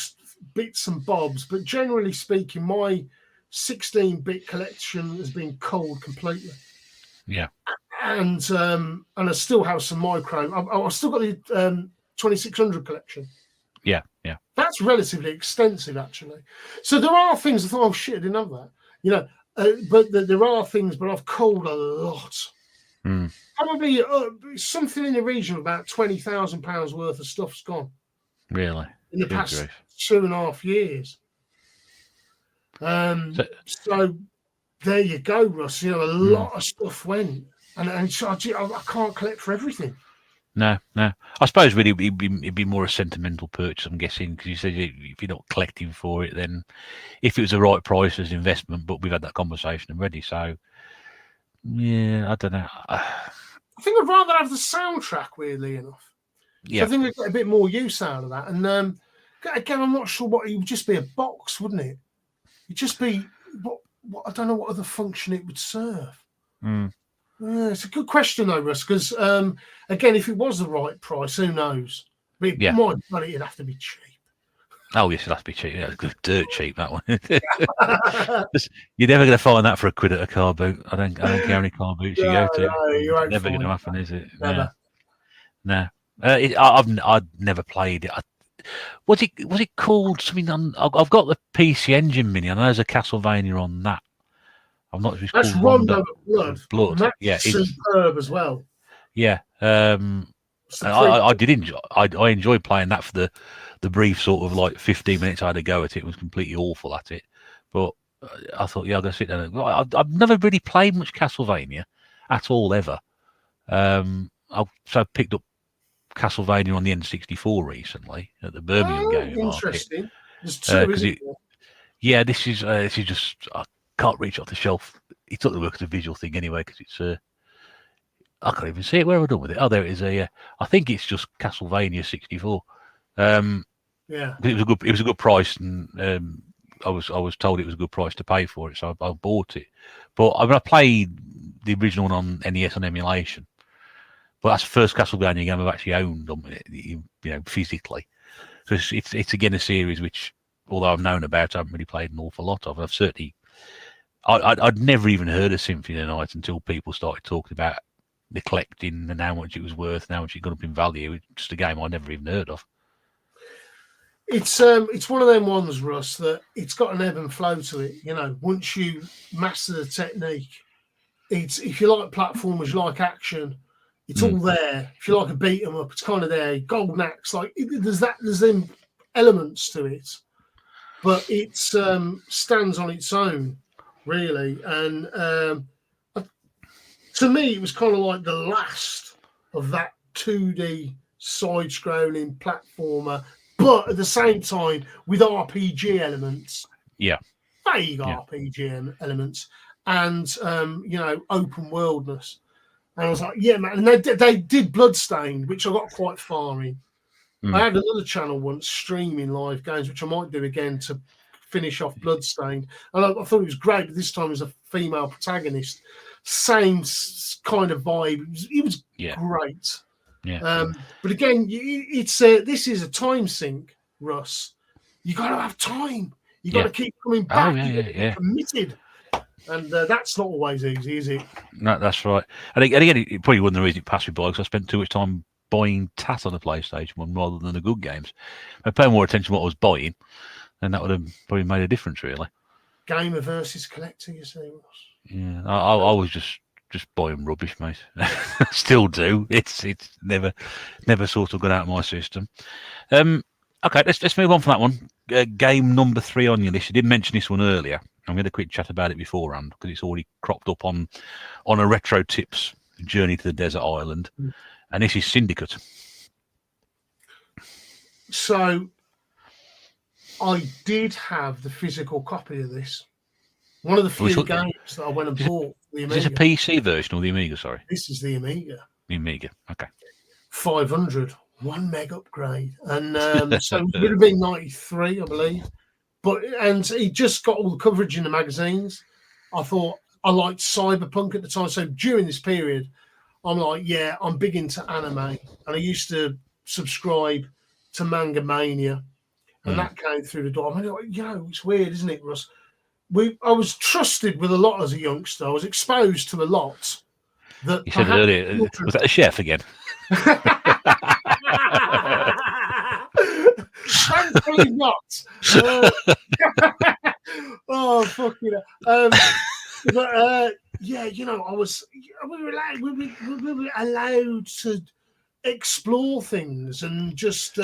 bits and bobs. But generally speaking, my 16-bit collection has been culled completely. Yeah. And I still have some micro. I've still got the 2600 collection. Yeah. That's relatively extensive, actually. So there are things I thought, oh shit, I didn't have that. But there are things, but I've culled a lot. Probably something in the region of about £20,000 worth of stuff's gone. Really? In the past 2.5 years. So there you go, Russ. A lot of stuff went. And I can't collect for everything. No. I suppose really it'd be more a sentimental purchase, I'm guessing, because you said if you're not collecting for it, then if it was the right price as investment, but we've had that conversation already. So, yeah, I don't know. I think I'd rather have the soundtrack, weirdly enough. Yeah. So I think I'd get a bit more use out of that. And again, I'm not sure what it would just be a box, wouldn't it? It'd just be what I don't know what other function it would serve. It's a good question though, Russ, because again, if it was the right price, who knows? But it'd have to be cheap. Oh yes, it'd have to be cheap. Yeah, dirt cheap, that one. You're never going to find that for a quid at a car boot. I don't care how many car boots you go to. No, you won't never going to happen, that. Is it? Never. No. I've never played it. Was it called something? I've got the PC Engine Mini. I know there's a Castlevania on that. I'm not sure. That's Rondo of Blood. And that's superb as well. Yeah. I did enjoy. I enjoyed playing that for the brief sort of like 15 minutes I had to go at it. It was completely awful at it, but I thought, I'm gonna sit down. I've never really played much Castlevania at all ever. I picked up Castlevania on the N64 recently at the Birmingham Game Interesting. Market. This is just I can't reach off the shelf. It took the work as a visual thing anyway because it's I can't even see it. Where have I done with it? Oh, there it is. I think it's just Castlevania 64. Yeah. It was a good price, and I was told it was a good price to pay for it, so I bought it. But I played the original one on NES on emulation. But that's the first Castlevania game I've actually owned, physically. So it's again a series which, although I've known about, I haven't really played an awful lot of. I've certainly, I'd never even heard of Symphony of the Night until people started talking about the collecting and how much it was worth and how much it got up in value. It's just a game I'd never even heard of. It's one of them ones, Russ, that it's got an ebb and flow to it. Once you master the technique, it's, if you like platformers, you like action, it's all there. If you like a beat 'em up, it's kind of there. Golden Axe, there's them elements to it, but it stands on its own, really. And to me, it was kind of like the last of that 2D side-scrolling platformer, but at the same time with RPG elements. Yeah. Vague RPG elements and, open worldness. And I was like, yeah, man. And they did Bloodstained, which I got quite far in. I had another channel once streaming live games, which I might do again to finish off Bloodstained. And I thought it was great, but this time as a female protagonist. Same kind of vibe. It was great. Yeah. But again, this is a time sink, Russ. You got to have time. You got to keep coming back. Committed. And that's not always easy, is it? No, that's right. And again, it probably wasn't the reason it passed me by, because I spent too much time buying tat on the PlayStation 1 rather than the good games. I paid more attention to what I was buying, and that would have probably made a difference, really. Gamer versus collector, you see, Ross. Yeah, I was just buying rubbish, mate. Still do. It's never sort of got out of my system. Okay, let's move on from that one. Game number 3 on your list. You did mention this one earlier. I'm going to quick chat about it beforehand because it's already cropped up on a Retro Tips Journey to the Desert Island, and this is Syndicate. So I did have the physical copy of this. One of the few games that I went and bought. The Amiga. Is this a PC version or the Amiga? Sorry, this is the Amiga. The Amiga. Okay. 500, 1 meg upgrade, and so it would have been 93, I believe. And he just got all the coverage in the magazines. I thought I liked cyberpunk at the time. So during this period, I'm like, yeah, I'm big into anime. And I used to subscribe to Manga Mania. And that came through the door. I mean, it's weird, isn't it, Russ? I was trusted with a lot as a youngster. I was exposed to a lot. That you said earlier, was that a chef again? Thankfully not. Oh, fucking hell. But we were allowed to explore things, and just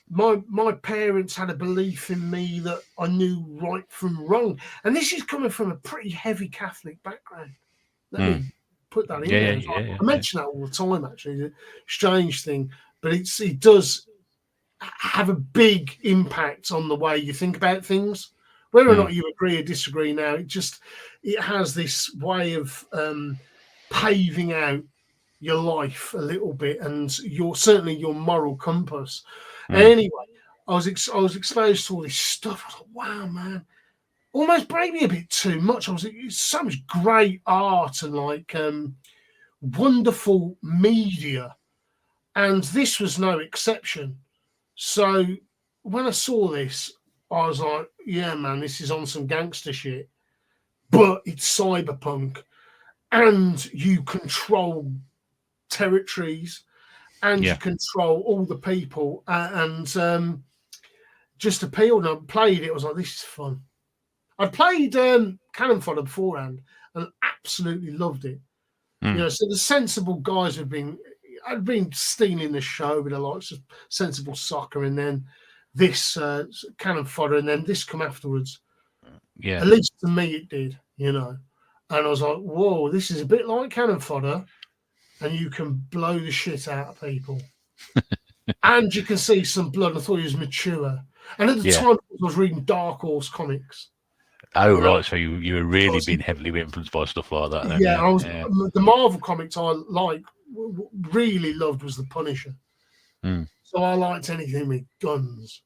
my parents had a belief in me that I knew right from wrong. And this is coming from a pretty heavy Catholic background. Let me put that in there. I mention that all the time, actually. It's a strange thing, but it does have a big impact on the way you think about things. Whether or not you agree or disagree now, it has this way of paving out your life a little bit, and certainly your moral compass. Anyway, I was exposed to all this stuff. I thought, wow, man, almost maybe a bit too much. It's so much great art and wonderful media, and this was no exception. So when I saw this, I was like, yeah, man, this is on some gangster shit, but it's cyberpunk, and you control territories, and you control all the people, and just appealed. And I played it. I was like, this is fun. I played Cannon Fodder beforehand and absolutely loved it. So the sensible guys had been stealing the show with the likes of Sensible Soccer, and then this Cannon Fodder, and then this come afterwards. Yeah, at least to me it did, And I was like, whoa, this is a bit like Cannon Fodder, and you can blow the shit out of people. And you can see some blood. I thought he was mature. And at the time, I was reading Dark Horse comics. Oh, right. So you were really being heavily influenced by stuff like that. Then, the Marvel comics I really loved was The Punisher. So I liked anything with guns.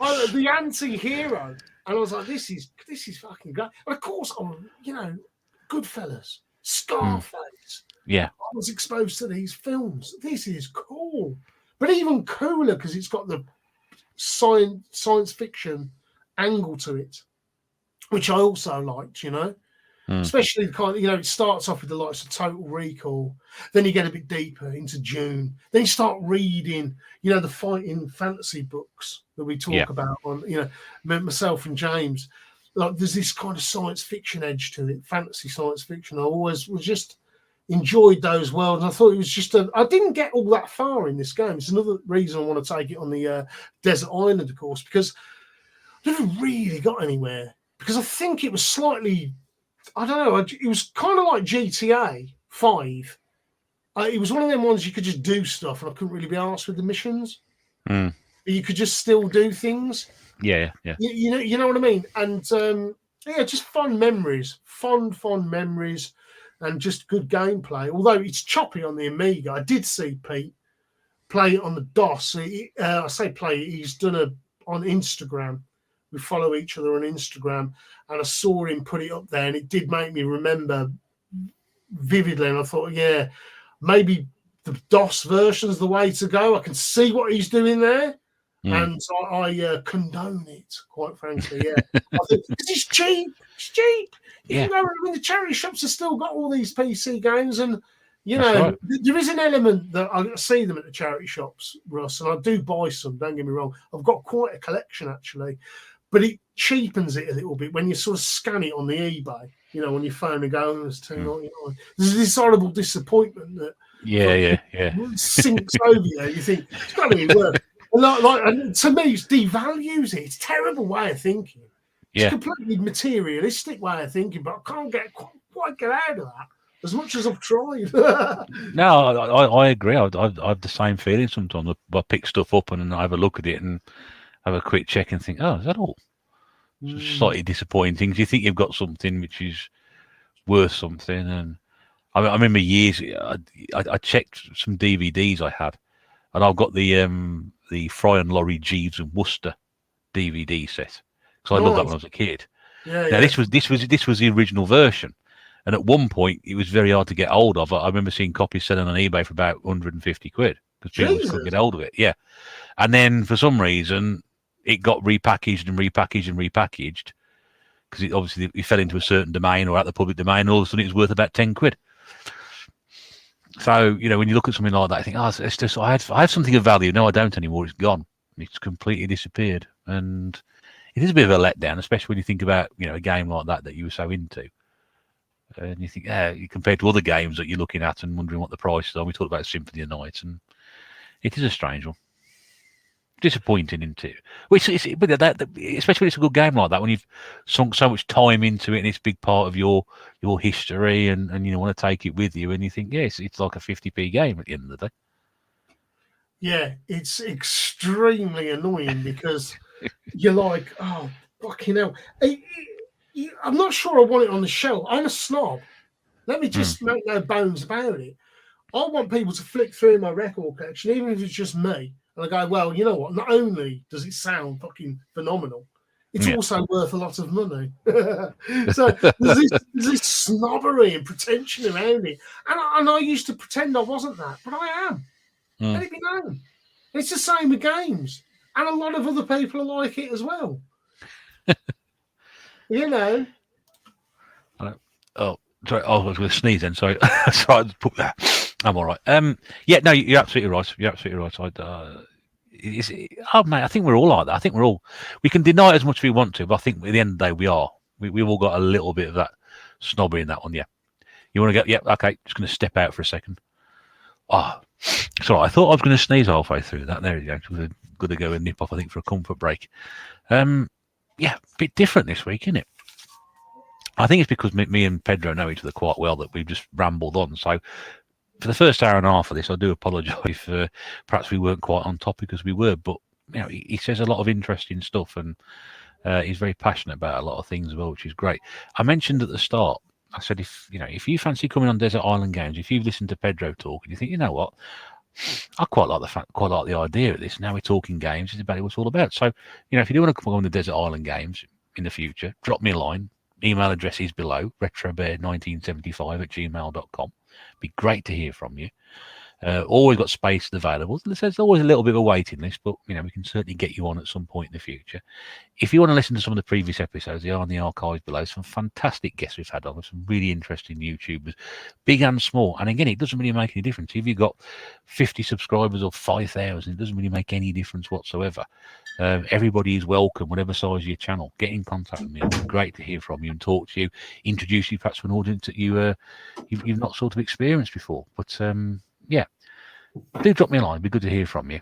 The anti-hero, and I was like, this is fucking great. And of course, Goodfellas, Scarface. Yeah. I was exposed to these films. This is cool, but even cooler because it's got the science fiction angle to it, which I also liked. Especially the kind of, it starts off with the likes of Total Recall, then you get a bit deeper into June, then you start reading, the fighting fantasy books that we talk about on, myself and James. Like there's this kind of science fiction edge to it, fantasy science fiction. I always was just enjoyed those worlds. And I thought it was just I didn't get all that far in this game. It's another reason I want to take it on the Desert Island, of course, because I never really got anywhere. Because I think it was slightly, I don't know, it was kind of like GTA 5. It was one of them ones you could just do stuff, and I couldn't really be arsed with the missions. But you could just still do things. Yeah. You know what I mean? And just fun memories, fond memories, and just good gameplay. Although it's choppy on the Amiga, I did see Pete play it on the DOS. I say play; he's done on Instagram. We follow each other on Instagram, and I saw him put it up there, and it did make me remember vividly. And I thought, yeah, maybe the DOS version's the way to go. I can see what he's doing there. And so I condone it, quite frankly. Yeah, I think because it's cheap. It's cheap. You can go. The charity shops have still got all these PC games, and right. There is an element that I see them at the charity shops, Russ, and I do buy some. Don't get me wrong. I've got quite a collection actually, but it cheapens it a little bit when you sort of scan it on the eBay. On your phone and go, "It's $2.99." There's this horrible disappointment that sinks over you. You think it's got to be worth. And to me, it devalues it. It's a terrible way of thinking. It's a completely materialistic way of thinking, but I can't quite get out of that as much as I've tried. No, I agree. I have the same feeling sometimes. I pick stuff up and I have a look at it and have a quick check and think, oh, is that all? Slightly disappointing because you think you've got something which is worth something. And I remember years, I checked some DVDs I had, and I've got the Fry and Laurie Jeeves and Worcester DVD set because I loved that when I was a kid. Now this was the original version, and at one point it was very hard to get hold of. I remember seeing copies selling on eBay for about 150 quid because people just couldn't get hold of it. Yeah, and then for some reason it got repackaged because it obviously fell into a certain domain or out the public domain, and all of a sudden it was worth about 10 quid. So, when you look at something like that, I think, it's just, I have something of value. No, I don't anymore. It's gone. It's completely disappeared. And it is a bit of a letdown, especially when you think about, a game like that you were so into. And you think, compared to other games that you're looking at and wondering what the prices are. We talked about Symphony tonight, and it is a strange one. Disappointing, isn't it? Especially when it's a good game like that, when you've sunk so much time into it and it's a big part of your history, and you want to take it with you, and you think, it's like a 50p game at the end of the day. Yeah, it's extremely annoying because you're like, oh, fucking hell. I'm not sure I want it on the shelf. I'm a snob. Let me just make no bones about it. I want people to flick through my record collection, even if it's just me. And I go, well, you know what? Not only does it sound fucking phenomenal, it's also worth a lot of money. So there's this snobbery and pretension around it. And I used to pretend I wasn't that, but I am. Let it be known. It's the same with games. And a lot of other people are like it as well. Oh, sorry, I was going to sneeze then. Sorry. Sorry, put that. I'm all right. No, you're absolutely right. You're absolutely right. Mate, I think we're all like that. I think we can deny it as much as we want to, but I think at the end of the day, we are. We've all got a little bit of that snobbery in that one. Yeah. You want to go? Okay. Just going to step out for a second. Sorry. I thought I was going to sneeze halfway through that. There you go. We're going to go and nip off, I think, for a comfort break. A bit different this week, isn't it? I think it's because me and Pedro know each other quite well that we've just rambled on. So for the first hour and a half of this, I do apologise if perhaps we weren't quite on topic as we were. But he says a lot of interesting stuff, and he's very passionate about a lot of things as well, which is great. I mentioned at the start I said, if you fancy coming on Desert Island Games, if you've listened to Pedro talk and you think, you know what, I quite like the idea of this. Now we're talking games, it's about what it's all about. So, if you do want to come on the Desert Island Games in the future, drop me a line. Email address is below, retrobear1975@gmail.com. Be great to hear from you. Always got spaces available. There's always a little bit of a waiting list, but we can certainly get you on at some point in the future. If you want to listen to some of the previous episodes, they are in the archives below. Some fantastic guests we've had on, some really interesting YouTubers, big and small. And again, it doesn't really make any difference if you've got 50 subscribers or 5,000. It doesn't really make any difference whatsoever. Everybody is welcome, whatever size of your channel. Get in contact with me. It'd be great to hear from you and talk to you, introduce you perhaps to an audience that you've not sort of experienced before. But yeah, do drop me a line. It'd be good to hear from you.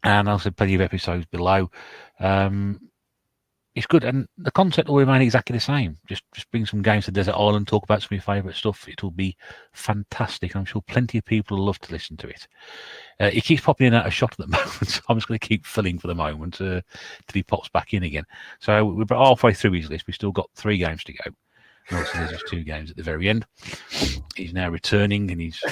And I'll say plenty of episodes below. It's good, and the concept will remain exactly the same. Just bring some games to Desert Island, talk about some of your favourite stuff. It'll be fantastic. I'm sure plenty of people will love to listen to it. He keeps popping in and out of shot at the moment, so I'm just going to keep filling for the moment till he pops back in again. So we're about halfway through his list. We've still got 3 games to go. And obviously, there's just 2 games at the very end. He's now returning, and he's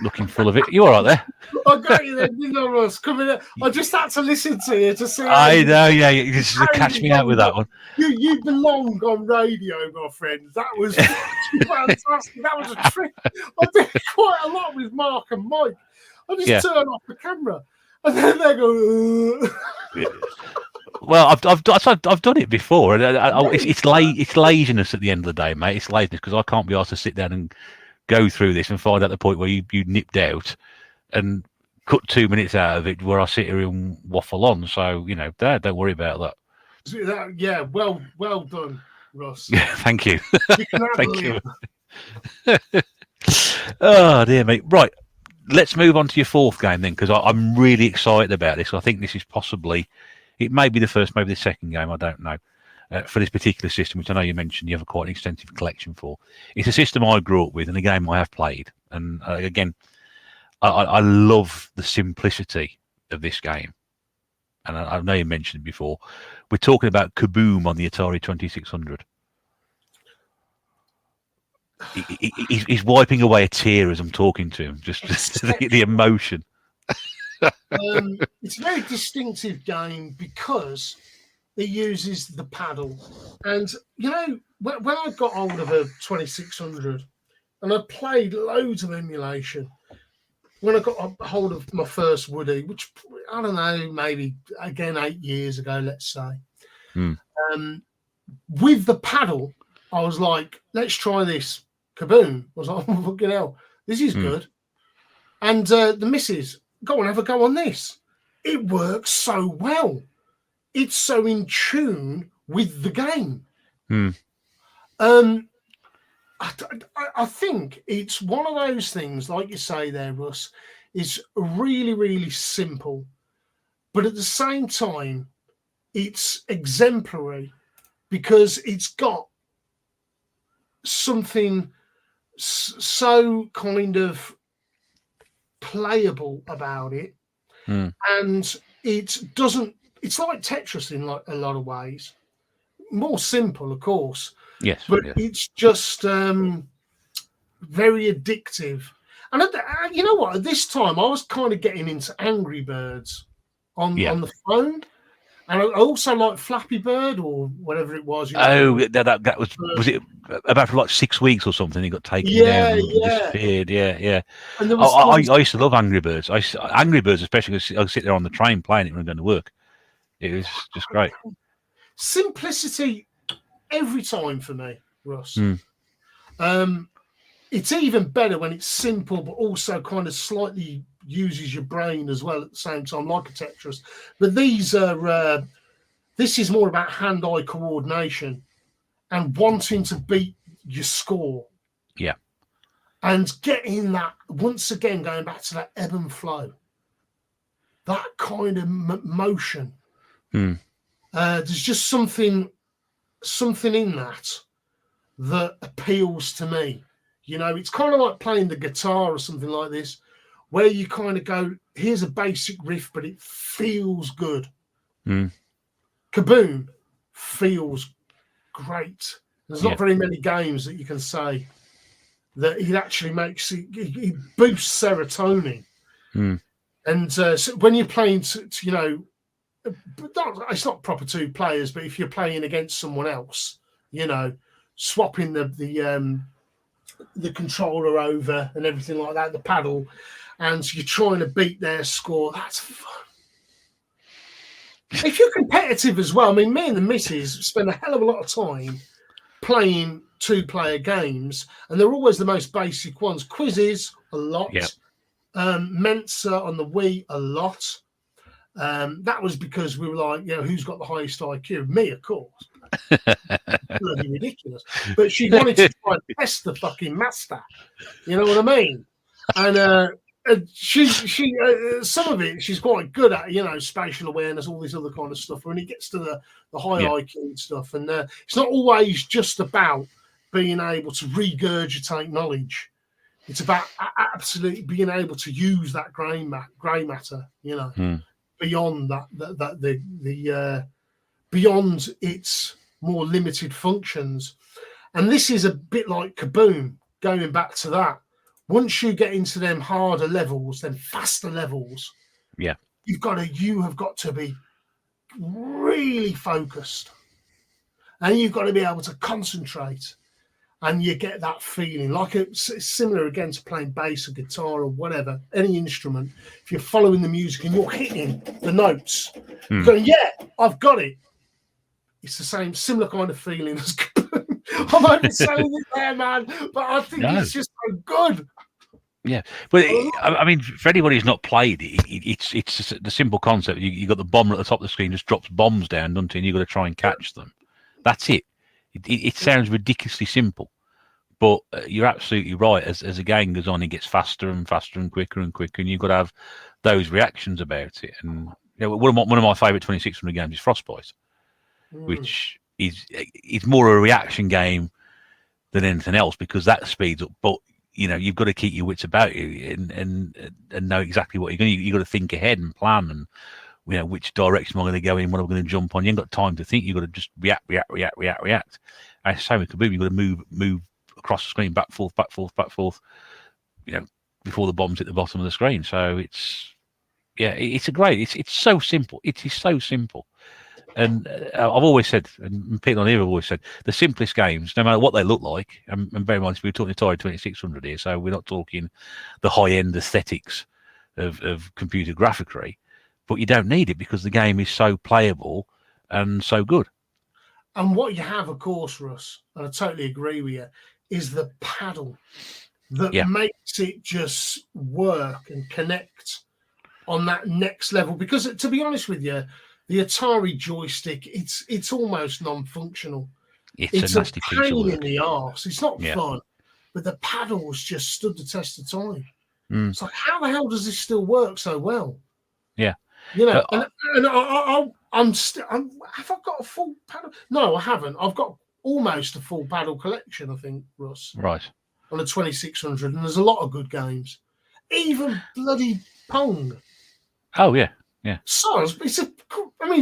looking full of it. You all right there? I got you there, didn't I, Russ? Coming in. I just had to listen to you to see. I know, yeah. You just catch me out with that one. You belong on radio, my friend. That was fantastic. That was a trick. I did quite a lot with Mark and Mike. I just turn off the camera, and then they go. Well, I've done it before, and it's laziness at the end of the day, mate. It's laziness because I can't be asked to sit down and go through this and find out the point where you nipped out and cut 2 minutes out of it where I sit here and waffle on. So, don't worry about that. Yeah, well done, Ross. Yeah, thank you. Thank you. Oh, dear me. Right, let's move on to your 4th game then, because I'm really excited about this. I think this is it may be the first, maybe the second game, I don't know. For this particular system, which I know you mentioned you have quite an extensive collection for. It's a system I grew up with and a game I have played. And again, I love the simplicity of this game. And I know you mentioned it before. We're talking about Kaboom on the Atari 2600. He's wiping away a tear as I'm talking to him, just the emotion. It's a very distinctive game because it uses the paddle. And, when I got hold of a 2600 and I played loads of emulation, when I got hold of my first Woody, which, I don't know, maybe, again, 8 years ago, let's say, with the paddle, I was like, let's try this. Kaboom. I was like, oh, fucking hell, this is good. And the missus, go on, have a go on this. It works so well. It's so in tune with the game. I think it's one of those things, like you say there, Russ, is really, really simple. But at the same time, it's exemplary because it's got something so kind of playable about it. And it doesn't. It's like Tetris in a lot of ways. More simple, of course. Yes. But it's just very addictive. And you know what? At this time, I was kind of getting into Angry Birds on the phone. And I also like Flappy Bird or whatever it was. That was it about for like 6 weeks or something? It got taken down and disappeared. Yeah. And I used to love Angry Birds. Angry Birds, especially because I would sit there on the train playing it when I'm going to work. It was just great. Simplicity every time for me, Russ. It's even better when it's simple, but also kind of slightly uses your brain as well at the same time, like a Tetris. But these are this is more about hand-eye coordination and wanting to beat your score. Yeah. And getting that, once again, going back to that ebb and flow, that kind of motion. There's just something in that appeals to me. It's kind of like playing the guitar or something like this, where you kind of go, here's a basic riff, but it feels good. Kaboom feels great. There's not very many games that you can say that it actually makes it boosts serotonin. And so when you're playing, it's not proper two players, but if you're playing against someone else, swapping the controller over and everything like that, the paddle, and you're trying to beat their score, that's fun. If you're competitive as well, I mean, me and the missus spend a hell of a lot of time playing two-player games, and they're always the most basic ones. Quizzes, a lot. Mensa on the Wii, a lot. That was because we were like, who's got the highest IQ? Me, of course. Bloody ridiculous. But she wanted to try and test the fucking master. You know what I mean? And she some of it she's quite good at, spatial awareness, all this other kind of stuff. When it gets to the high IQ stuff, and it's not always just about being able to regurgitate knowledge. It's about absolutely being able to use that grey matter, beyond that, beyond its more limited functions. And this is a bit like Kaboom, going back to that. Once you get into them harder levels, them faster levels, you have got to be really focused, and you've got to be able to concentrate, and you get that feeling like it's similar again to playing bass or guitar or whatever, any instrument. If you're following the music and you're hitting the notes, going, I've got it. It's the same, similar kind of feeling as Kaboom. I might be saying it there, man, but I think it's just so good. Yeah, but I mean, for anybody who's not played it, it's just the simple concept. You got the bomber at the top of the screen, just drops bombs down, doesn't it? And you've got to try and catch them. That's it. It sounds ridiculously simple, but you're absolutely right. As a game goes on, it gets faster and faster and quicker, and you've got to have those reactions about it. And one of my favourite 2600 games is Frostbite, which is more a reaction game than anything else, because that speeds up. But you've got to keep your wits about you and know exactly what you're going to. You've got to think ahead and plan, and which direction am I going to go in, what am I going to jump on. You ain't got time to think. You've got to just react. And same with Kaboom, you've got to move across the screen, back, forth, before the bombs hit the bottom of the screen. So it's so simple. It is so simple. And I've always said, and Pete on here have always said, the simplest games, no matter what they look like, and bear in mind, we're talking Atari 2600 here, so we're not talking the high-end aesthetics of computer graphicry, but you don't need it because the game is so playable and so good. And what you have, of course, Russ, and I totally agree with you, is the paddle that makes it just work and connect on that next level. Because, to be honest with you, the Atari joystick, it's almost non-functional. It's a nasty piece of pain work in the arse. It's not fun, but the paddles just stood the test of time. It's like, how the hell does this still work so well? Yeah, and have I got a full paddle? No, I haven't. I've got almost a full paddle collection, I think, Russ. Right. On a 2600, and there's a lot of good games, even bloody Pong. Oh yeah. Yeah. So it's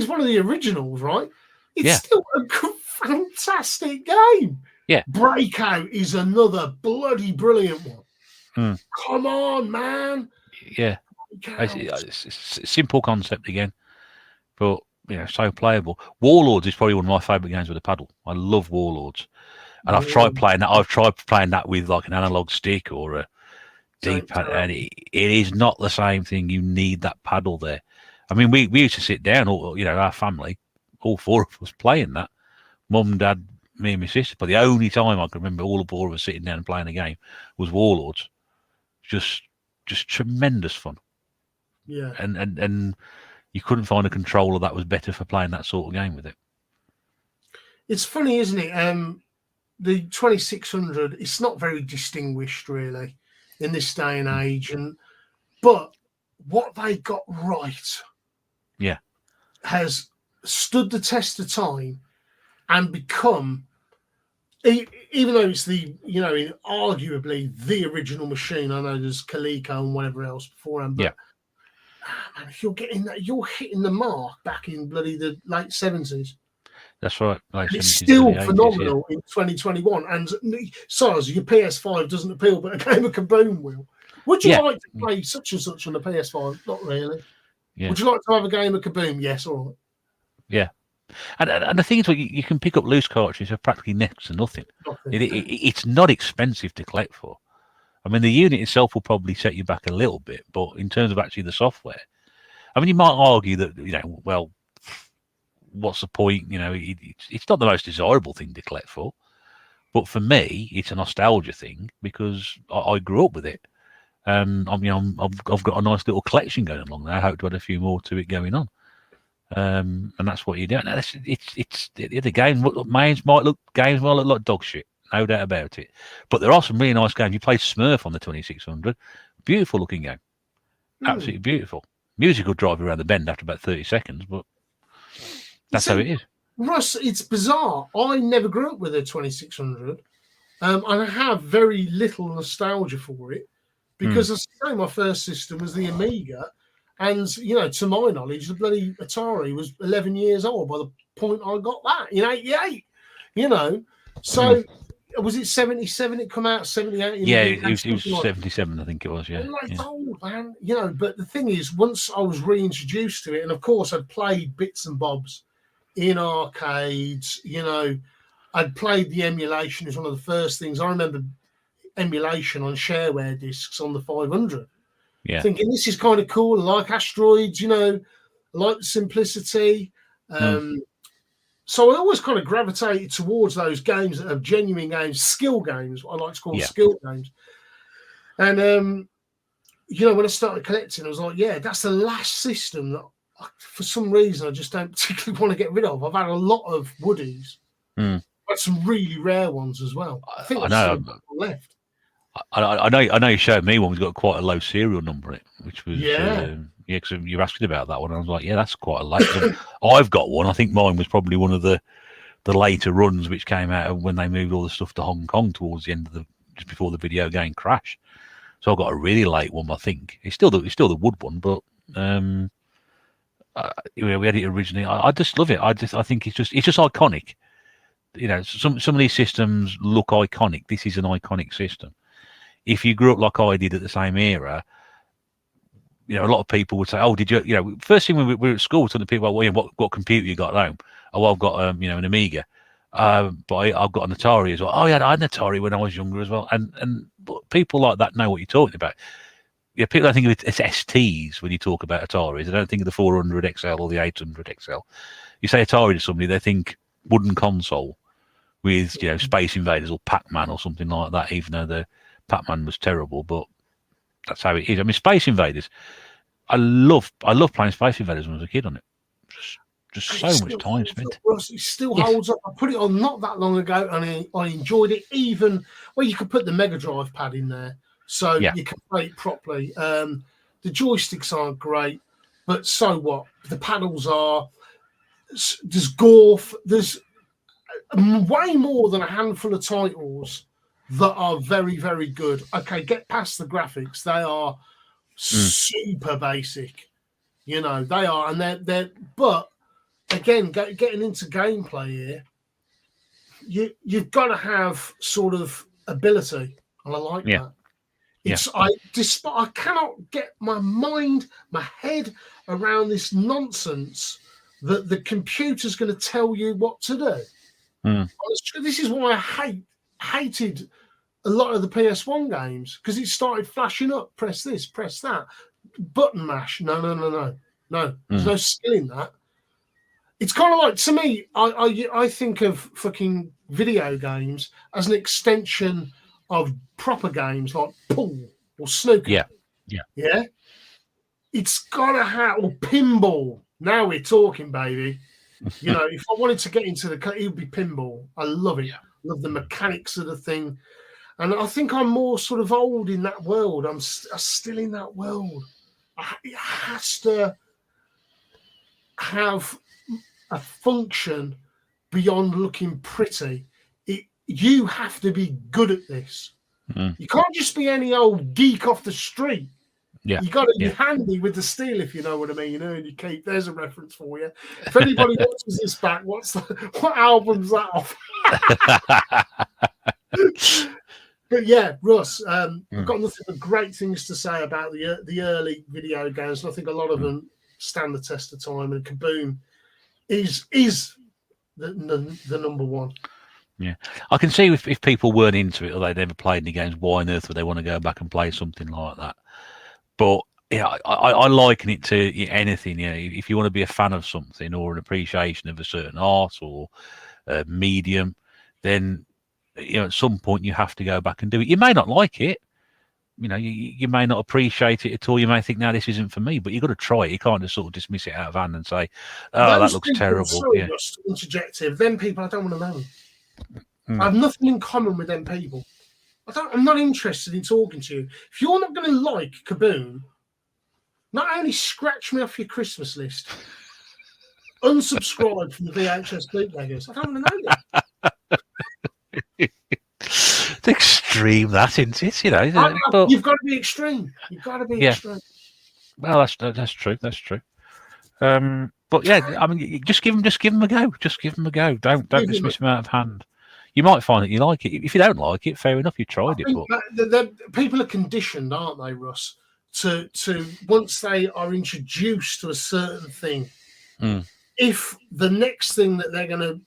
one of the originals, right? It's still a fantastic game. Yeah. Breakout is another bloody brilliant one. Come on, man. Yeah. It's a simple concept again, but so playable. Warlords is probably one of my favourite games with a paddle. I love Warlords. And I've tried playing that. I've tried playing that with like an analog stick or a D-pad, and it is not the same thing. You need that paddle there. I mean, we used to sit down, our family, all four of us playing that. Mum, Dad, me and my sister. But the only time I can remember all the four of us sitting down and playing a game was Warlords. Just tremendous fun. Yeah. And you couldn't find a controller that was better for playing that sort of game with it. It's funny, isn't it? The 2600, it's not very distinguished, really, in this day and age. But what they got right has stood the test of time and become, even though it's arguably the original machine. I know there's Coleco and whatever else beforehand, but man, if you're getting that, you're hitting the mark back in bloody the late 70s. That's right. And it's 70s, still early 80s, phenomenal in 2021. And SARS, your PS5 doesn't appeal, but a game of Kaboom will. Would you like to play such and such on the PS5? Not really. Yeah. Would you like to have a game of Kaboom? Yes, all right. Yeah. And the thing is, you can pick up loose cartridges for practically next to nothing. It's not expensive to collect for. I mean, the unit itself will probably set you back a little bit, but in terms of actually the software, I mean, you might argue that, well, what's the point? It's not the most desirable thing to collect for. But for me, it's a nostalgia thing because I grew up with it. And I've got a nice little collection going along there. I hope to add a few more to it going on. And that's what you do. Now, it's the game. Games might look like dog shit, no doubt about it. But there are some really nice games. You play Smurf on the 2600, beautiful looking game, absolutely beautiful. Music will drive you around the bend after about 30 seconds, but that's how it is. Russ, it's bizarre. I never grew up with a 2600, and I have very little nostalgia for it because, as I say, my first system was the Amiga. And, to my knowledge, the bloody Atari was 11 years old by the point I got that in 88, So, was it 77 it come out, 78? Yeah, it was 77, I think it was, yeah. It's old, man. But the thing is, once I was reintroduced to it, and of course I'd played bits and bobs in arcades, I'd played the emulation. It was one of the first things. I remember emulation on shareware discs on the 500. Yeah. Thinking this is kind of cool. I like asteroids, I like the simplicity. So I always kind of gravitated towards those games that are genuine games, skill games, what I like to call skill games. And, when I started collecting, I was like, that's the last system that for some reason I just don't particularly want to get rid of. I've had a lot of Woodies, but some really rare ones as well. I think I know left. I know you showed me one. We've got quite a low serial number in it, which was because you were asking about that one. I was like, that's quite a late. I've got one. I think mine was probably one of the later runs, which came out when they moved all the stuff to Hong Kong towards the end of just before the video game crash. So I got a really late one. I think it's still the wood one, but we had it originally. I just love it. I think it's just iconic. Some of these systems look iconic. This is an iconic system. If you grew up like I did at the same era, a lot of people would say, "Oh, did you?" First thing when we were at school, telling people, what computer you got at home? Oh, well, I've got an Amiga, but I've got an Atari as well. Oh, yeah, I had an Atari when I was younger as well. And people like that know what you're talking about. Yeah, people don't think of it as STs when you talk about Ataris. They don't think of the 400 XL or the 800 XL. You say Atari to somebody, they think wooden console with Space Invaders or Pac-Man or something like that. Even though the Pac-Man was terrible, but that's how it is. I mean, Space Invaders. I love playing Space Invaders when I was a kid on it. Just so much time spent. It still holds up. I put it on not that long ago, and I enjoyed it. Even you could put the Mega Drive pad in there, so you can play it properly. The joysticks aren't great, but so what? The paddles are. There's Gorf. There's way more than a handful of titles that are very, very good. Okay, get past the graphics. They are super basic. They are, and they're but again, getting into gameplay here, you've got to have sort of ability, and I like that. I cannot get my head around this nonsense that the computer's going to tell you what to do. This is why I hated a lot of the PS1 games, because it started flashing up, press this, press that, button mash. No. There's no skill in that. It's kind of like, to me, I think of fucking video games as an extension of proper games like pool or snooker. Yeah. It's got to have, or pinball. Now we're talking, baby. If I wanted to get into it would be pinball. I love it. Love the mechanics of the thing. And I think I'm more sort of old in that world. I'm still in that world. It has to have a function beyond looking pretty. You have to be good at this. You can't just be any old geek off the street. Yeah. You got to be handy with the steel, if you know what I mean. And you keep. There's a reference for you. If anybody watches this back, what album's that off? But yeah, Russ, I've got nothing but great things to say about the early video games. And I think a lot of them stand the test of time. And Kaboom is the number one. Yeah, I can see if people weren't into it or they'd never played any games, why on earth would they want to go back and play something like that? But yeah, I liken it to anything. If you want to be a fan of something or an appreciation of a certain art or medium, then at some point you have to go back and do it. You may not like it, you may not appreciate it at all. You may think, "No, this isn't for me," but you've got to try it. You can't just sort of dismiss it out of hand and say, "Oh, that looks terrible." Sorry, just interjective. Them people, I don't want to know. I have nothing in common with them people. I'm not interested in talking to you. If you're not going to like Kaboom, not only scratch me off your Christmas list, unsubscribe from the VHS Bootleggers. I don't want to know you. It's extreme, that, isn't it? But you've got to be extreme. You've got to be extreme. Well, that's true. That's true. But yeah, I mean, just give them a go. Just give them a go. Don't dismiss them out of hand. You might find that you like it. If you don't like it, fair enough. You tried it. But people are conditioned, aren't they, Russ? To once they are introduced to a certain thing, if the next thing that they're going to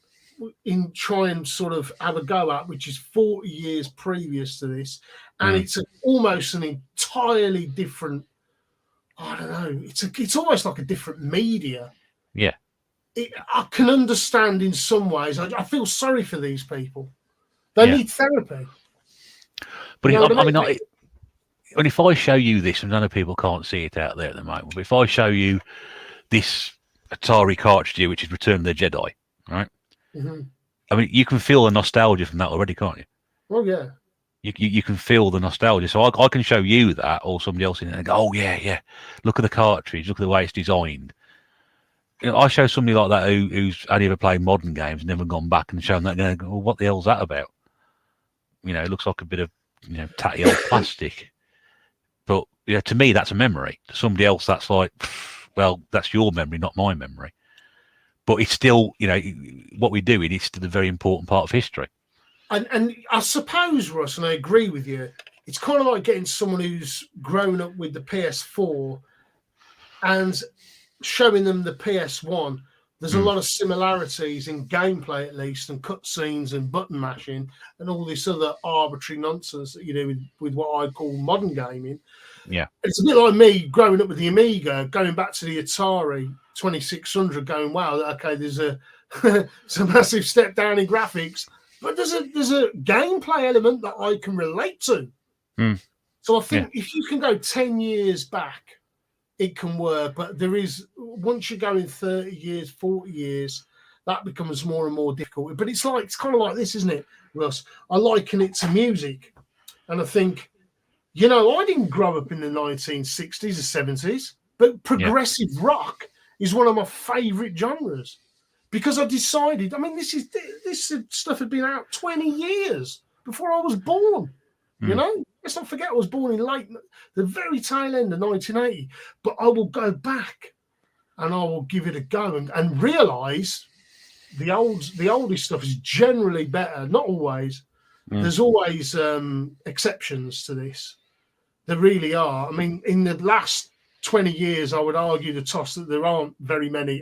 try and sort of have a go at, which is 40 years previous to this, and it's almost an entirely different, I don't know, it's almost like a different media. Yeah. I can understand in some ways. I feel sorry for these people. They need therapy. But if I show you this, and I know people can't see it out there at the moment, but if I show you this Atari cartridge, which is Return of the Jedi, right? Mm-hmm. I mean, you can feel the nostalgia from that already, can't you? Oh, yeah. You can feel the nostalgia. So I can show you that or somebody else in it and go, oh, yeah. Look at the cartridge. Look at the way it's designed. I show somebody like that who's only ever played modern games and never gone back and shown that, and go, well, what the hell's that about? It looks like a bit of, tatty old plastic. But to me, that's a memory. To somebody else, that's like, well, that's your memory, not my memory. But it's still, what we're doing is still a very important part of history. And I suppose, Russ, and I agree with you, it's kind of like getting someone who's grown up with the PS4 and showing them the PS1. There's a lot of similarities in gameplay, at least, and cutscenes and button mashing and all this other arbitrary nonsense that you do with what I call modern gaming. Yeah. It's a bit like me growing up with the Amiga, going back to the Atari 2600, going, wow, okay, there's a massive step down in graphics, but there's a gameplay element that I can relate to. So I think if you can go 10 years back, it can work, but there is, once you're going 30 years, 40 years, that becomes more and more difficult. But it's kind of like this, isn't it, Russ? I liken it to music. And I think, I didn't grow up in the 1960s or 70s, but progressive rock is one of my favorite genres because I decided, this stuff had been out 20 years before I was born, Let's not forget I was born in the very tail end of 1980, but I will go back and I will give it a go and realise the oldest stuff is generally better. Not always. There's always exceptions to this. There really are. I mean, in the last 20 years, I would argue the toss that there aren't very many,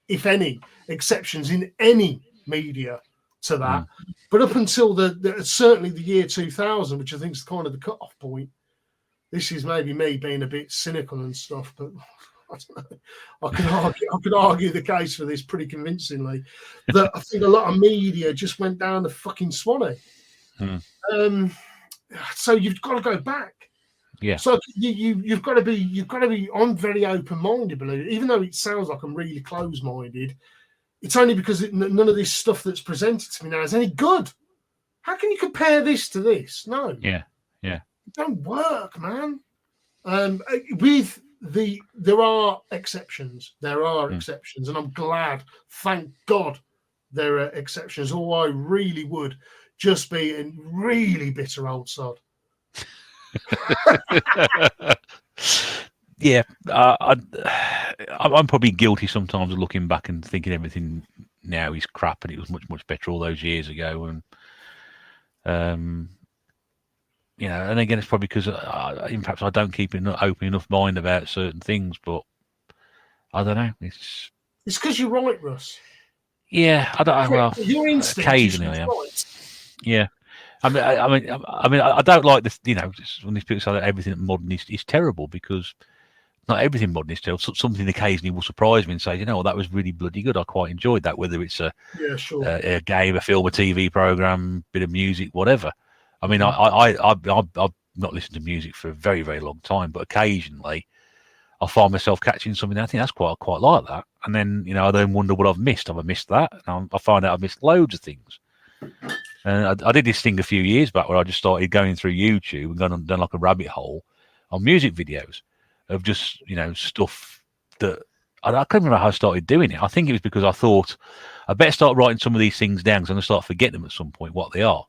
if any, exceptions in any media to that. But up until certainly the year 2000, which I think is kind of the cut-off point, this is maybe me being a bit cynical and stuff, but I don't know. I could argue the case for this pretty convincingly, that I think a lot of media just went down the fucking Swanee. So you've got to go back. Yeah. So you've got to be. I'm very open-minded, believe it. Even though it sounds like I'm really closed-minded, it's only because none of this stuff that's presented to me now is any good. How can you compare this to this? No. Yeah. It don't work, man. There are exceptions. There are exceptions, and I'm glad. Thank God there are exceptions. Or I really would just be a really bitter old sod. Yeah, I'm probably guilty sometimes of looking back and thinking everything now is crap, and it was much better all those years ago. And and again, it's probably because perhaps I don't keep an open enough mind about certain things. But I don't know. It's because you're right, Russ. yeah. I don't. Well, your instinct occasionally is I am. right. Yeah. I don't like this. When these people say that everything modern is terrible, because not everything modern is terrible. Something occasionally will surprise me and say, well, that was really bloody good. I quite enjoyed that. Whether it's a game, a film, a TV program, bit of music, whatever. I mean, I've not listened to music for a very, very long time, but occasionally I find myself catching something. I think that's quite like that. And then I then wonder what I've missed. Have I missed that? And I find out I've missed loads of things. And I did this thing a few years back where I just started going through YouTube and done like a rabbit hole on music videos of just stuff that I can't remember how I started doing it. I think it was because I thought I better start writing some of these things down, because I'm going to start forgetting them at some point what they are.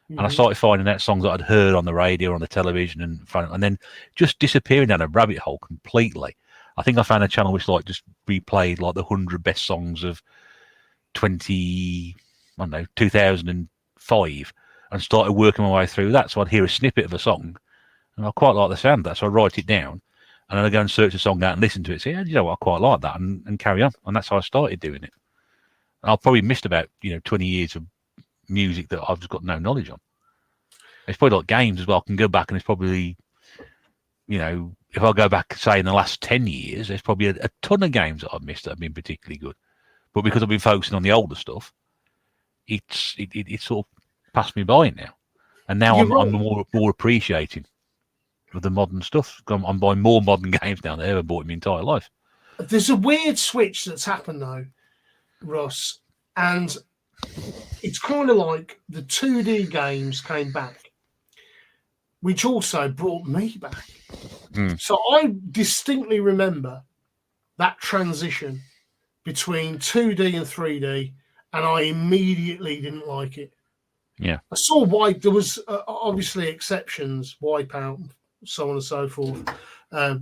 And I started finding out songs that I'd heard on the radio or on the television, and then just disappearing down a rabbit hole completely. I think I found a channel which just replayed like the 100 best songs of 2005, and started working my way through that. So I'd hear a snippet of a song, and I quite like the sound of that, so I write it down, and then I go and search the song out and listen to it. Say, I quite like that, and carry on. And that's how I started doing it. And I've probably missed about 20 years of music that I've just got no knowledge on. It's probably like games as well. I can go back and it's probably, if I go back, say, in the last 10 years, there's probably a ton of games that I've missed that have been particularly good. But because I've been focusing on the older stuff, it's sort of passed me by now. And now I'm more appreciating of the modern stuff. I'm buying more modern games now than I ever bought in my entire life. There's a weird switch that's happened though, Russ, and it's kind of like the 2D games came back, which also brought me back. So I distinctly remember that transition between 2D and 3D, and I immediately didn't like it. Yeah, I saw why there was obviously exceptions, Wipeout, so on and so forth. There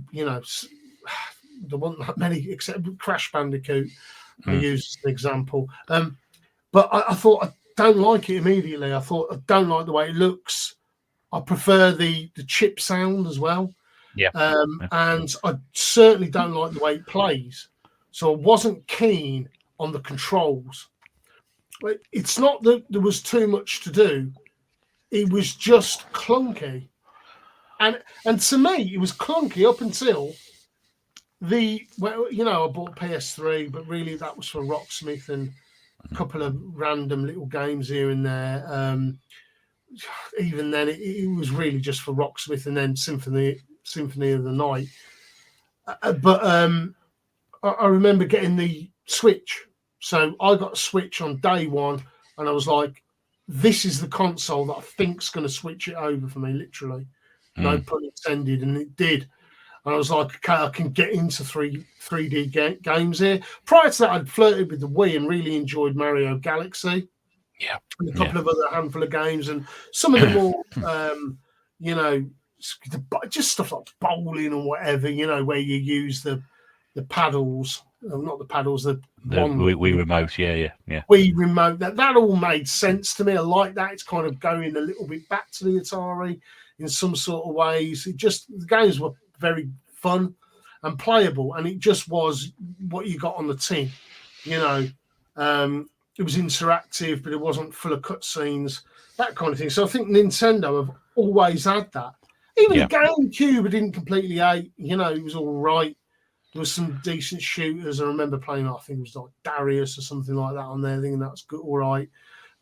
wasn't that many except Crash Bandicoot. I use as an example. But I thought I don't like it immediately. I thought I don't like the way it looks. I prefer the chip sound as well. Yeah. And I certainly don't like the way it plays. So I wasn't keen on the controls. It's not that there was too much to do. It was just clunky. And to me, it was clunky up until I bought PS3, but really that was for Rocksmith and a couple of random little games here and there. Even then, it was really just for Rocksmith and then Symphony of the Night. But I remember getting the Switch. So I got a Switch on day one, and I was like, this is the console that I think's going to switch it over for me, literally. No pun intended, and it did. And I was like, okay, I can get into 3D games here. Prior to that, I'd flirted with the Wii and really enjoyed Mario Galaxy. Yeah. And a couple of other handful of games. And some of the more, just stuff like bowling or whatever, where you use the paddles. Not the paddles, the Wii remote, yeah. Wii remote. That all made sense to me. I like that. It's kind of going a little bit back to the Atari in some sort of ways. The games were very fun and playable, and it just was what you got on the tin. It was interactive, but it wasn't full of cutscenes, that kind of thing. So I think Nintendo have always had that. Even the GameCube, I didn't completely hate. It was all right. There was some decent shooters. I remember playing, I think it was like Darius or something like that on there, thinking that's good, all right.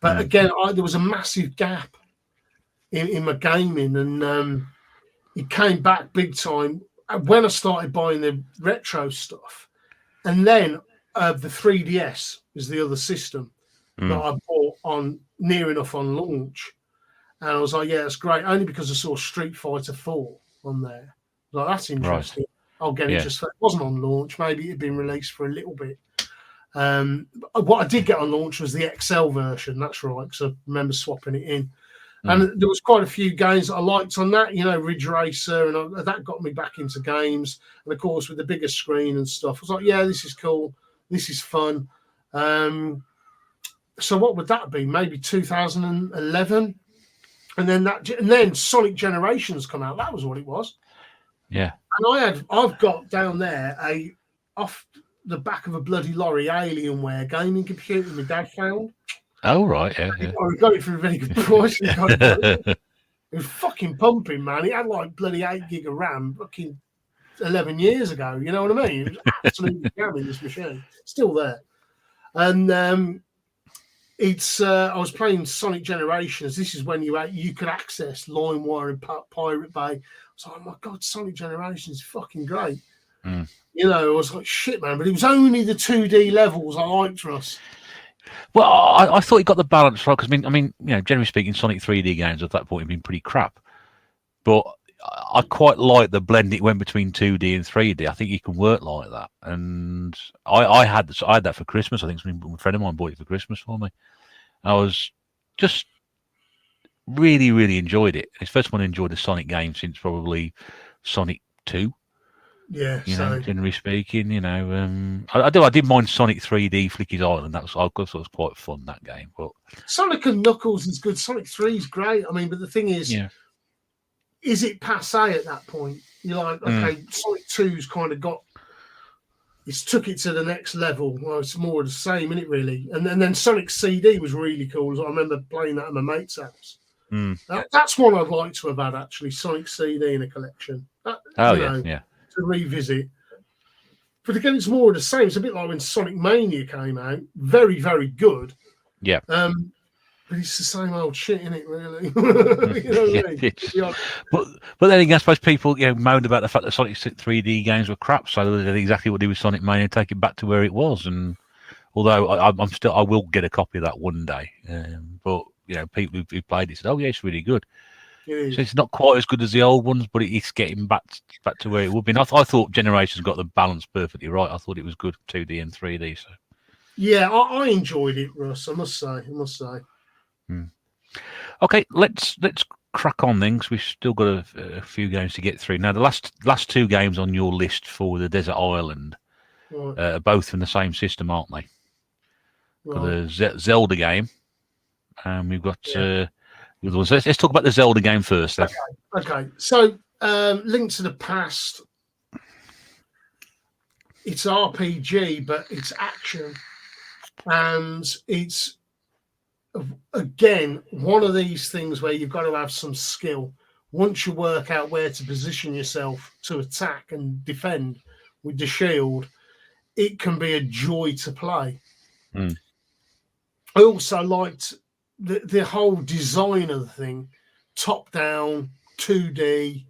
But again, there was a massive gap in my gaming, and it came back big time when I started buying the retro stuff. And then the 3DS is the other system that I bought near enough on launch. And I was like, yeah, that's great. Only because I saw Street Fighter 4 on there. Like, that's interesting. Right. I'll get it. It wasn't on launch. Maybe it had been released for a little bit. What I did get on launch was the XL version. That's right, because I remember swapping it in. And there was quite a few games that I liked on that, Ridge Racer, and that got me back into games. And of course, with the bigger screen and stuff, I was like, yeah, this is cool. This is fun. So what would that be? Maybe 2011. And then Sonic Generations come out. That was what it was. Yeah. And I've got down there off the back of a bloody lorry Alienware gaming computer my dad found. Oh, right, yeah. I got it for a very good price. It was fucking pumping, man. It had like bloody 8 gig of RAM fucking 11 years ago. You know what I mean? It was absolutely jamming, this machine. Still there. And I was playing Sonic Generations. This is when you could access LimeWire and Pirate Bay. I was like, oh my God, Sonic Generations is fucking great. I was like, shit, man. But it was only the 2D levels I liked, Russ. Well, I thought he got the balance right because I mean, generally speaking, Sonic 3D games at that point have been pretty crap. But I quite like the blend it went between 2D and 3D. I think you can work like that, and I had that for Christmas. I think a friend of mine bought it for Christmas for me. I was just really, really enjoyed it. It's the first one I enjoyed a Sonic game since probably Sonic 2. Yeah, generally speaking, I did mind Sonic 3D Flicky's Island. That was quite fun, that game. But Sonic and Knuckles is good. Sonic 3 is great. I mean, but the thing is, is it passe at that point? You're like, okay, Sonic 2's kind of took it to the next level. Well, it's more of the same, isn't it, really? And then Sonic CD was really cool. I remember playing that at my mate's house. That's one I'd like to have had, actually, Sonic CD in a collection. Yeah. To revisit. But again, it's more of the same. It's a bit like when Sonic Mania came out. Very, very good. Yeah. But it's the same old shit, isn't it, really? You know what I mean? But then again, I suppose people moaned about the fact that Sonic 3D games were crap, so they did exactly what they did with Sonic Mania, take it back to where it was. And although I will get a copy of that one day. But people who played it said, "Oh yeah, it's really good." So it's not quite as good as the old ones, but it's getting back to where it would be. And I thought Generations got the balance perfectly right. I thought it was good 2D and 3D. So yeah, I enjoyed it, Russ. I must say. Okay, let's crack on then, because we've still got a few games to get through. Now, the last two games on your list for the Desert Island are both in the same system, aren't they? Right. The Zelda game, and we've got. Let's talk about the Zelda game first. Then. Okay. So, Link to the Past. It's RPG, but it's action, and it's again one of these things where you've got to have some skill. Once you work out where to position yourself to attack and defend with the shield, it can be a joy to play. I also liked the whole design of the thing, top down, 2D.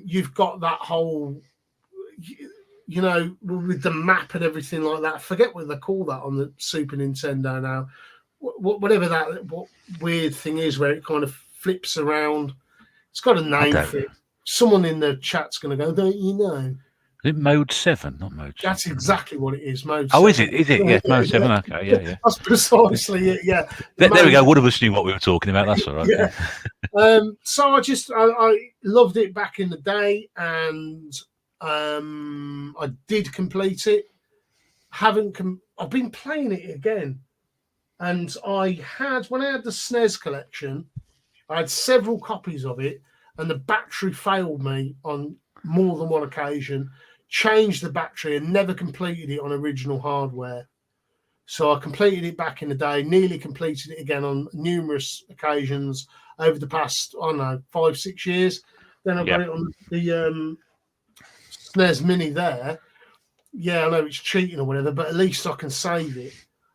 You've got that whole, with the map and everything like that. I forget what they call that on the Super Nintendo now. Whatever that weird thing is where it kind of flips around. It's got a name for it. Someone in the chat's going to go, don't you know? Is it Mode 7? Not Mode 7. That's exactly what it is, Mode 7. Oh, is it? Yeah, Mode 7. Okay, yeah. That's precisely it, yeah. There we go. One of us knew what we were talking about. That's all right. Yeah. So I loved it back in the day, and I did complete it. I've been playing it again. And when I had the SNES collection, I had several copies of it, and the battery failed me on more than one occasion. Changed the battery and never completed it on original hardware. So I completed it back in the day, nearly completed it again on numerous occasions over the past, 5-6 years. Then I got it on the SNES Mini there. Yeah, I know it's cheating or whatever, but at least I can save it.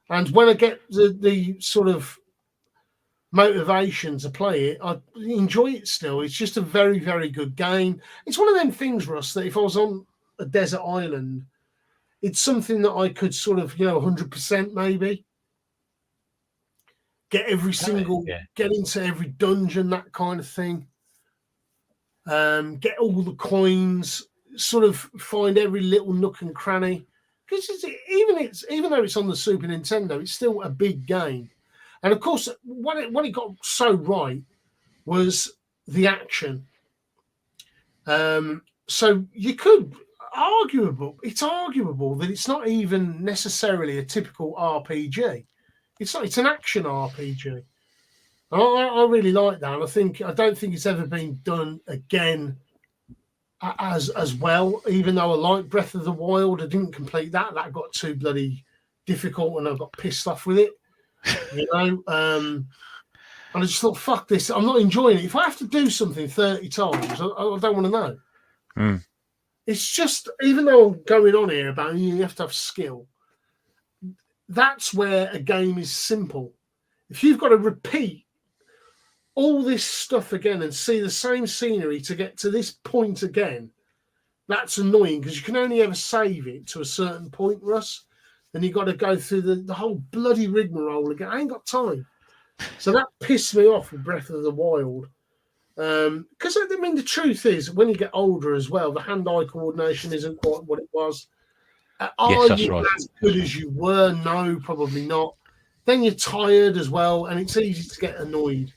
And when I get the sort of motivation to play it, I enjoy it still. It's just a very, very good game. It's one of them things, Russ, that if I was on a desert island, it's something that I could sort of, 100% maybe. Get every single, get into every dungeon, that kind of thing. Get all the coins, sort of find every little nook and cranny. Because even though it's on the Super Nintendo, it's still a big game. And of course, what it got so right was the action. So you could it's arguable that it's not even necessarily a typical RPG. It's an action RPG. And I really like that. And I don't think it's ever been done again as well. Even though I like Breath of the Wild, I didn't complete that. That got too bloody difficult, and I got pissed off with it. You know, and I just thought, fuck this. I'm not enjoying it. If I have to do something 30 times, I don't want to know. Mm. It's just, even though I'm going on here about you have to have skill, that's where a game is simple. If you've got to repeat all this stuff again and see the same scenery to get to this point again, that's annoying, because you can only ever save it to a certain point, Russ. Then you've got to go through the whole bloody rigmarole again. I ain't got time. So that pissed me off with Breath of the Wild. Because, I mean, the truth is, when you get older as well, the hand-eye coordination isn't quite what it was. Are you as good as you were? No, probably not. Then you're tired as well, and it's easy to get annoyed.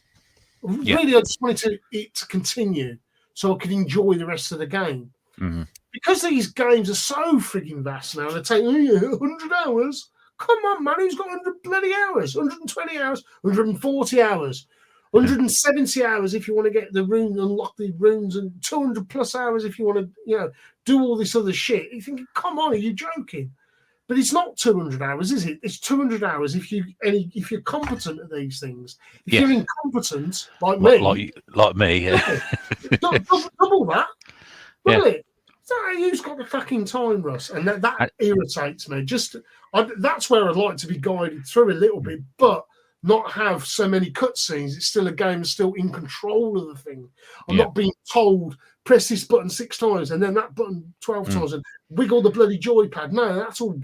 Yeah. Really, I just wanted it to continue so I could enjoy the rest of the game. Mm-hmm. Because these games are so frigging vast now, they take 100 hours. Come on, man, who's got 100 bloody hours? 120 hours, 140 hours, 170 hours if you want to get the room, unlock the rooms, and 200 plus hours if you want to, do all this other shit. You're thinking, come on, are you joking? But it's not 200 hours, is it? It's 200 hours if you're competent at these things. If you're incompetent, like me, yeah. double that. It? So who's got the fucking time, Russ? And that irritates me. That's where I'd like to be guided through a little bit, but not have so many cutscenes. It's still a game, still in control of the thing. I'm not being told, press this button 6 times and then that button 12 times and wiggle the bloody joypad. No, that's all.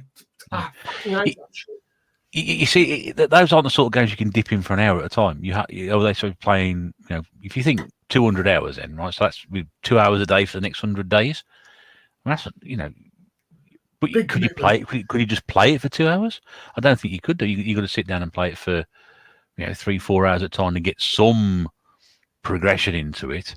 I fucking hate that shit. You see, those aren't the sort of games you can dip in for an hour at a time. They sort of playing, if you think 200 hours then, right? So that's 2 hours a day for the next 100 days. Well, that's, but could you play? Could you just play it for 2 hours? I don't think you could do. You got to sit down and play it for 3-4 hours at a time to get some progression into it.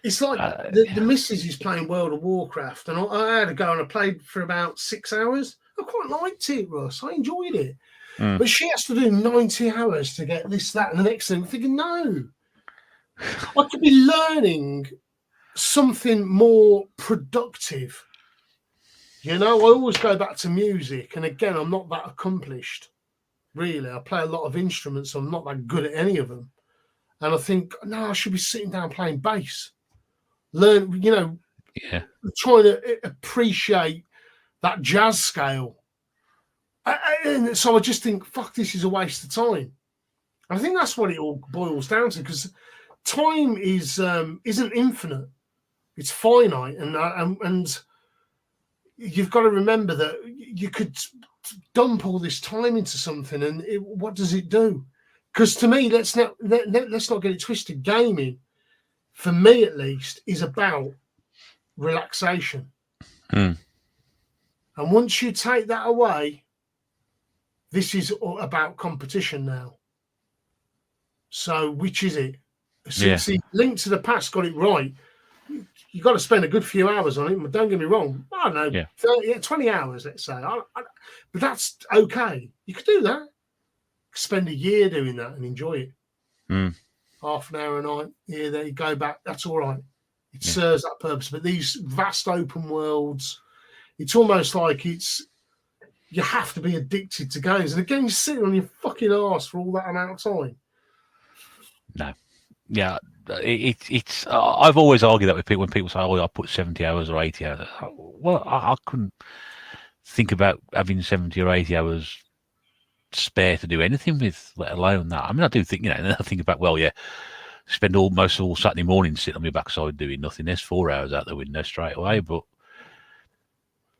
It's like the missus is playing World of Warcraft, and I had to go and I played for about 6 hours. I quite liked it, Russ. I enjoyed it. But she has to do 90 hours to get this, that, and the next thing. I'm thinking, no. I could be learning something more productive. I always go back to music. And again, I'm not that accomplished, really. I play a lot of instruments. So I'm not that good at any of them. And I think, no, I should be sitting down playing bass. Learn, trying to appreciate that jazz scale. And so I just think, fuck, this is a waste of time. I think that's what it all boils down to, because time isn't infinite; it's finite, and you've got to remember that you could dump all this time into something, and what does it do? Because to me, let's not get it twisted. Gaming, for me at least, is about relaxation, and once you take that away, this is about competition now. So, which is it? See, Link to the Past got it right. You got to spend a good few hours on it. But don't get me wrong. I don't know, 20 hours, let's say. But that's okay. You could do that. Spend a year doing that and enjoy it. Half an hour a night. Here, there you go back. That's all right. It serves that purpose. But these vast open worlds, it's almost like you have to be addicted to games. And again, you're sitting on your fucking arse for all that amount of time. No. Yeah. It's. I've always argued that with people when people say, I put 70 hours or 80 hours. Well, I couldn't think about having 70 or 80 hours spare to do anything with, let alone that. I mean, I do think, and I think about, spend most all Saturday morning sitting on my backside doing nothing. There's 4 hours out the window straight away. But,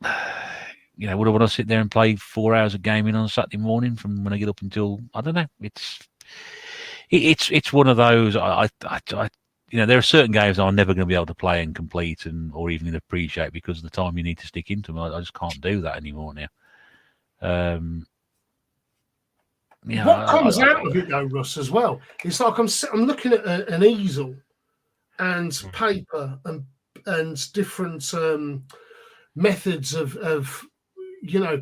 would I want to sit there and play 4 hours of gaming on a Saturday morning from when I get up until, I don't know. It's one of those. There are certain games I'm never going to be able to play and complete or even appreciate because of the time you need to stick into them. I just can't do that anymore now. Yeah, what comes out of it though, Russ, as well, it's like I'm looking at an easel and paper and different methods of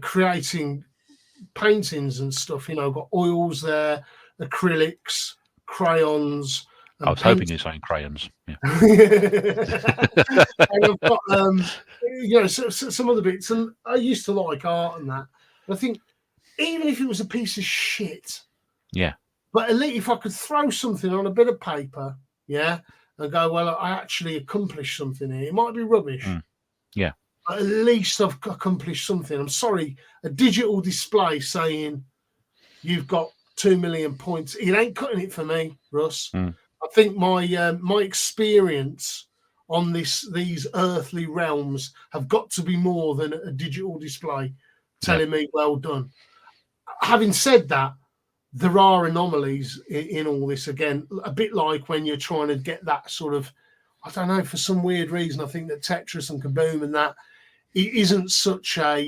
creating paintings and stuff. I've got oils there, acrylics, crayons. I was hoping you were saying crayons. Yeah. And I've got some other bits, and I used to like art and that. But I think even if it was a piece of shit, yeah. But at least if I could throw something on a bit of paper, yeah, and go, well, I actually accomplished something here. It might be rubbish. Yeah. But at least I've accomplished something. I'm sorry, a digital display saying you've got 2 million points, it ain't cutting it for me, Russ. I think my experience on these earthly realms have got to be more than a digital display telling me well done. Having said that, there are anomalies in all this. Again, a bit like when you're trying to get that sort of, I don't know, for some weird reason, I think that Tetris and Kaboom and that, it isn't such a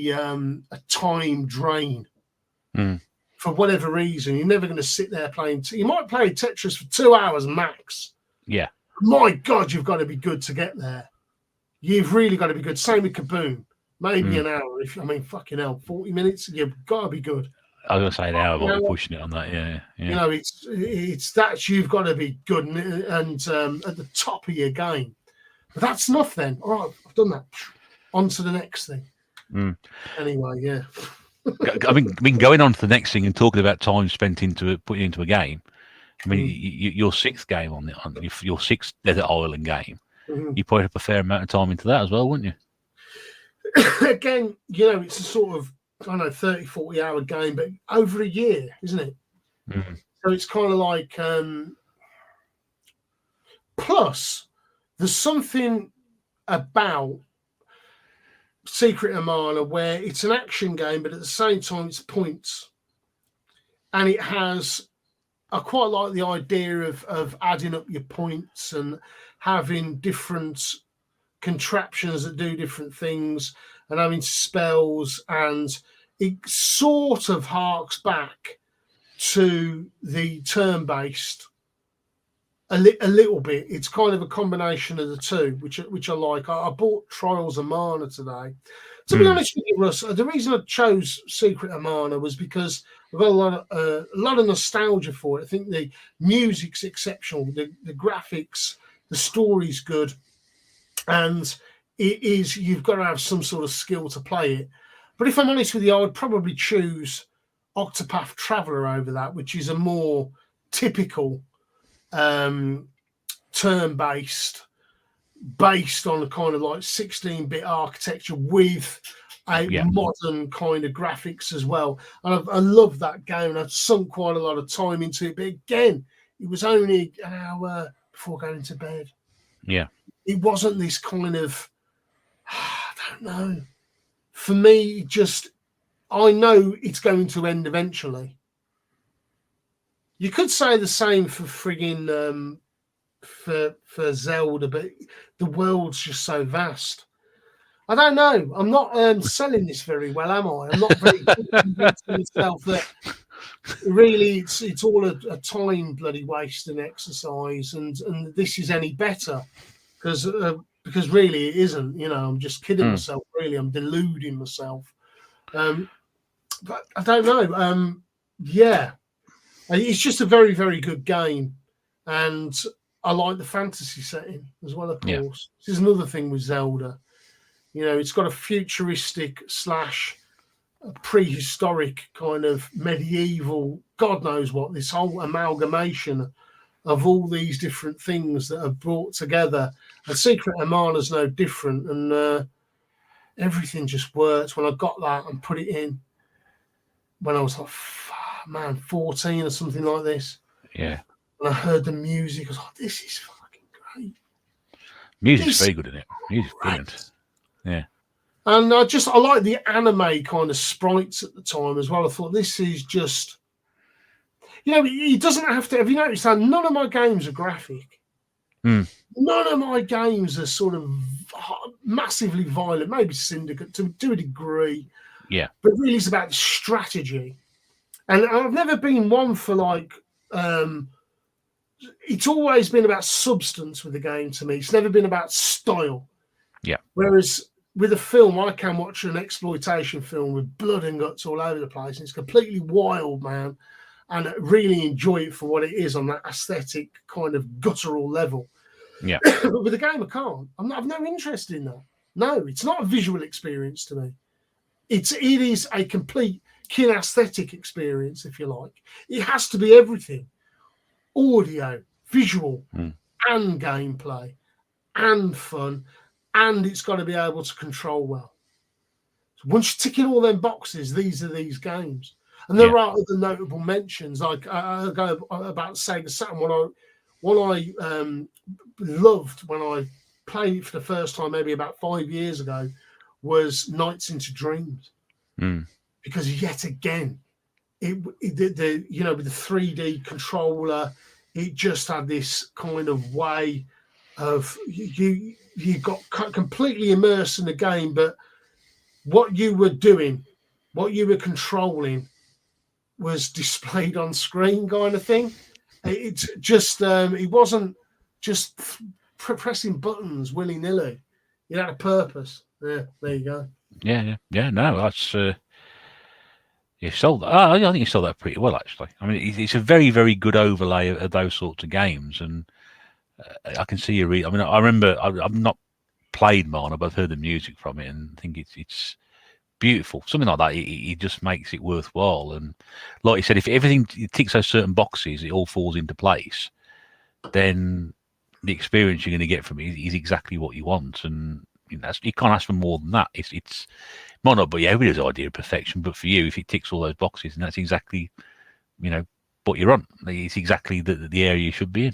time drain. For whatever reason, you're never going to sit there playing. You might play Tetris for 2 hours max. Yeah. My God, you've got to be good to get there. You've really got to be good. Same with Kaboom. Maybe an hour. Fucking hell, 40 minutes. You've got to be good. I was going to say an hour, but we're pushing it on that. Yeah. It's that you've got to be good and at the top of your game. But that's enough then. All right, I've done that. On to the next thing. Anyway, yeah. I mean, going on to the next thing and talking about time spent putting into a game. I mean, your sixth game on your sixth Desert Island game, you put up a fair amount of time into that as well, wouldn't you? Again, it's a sort of 30, 40 hour game, but over a year, isn't it? So it's kind of like. Plus, there's something about Secret of Mana where it's an action game, but at the same time it's points, and it has. I quite like the idea of adding up your points and having different contraptions that do different things and having spells, and it sort of harks back to the turn-based a little bit. It's kind of a combination of the two, which I like. I bought Trials of Mana today. To be honest with you, Russ, the reason I chose Secret of Mana was because I've got a lot of nostalgia for it. I think the music's exceptional, the graphics, the story's good, and you've got to have some sort of skill to play it. But if I'm honest with you, I would probably choose Octopath Traveler over that, which is a more typical turn-based, based on a kind of like 16-bit architecture with a modern kind of graphics as well. And I love that game, and I've sunk quite a lot of time into it. But again, it was only an hour before going to bed. Yeah. It wasn't this kind of, I don't know. For me, I know it's going to end eventually. You could say the same for frigging for Zelda, but the world's just so vast. I don't know. I'm not selling this very well, am I? I'm not very convincing myself that really it's all a time bloody wasting exercise, and this is any better because really it isn't. I'm just kidding myself. Really, I'm deluding myself. But I don't know. It's just a very, very good game, and I like the fantasy setting as well. Of course, This is another thing with Zelda. It's got a futuristic / prehistoric kind of medieval, God knows what, this whole amalgamation of all these different things that are brought together. And Secret of Mana is no different, and everything just works. When I got that and put it in, when I was like, 14 or something like this. Yeah. And I heard the music, I was like, this is fucking great. Music's very good in it. Music's brilliant. Yeah. And I like the anime kind of sprites at the time as well. I thought this is just, it doesn't have to. Have you noticed that none of my games are graphic? None of my games are sort of massively violent. Maybe Syndicate to a degree. Yeah. But really, it's about the strategy. And I've never been one for like. It's always been about substance with the game to me. It's never been about style. Yeah. Whereas with a film, I can watch an exploitation film with blood and guts all over the place, and it's completely wild, man, and really enjoy it for what it is on that aesthetic kind of guttural level. Yeah. But with a game, I can't. I've no interest in that. No, it's not a visual experience to me. It is a complete kinesthetic experience, if you like. It has to be everything: audio, visual, and gameplay, and fun, and it's got to be able to control well. So once you're ticking all them boxes, these are these games. And there are other notable mentions. Like I go about Sega Saturn. What I loved when I played it for the first time, maybe about 5 years ago, was Nights into Dreams. Because yet again, with the 3D controller, it just had this kind of way of you got completely immersed in the game, but what you were doing, what you were controlling, was displayed on screen, kind of thing. It's just it wasn't just pressing buttons willy nilly. It had a purpose. Yeah, there you go. Yeah. No, that's you sold that. I think you sold that pretty well, actually. I mean, it's a very, very good overlay of those sorts of games, and I can see you. I mean, I remember I've not played Mana, but I've heard the music from it, and I think it's beautiful. Something like that, it just makes it worthwhile. And like you said, if everything ticks those certain boxes, it all falls into place. Then the experience you're going to get from it is exactly what you want, and you can't ask for more than that. It's might not be everybody's idea of perfection, but for you, if it ticks all those boxes, and that's exactly what you're on. It's exactly the area you should be in.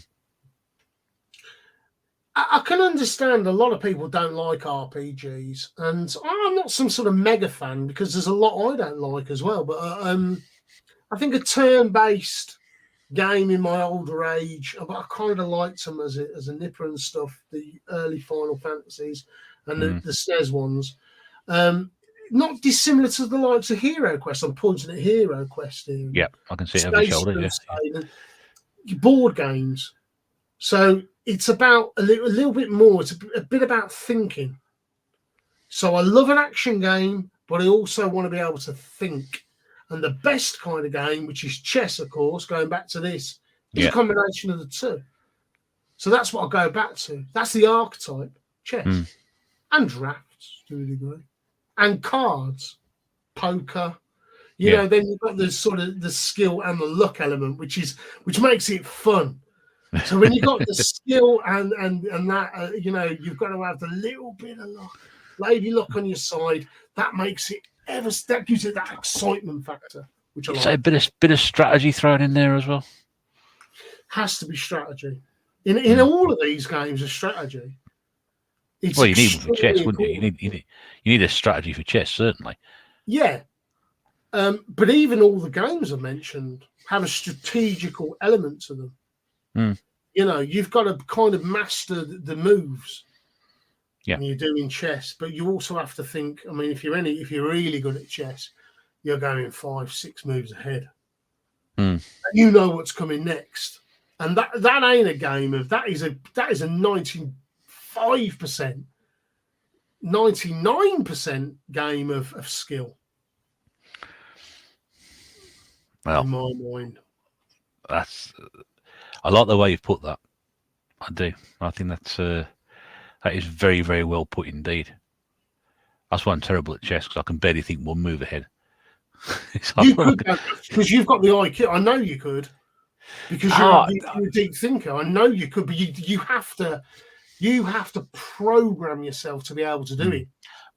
I can understand a lot of people don't like RPGs, and I'm not some sort of mega fan because there's a lot I don't like as well. But I think a turn-based game in my older age, I kind of liked them as a nipper and stuff. The early Final Fantasies and the SNES ones, not dissimilar to the likes of Hero Quest. I'm pointing at Hero Quest here. Yeah, I can see it over your shoulder. Yeah. Board games. So it's about a little bit more. It's a bit about thinking. So I love an action game, but I also want to be able to think. And the best kind of game, which is chess, of course, going back to this, is a combination of the two. So that's what I go back to. That's the archetype, chess. And drafts, to a degree. And cards, poker. You know, then you've got the sort of the skill and the luck element, which makes it fun. So when you've got the skill and that, you've got to have the little bit of luck, lady luck on your side. That makes it that gives it that excitement factor, which I like. So a bit of strategy thrown in there as well. Has to be strategy in all of these games. A strategy. Well, you need one for chess, wouldn't you? You need a strategy for chess, certainly. Yeah, but even all the games I mentioned have a strategical element to them. You've got to kind of master the moves. When you're doing chess, but you also have to think. I mean, if you're really good at chess, you're going 5-6 moves ahead. And you know what's coming next, and that ain't a game of that is a 95%, 99% game of skill. Well, in my mind, I like the way you've put that. I do. I think that is very, very well put indeed. That's why I'm terrible at chess, because I can barely think one move ahead. You could, because you've got the IQ. I know you could, because you're a deep thinker. I know you could, but you have to program yourself to be able to do it.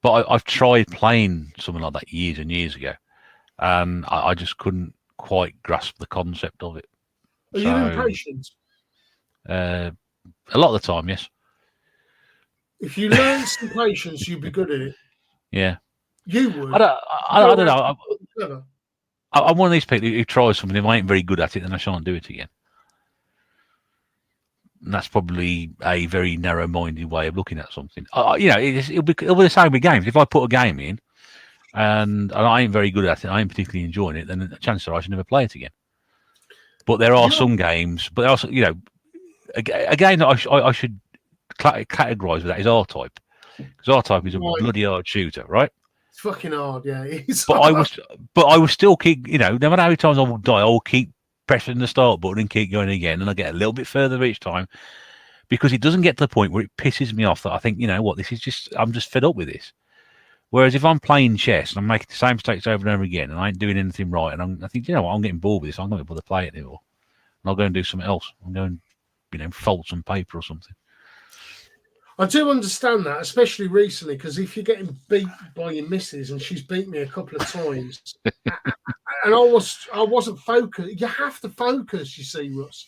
But I've tried playing something like that years and years ago, and I just couldn't quite grasp the concept of it. Are you impatient? A lot of the time, yes. If you learn some patience, you'd be good at it. Yeah, you would. I don't know. I'm one of these people who tries something. If I ain't very good at it, then I shan't do it again. And that's probably a very narrow-minded way of looking at something. It'll be the same with games. If I put a game in and I ain't very good at it, I ain't particularly enjoying it, then chances are I should never play it again. But there are some games, but also, you know, a game that I should categorise with that is R-Type, because R-Type is a bloody hard shooter, right? It's fucking hard, yeah. But I was still keep, you know, no matter how many times I will die, I'll keep pressing the start button and keep going again, and I get a little bit further each time, because it doesn't get to the point where it pisses me off that I think, you know what, I'm just fed up with this. Whereas if I'm playing chess and I'm making the same mistakes over and over again, and I ain't doing anything right, and I think, you know what, I'm getting bored with this, I'm not going to bother to play it anymore, and I'll go and do something else. I'm going, you know, fold some paper or something. I do understand that, especially recently, because if you're getting beat by your missus, and she's beat me a couple of times, and I wasn't focused. You have to focus, you see, Russ.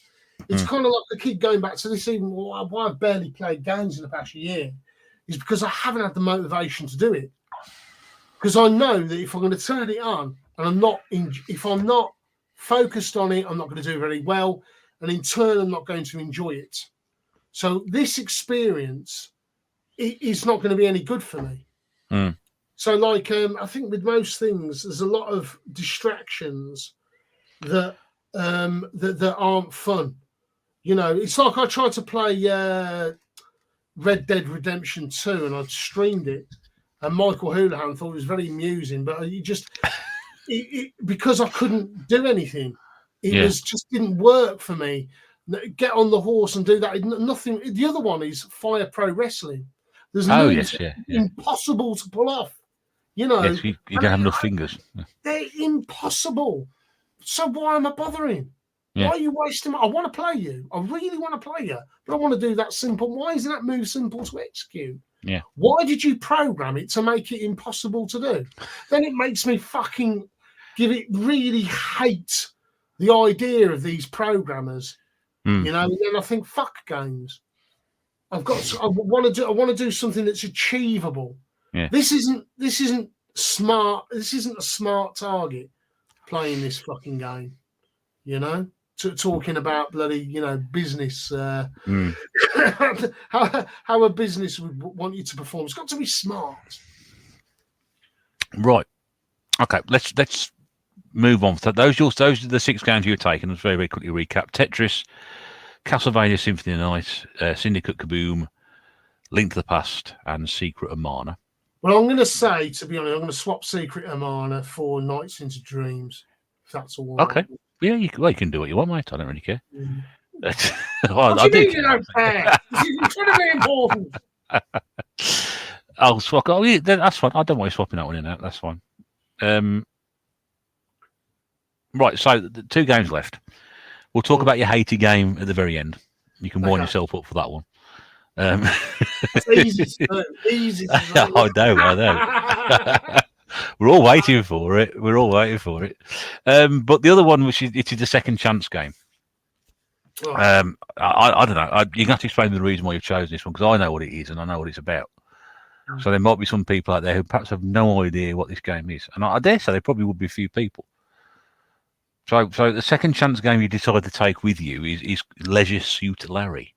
It's kind of like the kid going back to this, even why I've barely played games in the past year, is because I haven't had the motivation to do it. Because I know that if I'm going to turn it on, and if I'm not focused on it, I'm not going to do very well, and in turn, I'm not going to enjoy it. So this experience is not going to be any good for me. So, like, I think with most things, there's a lot of distractions that aren't fun. You know, it's like I tried to play Red Dead Redemption 2, and I streamed it, and Michael Houlihan thought it was very amusing, but because I couldn't do anything, it just didn't work for me. Get on the horse and do that. Nothing. The other one is Fire Pro Wrestling. There's impossible to pull off. You know, you don't have enough fingers. They're impossible. So why am I bothering? Why are you wasting? I want to play you. I really want to play you, but I want to do that simple. Why isn't that move simple to execute? Yeah. Why did you program it to make it impossible to do? Then it makes me fucking really hate the idea of these programmers. You know, and then I think, fuck games. I want to do something that's achievable. Yeah. This isn't smart. This isn't a smart target playing this fucking game. You know, talking about bloody, you know, business. How a business would want you to perform. It's got to be smart. Right. Okay. Let's move on. So those are the 6 games you've taken. Let's very, very quickly recap: Tetris, Castlevania Symphony of the Night, Syndicate Kaboom, Link to the Past, and Secret of Mana. Well, I'm going to say, to be honest, I'm going to swap Secret of Mana for Nights into Dreams, if that's all right. Okay. Yeah, you can do what you want, mate. I don't really care. What do you mean you don't care? This is incredibly important. I'll swap. Oh, yeah, that's fine. I don't want you swapping that one in out. That's fine. Right, so the 2 games left. We'll talk about your hated game at the very end. You can wind yourself up for that one. It's easy to do. Easy to do. I know. We're all waiting for it. But the other one, which is the second chance game. I don't know. You can have to explain the reason why you've chosen this one, because I know what it is and I know what it's about. So there might be some people out there who perhaps have no idea what this game is, and I dare say there probably would be a few people. So the second chance game you decided to take with you is Leisure Suit Larry.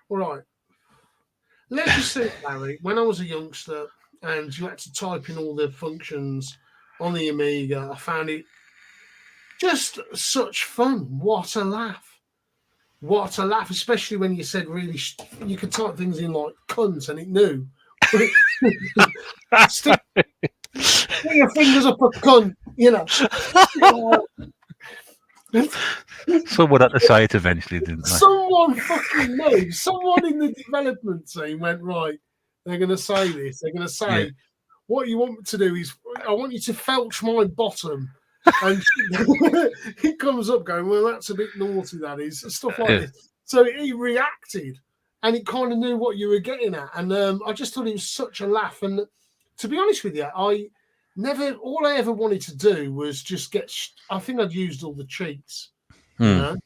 All right. Leisure Suit Larry, when I was a youngster and you had to type in all the functions on the Amiga, I found it just such fun. What a laugh. What a laugh, especially when you said you could type things in like cunt and it knew. Stick your fingers up a cunt, you know. Someone had to say it eventually, didn't they? Someone fucking knew. Someone in the development team went, right, they're going to say this. They're going to say, what you want me to do is, I want you to felch my bottom. And he comes up going, well, that's a bit naughty, that is. Stuff like this. So he reacted, and it kind of knew what you were getting at. And I just thought it was such a laugh. And to be honest with you, all I ever wanted to do was just I think I'd used all the cheats, you know?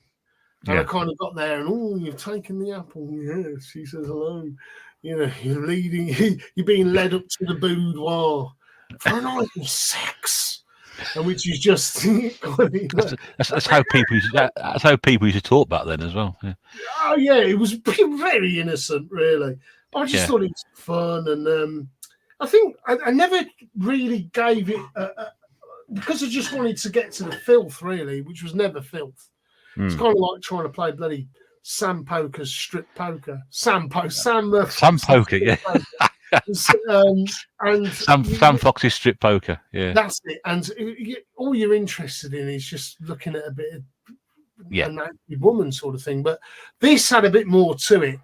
And I kind of got there and, you've taken the apple. Yes, she says hello. You know, you're being led up to the boudoir for a night of sex. And which is just that's how people used to talk back then as well. Yeah. Oh yeah, it was very innocent, really. I just thought it was fun, and I think I never really gave it because I just wanted to get to the filth, really, which was never filth. It's kind of like trying to play bloody Sam Poker's strip poker. Sam Poker, yeah. And Sam Fox's strip poker, yeah. That's it. And all you're interested in is just looking at a bit of a naked woman sort of thing. But this had a bit more to it.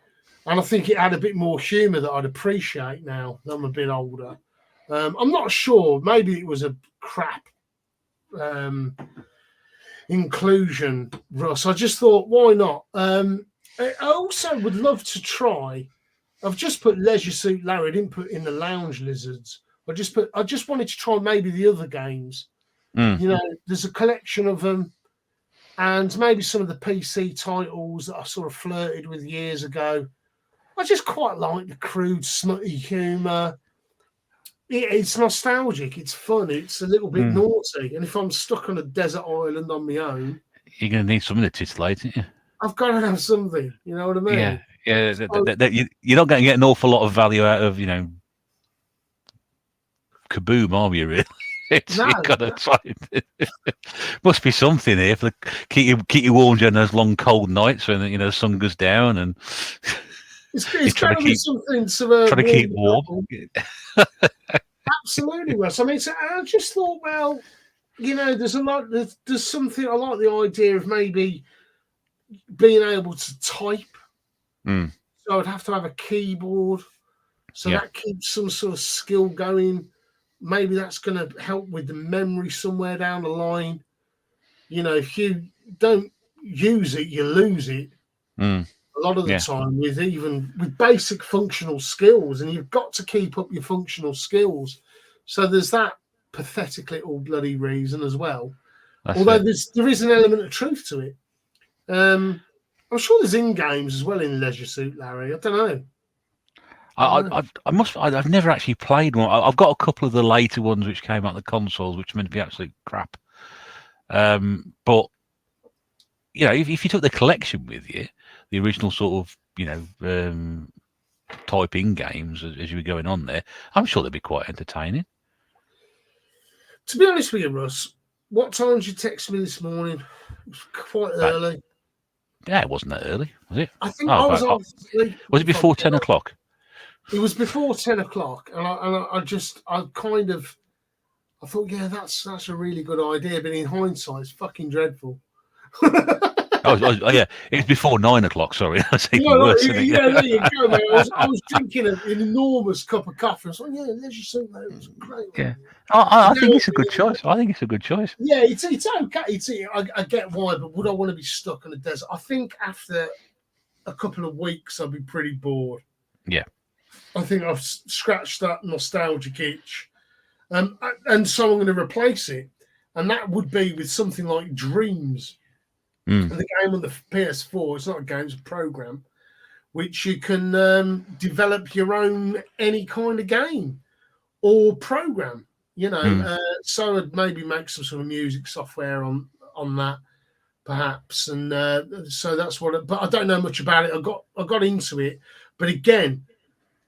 And I think it had a bit more humour that I'd appreciate now that I'm a bit older. I'm not sure. Maybe it was a crap inclusion, Russ. I just thought, why not? I also would love to try. I've just put Leisure Suit Larry. I didn't put in the Lounge Lizards. I just wanted to try maybe the other games. You know, there's a collection of them, and maybe some of the PC titles that I sort of flirted with years ago. I just quite like the crude, smutty humour. It's nostalgic. It's fun. It's a little bit naughty. And if I'm stuck on a desert island on my own, you're going to need something to titillate, aren't you? I've got to have something. You know what I mean? Yeah. You're not going to get an awful lot of value out of, Kaboom, are you, really? You've got to try. Must be something here for keep you warm during those long, cold nights when the sun goes down and. It's got to be something to try to keep warm. Absolutely, Russ. I mean, I just thought, well, there's a lot. There's something. I like the idea of maybe being able to type. So I'd have to have a keyboard, so that keeps some sort of skill going. Maybe that's going to help with the memory somewhere down the line. If you don't use it, you lose it. A lot of the time with basic functional skills, and you've got to keep up your functional skills. So there's that pathetic little bloody reason as well. Although there is an element of truth to it. I'm sure there's in-games as well in Leisure Suit Larry. I don't know. I've never actually played one. I've got a couple of the later ones which came out on the consoles, which are meant to be absolute crap. But if you took the collection with you, the original sort of type-in games as you were going on there, I'm sure they'd be quite entertaining. To be honest with you, Russ, what time did you text me this morning? It was quite early. Yeah, it wasn't that early, was it? I think I was on sleep. Was it before 10 o'clock? It was before 10 o'clock, and I thought, yeah, that's a really good idea, but in hindsight, it's fucking dreadful. Yeah, it's before 9 o'clock. Sorry, that's even worse. There you go, mate. I was drinking an enormous cup of coffee. I was like, yeah, Leisure Suit Larry was great. Yeah, I think it's a good choice. Yeah, it's okay. I get why, but would I want to be stuck in a desert? I think after a couple of weeks, I'd be pretty bored. Yeah, I think I've scratched that nostalgic itch, and so I'm going to replace it, and that would be with something like Dreams. And the game on the PS4, it's not a game, it's a program, which you can develop your own any kind of game or program, so I'd maybe make some sort of music software on that, perhaps. And so that's but I don't know much about it. I got into it, but again,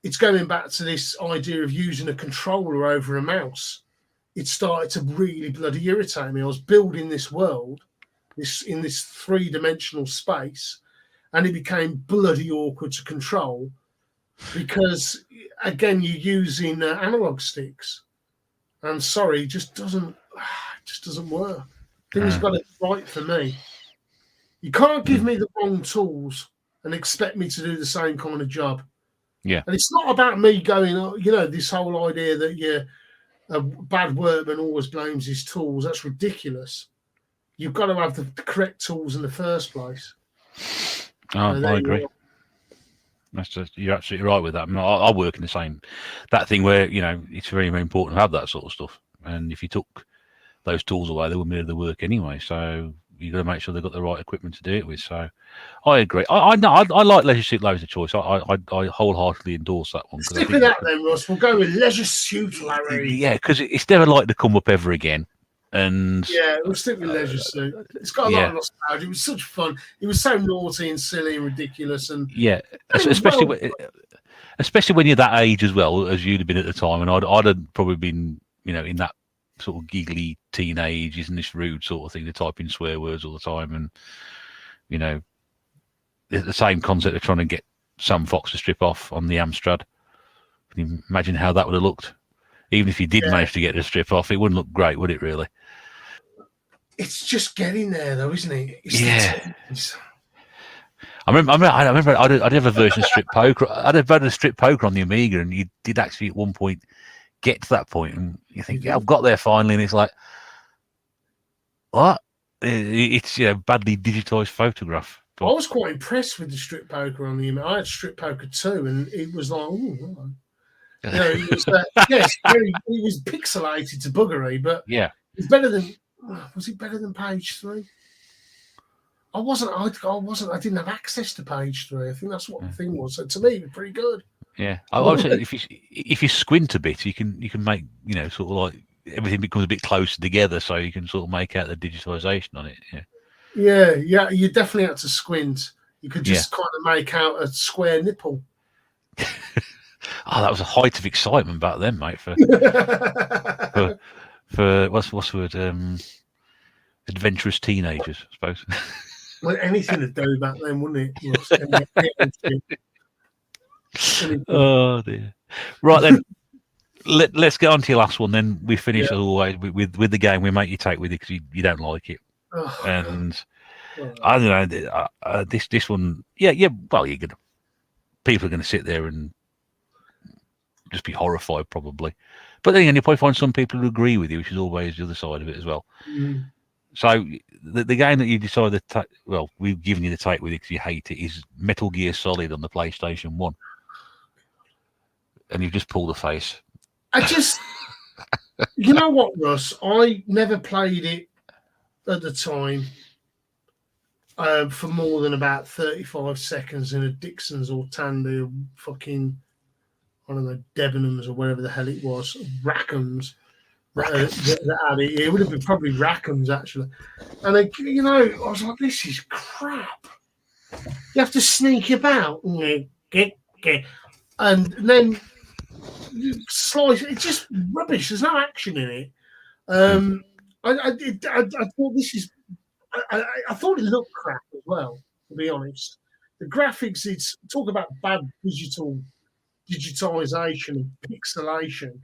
it's going back to this idea of using a controller over a mouse. It started to really bloody irritate me. I was building this world in this three-dimensional space, and it became bloody awkward to control because, again, you're using analog sticks, and it just doesn't work. Things got it right for me. You can't give me the wrong tools and expect me to do the same kind of job. Yeah, and it's not about me going, this whole idea that a bad workman always blames his tools. That's ridiculous. You've got to have the correct tools in the first place. I agree. You're absolutely right with that. I mean, I work in the same that thing where it's very, very important to have that sort of stuff. And if you took those tools away, they wouldn't be able to work anyway. So you've got to make sure they've got the right equipment to do it with. So I agree. I like Leisure Suit Larry as a choice. I wholeheartedly endorse that one. Stick with that then, Ross. We'll go with Leisure Suit Larry. Yeah, because it's never likely to come up ever again. And yeah, we'll stick with Leisure Suit. It's got a lot of nostalgia. It was such fun. It was so naughty and silly and ridiculous, and especially especially when you're that age as well as you'd have been at the time, and I'd have probably been, in that sort of giggly teenage, isn't this rude sort of thing, to type in swear words all the time, and the same concept of trying to get Sam Fox to strip off on the Amstrad. Can you imagine how that would have looked? Even if you did manage to get the strip off, it wouldn't look great, would it? Really? It's just getting there, though, isn't it? I remember I'd have a version of strip poker. I'd have had a strip poker on the Amiga, and you did actually at one point get to that point, and you think, yeah, I've got there finally, and it's like, what? It's badly digitized photograph. But I was quite impressed with the strip poker on the Amiga. I had strip poker too, and it was like, oh, it was it was pixelated to buggery, but it's better than. Was it better than page 3? I didn't have access to page 3. I think that's what the thing was. So to me, it was pretty good. Yeah, I would say if you squint a bit, you can make sort of like everything becomes a bit closer together, so you can sort of make out the digitization on it. Yeah. You definitely had to squint. You could just kind of make out a square nipple. Oh, that was a height of excitement back then, mate. For what's the word? Adventurous teenagers, I suppose. Well, anything to do back then, wouldn't it? Oh dear. Right then, let's get on to your last one. Then we finish as always with the game we make you take with you because you don't like it. And I don't know this one. Yeah. Well, people are gonna sit there and just be horrified probably. But then again, you probably find some people who agree with you, which is always the other side of it as well. Mm. So the game that you decided to we've given you the take with it because you hate it, is Metal Gear Solid on the PlayStation 1. And you've just pulled a face. You know what, Russ? I never played it at the time for more than about 35 seconds in a Dixon's or Tandy or fucking, I don't know, Debenhams or whatever the hell it was, Rackham's. It would have been probably Rackham's actually. And I was like, this is crap. You have to sneak about and then you slice. It's just rubbish. There's no action in it. I thought this is. I thought it looked crap as well. To be honest, the graphics. It's talk about bad digitization and pixelation.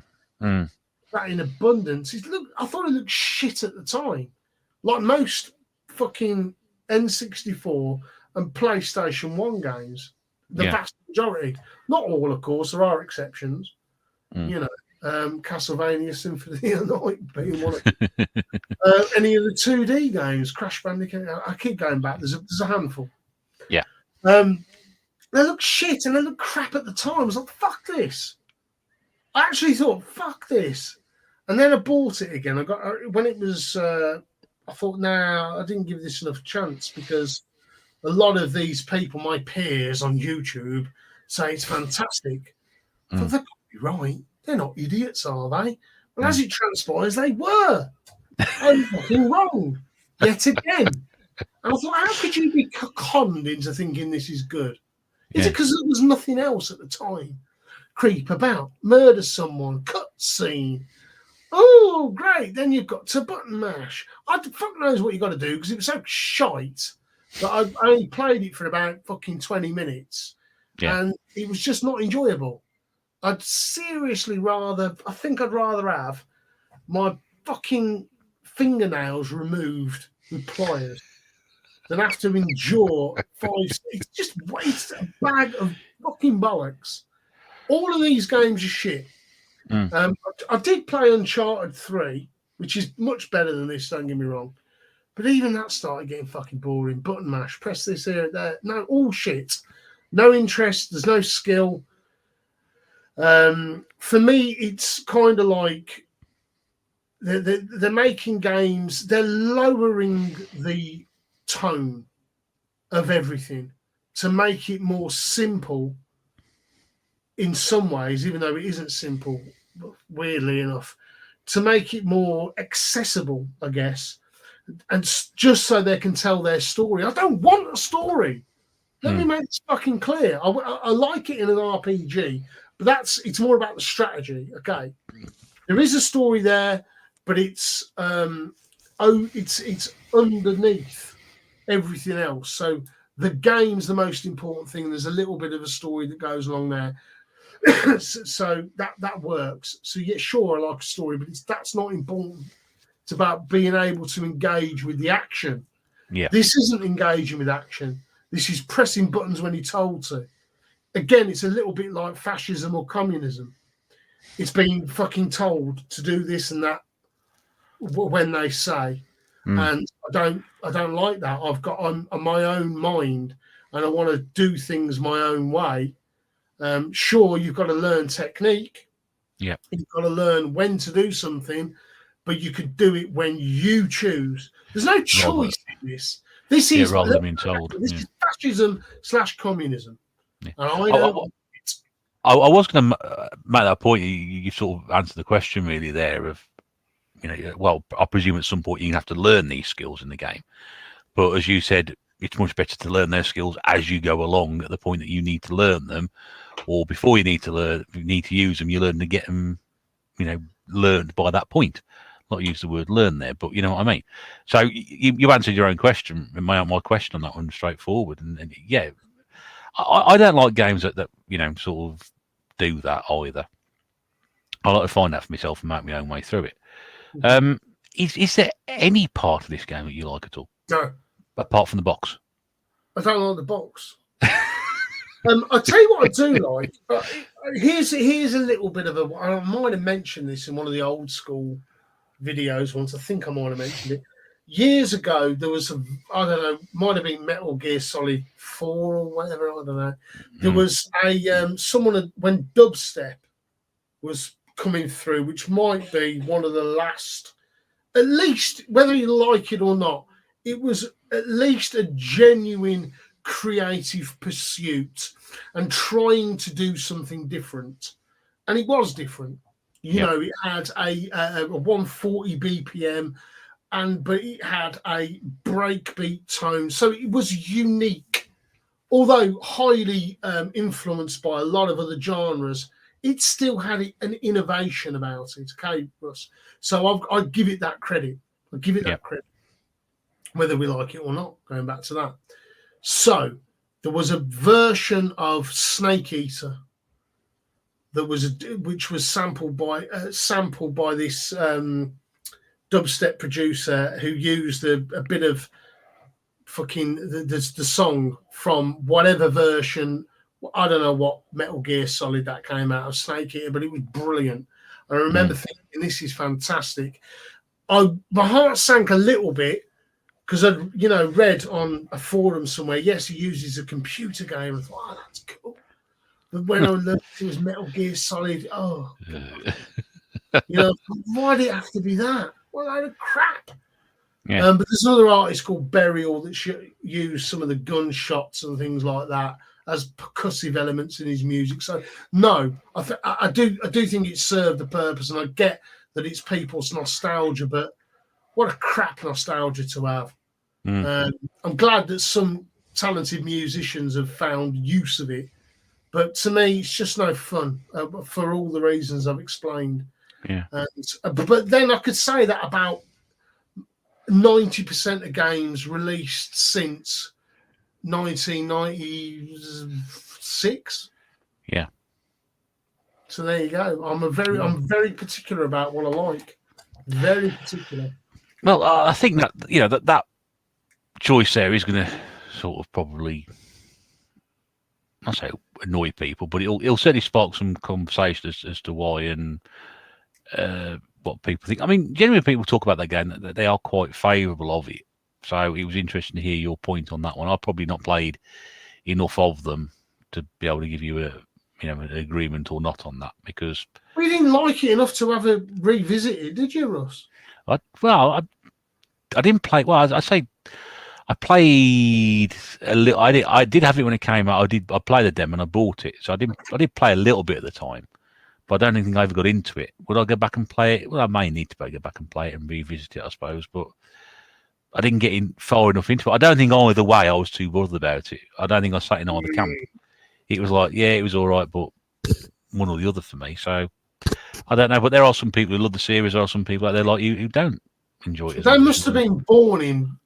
That in abundance. I thought it looked shit at the time, like most fucking N64 and PlayStation 1 games. The vast majority, not all, of course. There are exceptions. Castlevania, Symphony of the Night being one of any of the 2D games, Crash Bandicoot. I keep going back. There's a handful. Yeah. They look shit and they look crap at the time. I was like, fuck this. I actually thought, fuck this. And then I bought it again. When it was, I thought, I didn't give this enough chance because a lot of these people, my peers on YouTube, say it's fantastic. But they could be right. They're not idiots, are they? Well, as it transpires, they were. I'm fucking wrong yet again. And I thought, how could you be conned into thinking this is good? Is it because there was nothing else at the time? Creep about, murder someone, cut scene. Oh, great. Then you've got to button mash. Fuck knows what you got to do because it was so shite that I only played it for about fucking 20 minutes. And it was just not enjoyable. I'd rather have my fucking fingernails removed with pliers than have to endure 5. It's just a bag of fucking bollocks. All of these games are shit. I did play Uncharted 3, which is much better than this, don't get me wrong. But even that started getting fucking boring. Button mash, press this here, there. No, all shit. No interest, there's no skill. For me, it's kind of like they're making games, they're lowering the tone of everything to make it more simple in some ways, even though it isn't simple, weirdly enough, to make it more accessible, I guess, and just so they can tell their story. I don't want a story. Let me make this fucking clear. I like it in an RPG, but it's more about the strategy. Okay, there is a story there, but it's underneath everything else. So the game's the most important thing. There's a little bit of a story that goes along there. So that works. So yeah, sure, I like a story, but that's not important. It's about being able to engage with the action. Yeah. This isn't engaging with action. This is pressing buttons when you're told to. Again, it's a little bit like fascism or communism. It's being fucking told to do this and that when they say. And I don't like that. I've got on my own mind and I want to do things my own way. Sure, you've got to learn technique. Yeah. You've got to learn when to do something, but you could do it when you choose. There's no choice in this. This is rather than being told. This is fascism / communism. Yeah. And I was going to make that point. You sort of answered the question really there of, well, I presume at some point you have to learn these skills in the game. But as you said, it's much better to learn those skills as you go along at the point that you need to learn them, or before you need to use them, you learn to get them, learned by that point. Not use the word learn there, but you know what I mean. So you answered your own question, my question on that one straightforward. And yeah, I don't like games that sort of do that either. I like to find out for myself and make my own way through it. Is there any part of this game that you like at all? No. Apart from the box? I don't like the box. I'll tell you what I do like. Here's a little bit of I might have mentioned this in one of the old school videos once. I think I might have mentioned it. Years ago, there was I don't know, might have been Metal Gear Solid 4 or whatever, I don't know. There was someone when dubstep was coming through, which might be one of the last, at least whether you like it or not, it was at least a genuine creative pursuit and trying to do something different. And it was different. It had a 140 BPM, but it had a breakbeat tone. So it was unique. Although highly influenced by a lot of other genres, it still had an innovation about it. Okay, Russ? So I give it that credit. I give it that credit, whether we like it or not, going back to that. So there was a version of Snake Eater which was sampled by this dubstep producer who used a bit of fucking the song from whatever version. I don't know what Metal Gear Solid that came out of, Snake Eater, but it was brilliant. I remember thinking, this is fantastic. My heart sank a little bit because I'd read on a forum somewhere, yes, he uses a computer game. I thought, that's cool. But when I learned it was Metal Gear Solid, why did it have to be that? What a load of crap. Yeah. But there's another artist called Burial that used some of the gunshots and things like that as percussive elements in his music. So no, I do think it served the purpose, and I get that it's people's nostalgia, but what a crap nostalgia to have. I'm glad that some talented musicians have found use of it, but to me, it's just no fun for all the reasons I've explained. Yeah. But then I could say that about 90% of games released since 1996. Yeah. So there you go. I'm very particular about what I like. Very particular. Well, I think that that choice there is going to sort of probably, I say annoy people, but it'll certainly spark some conversation as to why and what people think. I mean, generally people talk about that game that they are quite favourable of it. So it was interesting to hear your point on that one. I've probably not played enough of them to be able to give you an agreement or not on that, because we didn't like it enough to have a revisit it, did you, Russ? I didn't play. Well, I say I played a little. I did have it when it came out. I played the demo and I bought it, so I did play a little bit at the time, but I don't think I ever got into it. Would I go back and play it? Well, I may need to go back and play it and revisit it, I suppose. But I didn't get in far enough into it. I don't think either way I was too bothered about it. I don't think I sat in either camp. It was like, yeah, it was all right, but one or the other for me. So I don't know. But there are some people who love the series. There are some people out there like you who don't enjoy it. They must have been born in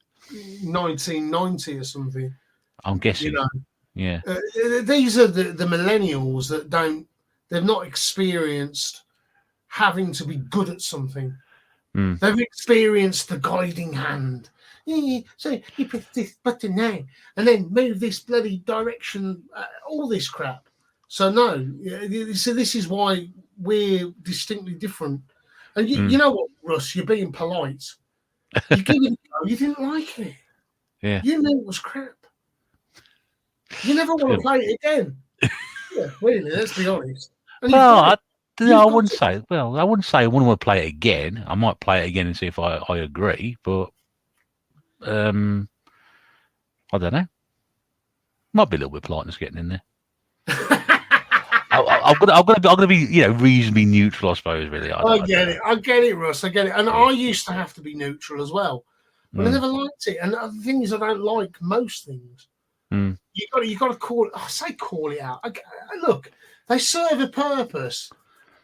1990 or something. I'm guessing. You know, yeah. These are the millennials that they've not experienced having to be good at something. They've experienced the guiding hand. So you press this button now and then move this bloody direction, all this crap. So no, so this is why we're distinctly different. And you know what, Russ, you're being polite. You give it a go, you didn't like it. Yeah. You knew it was crap. You never want to play it again. Yeah, really, let's be honest. Well, I wouldn't say. Well, I wouldn't say I wouldn't want to play it again. I might play it again and see if I agree, but I don't know. Might be a little bit of politeness getting in there. I'm gonna be reasonably neutral, I suppose. Really, I get it, Russ. I get it. And I used to have to be neutral as well, but I never liked it. And the thing is, I don't like most things. You got to call it. I say call it out. Look, they serve a purpose,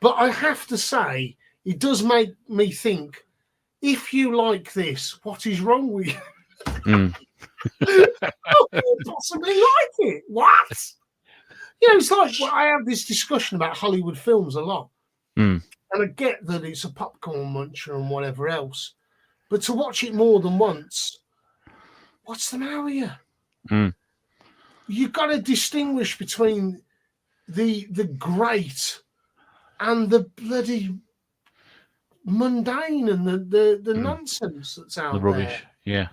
but I have to say it does make me think. If you like this, what is wrong with you? How can you possibly like it? What? It's like I have this discussion about Hollywood films a lot, and I get that it's a popcorn muncher and whatever else, but to watch it more than once, what's the matter with you? You've got to distinguish between the great and the bloody mundane and the nonsense that's out there. The rubbish, yeah.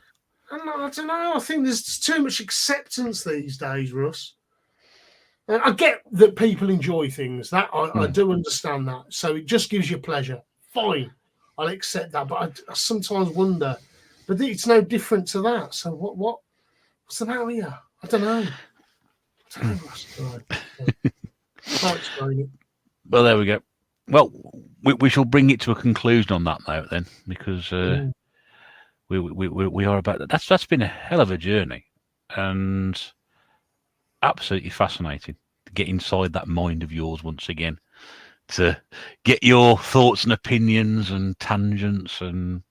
And I don't know. I think there's too much acceptance these days, Russ. And I get that people enjoy things. That I do understand that. So it just gives you pleasure. Fine, I'll accept that. But I sometimes wonder. But it's no different to that. So what's the matter with you? I don't know. Can't explain it. Well, there we go. Well, we shall bring it to a conclusion on that note then, because we are about that. That's been a hell of a journey, and absolutely fascinating to get inside that mind of yours once again, to get your thoughts and opinions and tangents, and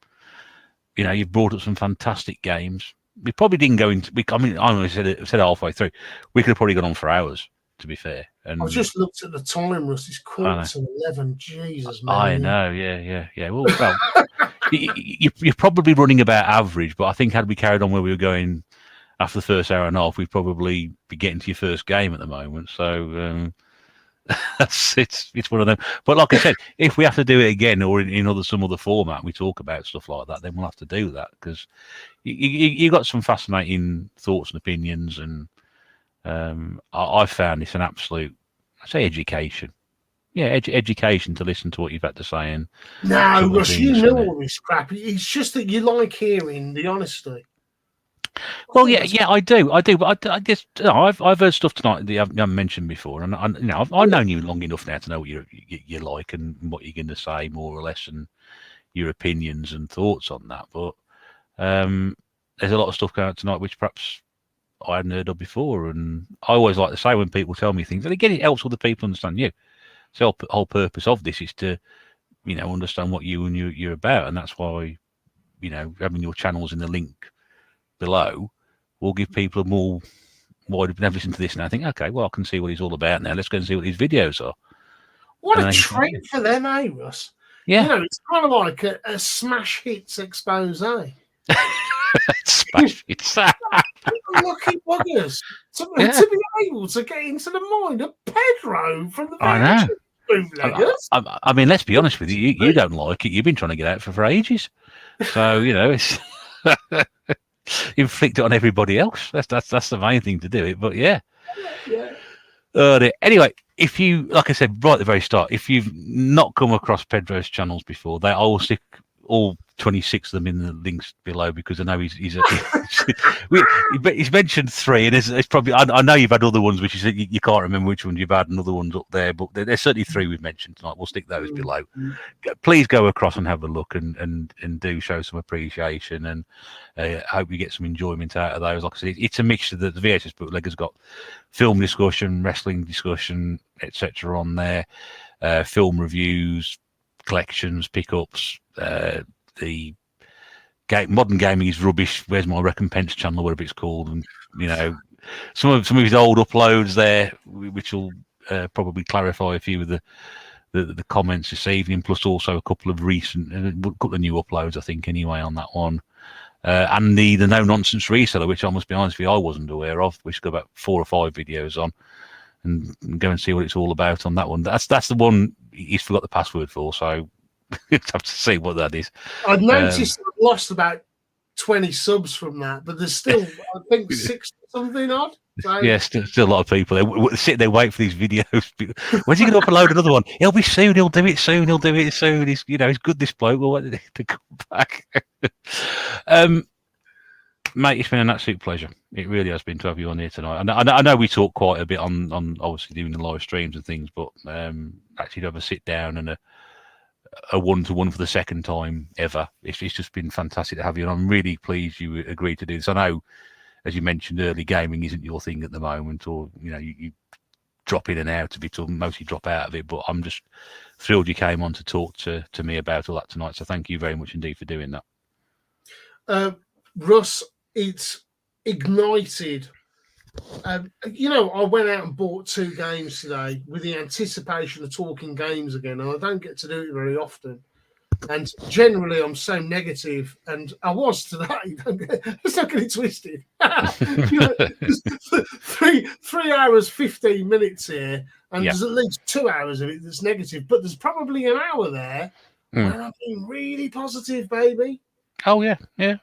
you've brought up some fantastic games. We probably didn't go into. I only said it halfway through. We could have probably gone on for hours, to be fair. And I just looked at the time, Russ. It's 11:15. Jesus, man. I know. Yeah. Well, you're probably running about average, but I think had we carried on where we were going after the first hour and a half, we'd probably be getting to your first game at the moment. So it's one of them. But like I said, if we have to do it again or in some other format, we talk about stuff like that, then we'll have to do that, because you got some fascinating thoughts and opinions, and I found this an absolute, I say, education. Yeah, education to listen to what you've had to say. And no, Russ, you know all this crap. It's just that you like hearing the honesty. Well, yeah, I do. But I just, I've heard stuff tonight that you haven't mentioned before, and I've known you long enough now to know what you like and what you're going to say, more or less, and your opinions and thoughts on that. But there's a lot of stuff going out tonight which perhaps I hadn't heard of before, and I always like to say when people tell me things, and again, it helps other people understand you. So the whole purpose of this is to, understand what you and you're about, and that's why, having your channels in the link below will give people a more wide. Never listen to this now. I think, okay, well, I can see what he's all about now. Let's go and see what these videos are. What a treat for them, eh, Russ? Yeah, it's kind of like a smash hits expose. Smash hits. Lucky buggers to be able to get into the mind of Pedro from the VHS Bootleggers. I mean, let's be honest with you. You don't like it. You've been trying to get out for ages. So it's inflict it on everybody else. That's the main thing to do it. But yeah. Anyway, if you, like I said right at the very start, if you've not come across Pedro's channels before, I will stick all 26 of them in the links below because I know he's mentioned 3, and it's probably I know you've had other ones which you can't remember which ones you've had, and other ones up there, but there's certainly 3 we've mentioned tonight. We'll stick those below. Please go across and have a look and do show some appreciation, and I hope you get some enjoyment out of those. Like I said, it's a mixture. The VHS Bootleggers got film discussion, wrestling discussion, etc. on there, film reviews, collections, pickups. The modern gaming is rubbish. Where's my recompense channel, whatever it's called, and some of his old uploads there, which will probably clarify a few of the comments this evening. Plus, also a couple of new uploads, I think, anyway, on that one. And the no nonsense reseller, which I must be honest with you, I wasn't aware of. Which got about 4 or 5 videos on, and go and see what it's all about on that one. That's the one he's forgot the password for, so. Have to see what that is. I've noticed I've lost about 20 subs from that, but there's still, I think, 6 something odd. So. Yeah, still a lot of people. They sit there, wait for these videos. When's he going to upload another one? He'll be soon. He'll do it soon. He's good. This bloke. We'll wait to come back. Mate, it's been an absolute pleasure. It really has been to have you on here tonight. I know we talk quite a bit on obviously doing the live streams and things, but actually to have a sit down and a one-to-one for the second time ever. It's just been fantastic to have you, and I'm really pleased you agreed to do this. I know, as you mentioned early, gaming isn't your thing at the moment, or you drop in and out a bit, or mostly drop out of it. But I'm just thrilled you came on to talk to me about all that tonight. So thank you very much indeed for doing that. Russ, it's ignited. I went out and bought 2 games today with the anticipation of talking games again, and I don't get to do it very often. And generally, I'm so negative, and I was today. Let's not get it twisted. 3 hours, 15 minutes here, and there's at least 2 hours of it that's negative. But there's probably an hour there where I've been really positive, baby. Oh yeah. I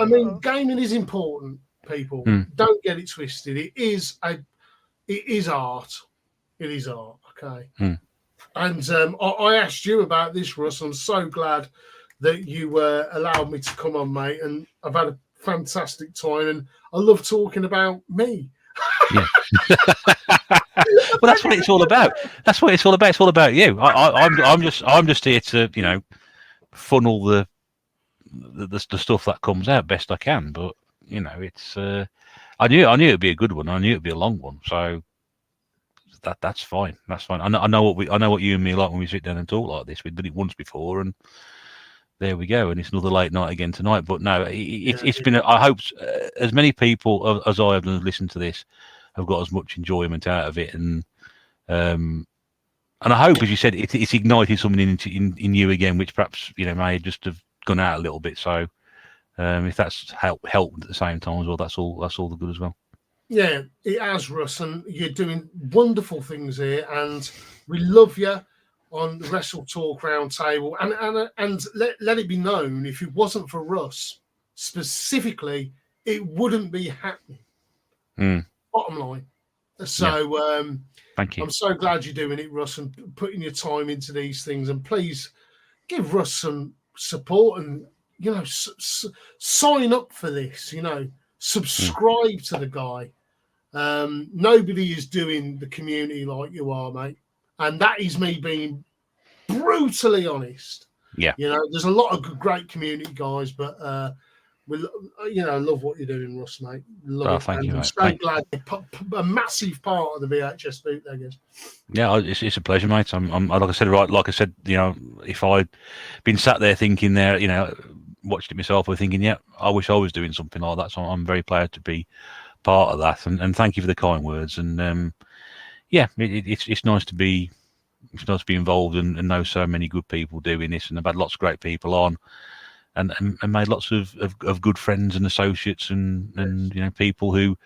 mean, gaming is important. People don't get it twisted. It is art. It is art. Okay. And I asked you about this, Russ. I'm so glad that you allowed me to come on, mate. And I've had a fantastic time, and I love talking about me. Yeah. Well, that's what it's all about. That's what it's all about. It's all about you. I'm just here to funnel the stuff that comes out best I can, but. It's. I knew it'd be a good one. I knew it'd be a long one, so that's fine. That's fine. I know what you and me like when we sit down and talk like this. We've done it once before, and there we go. And it's another late night again tonight. But no, it's been. I hope as many people as I have listened to this have got as much enjoyment out of it, and I hope, as you said, it's ignited something in you again, which perhaps may just have gone out a little bit. So. If that's helped at the same time as well, that's all the good as well. Yeah, it has, Russ, and you're doing wonderful things here, and we love you on the Wrestle Talk Roundtable. And let it be known, if it wasn't for Russ specifically, it wouldn't be happening. Bottom line. So thank you. I'm so glad you're doing it, Russ, and putting your time into these things. And please give Russ some support and. Sign up for this, subscribe to the guy. Nobody is doing the community like you are, mate. And that is me being brutally honest. Yeah. There's a lot of great community guys, but love what you're doing, Russ, mate. Love it. Thank you, mate. I'm so glad you're a massive part of the VHS Bootleggers. Yeah, it's a pleasure, mate. I'm like I said, if I'd been sat there thinking there, watched it myself, or thinking, yeah, I wish I was doing something like that. So I'm very proud to be part of that, and thank you for the kind words. And it's nice to be involved and know so many good people doing this, and I've had lots of great people on, and made lots of good friends and associates and people who,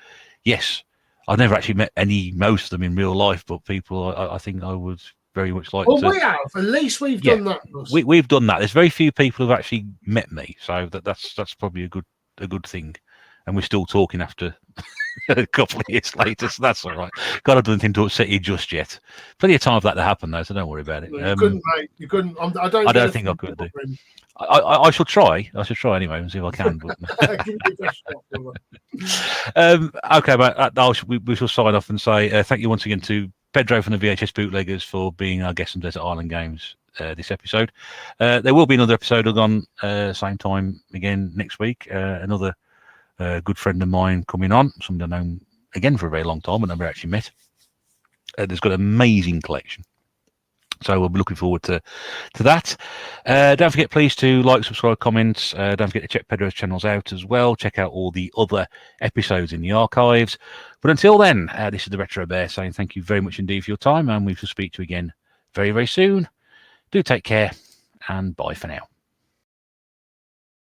yes, I've never actually met most of them in real life, but people I think I would very much like to. We have. At least we've done that. We've done that. There's very few people who've actually met me, so that's probably a good thing. and we're still talking after a couple of years later, so that's all right. God, I don't think to upset you just yet. Plenty of time for that to happen, though, so don't worry about it. You couldn't, mate. You couldn't. I don't think I could do. I shall try. I shall try anyway and see if I can. But okay, mate. We shall sign off and say thank you once again to Pedro from the VHS Bootleggers for being our guest on Desert Island Games this episode. There will be another episode on same time again next week. Another good friend of mine coming on, somebody I've known again for a very long time and never actually met. There's got an amazing collection. So we'll be looking forward to that. Don't forget, please, to like, subscribe, comment. Don't forget to check Pedro's channels out as well. Check out all the other episodes in the archives. But until then, this is the Retro Bear saying thank you very much indeed for your time, and we shall speak to you again very, very soon. Do take care, and bye for now.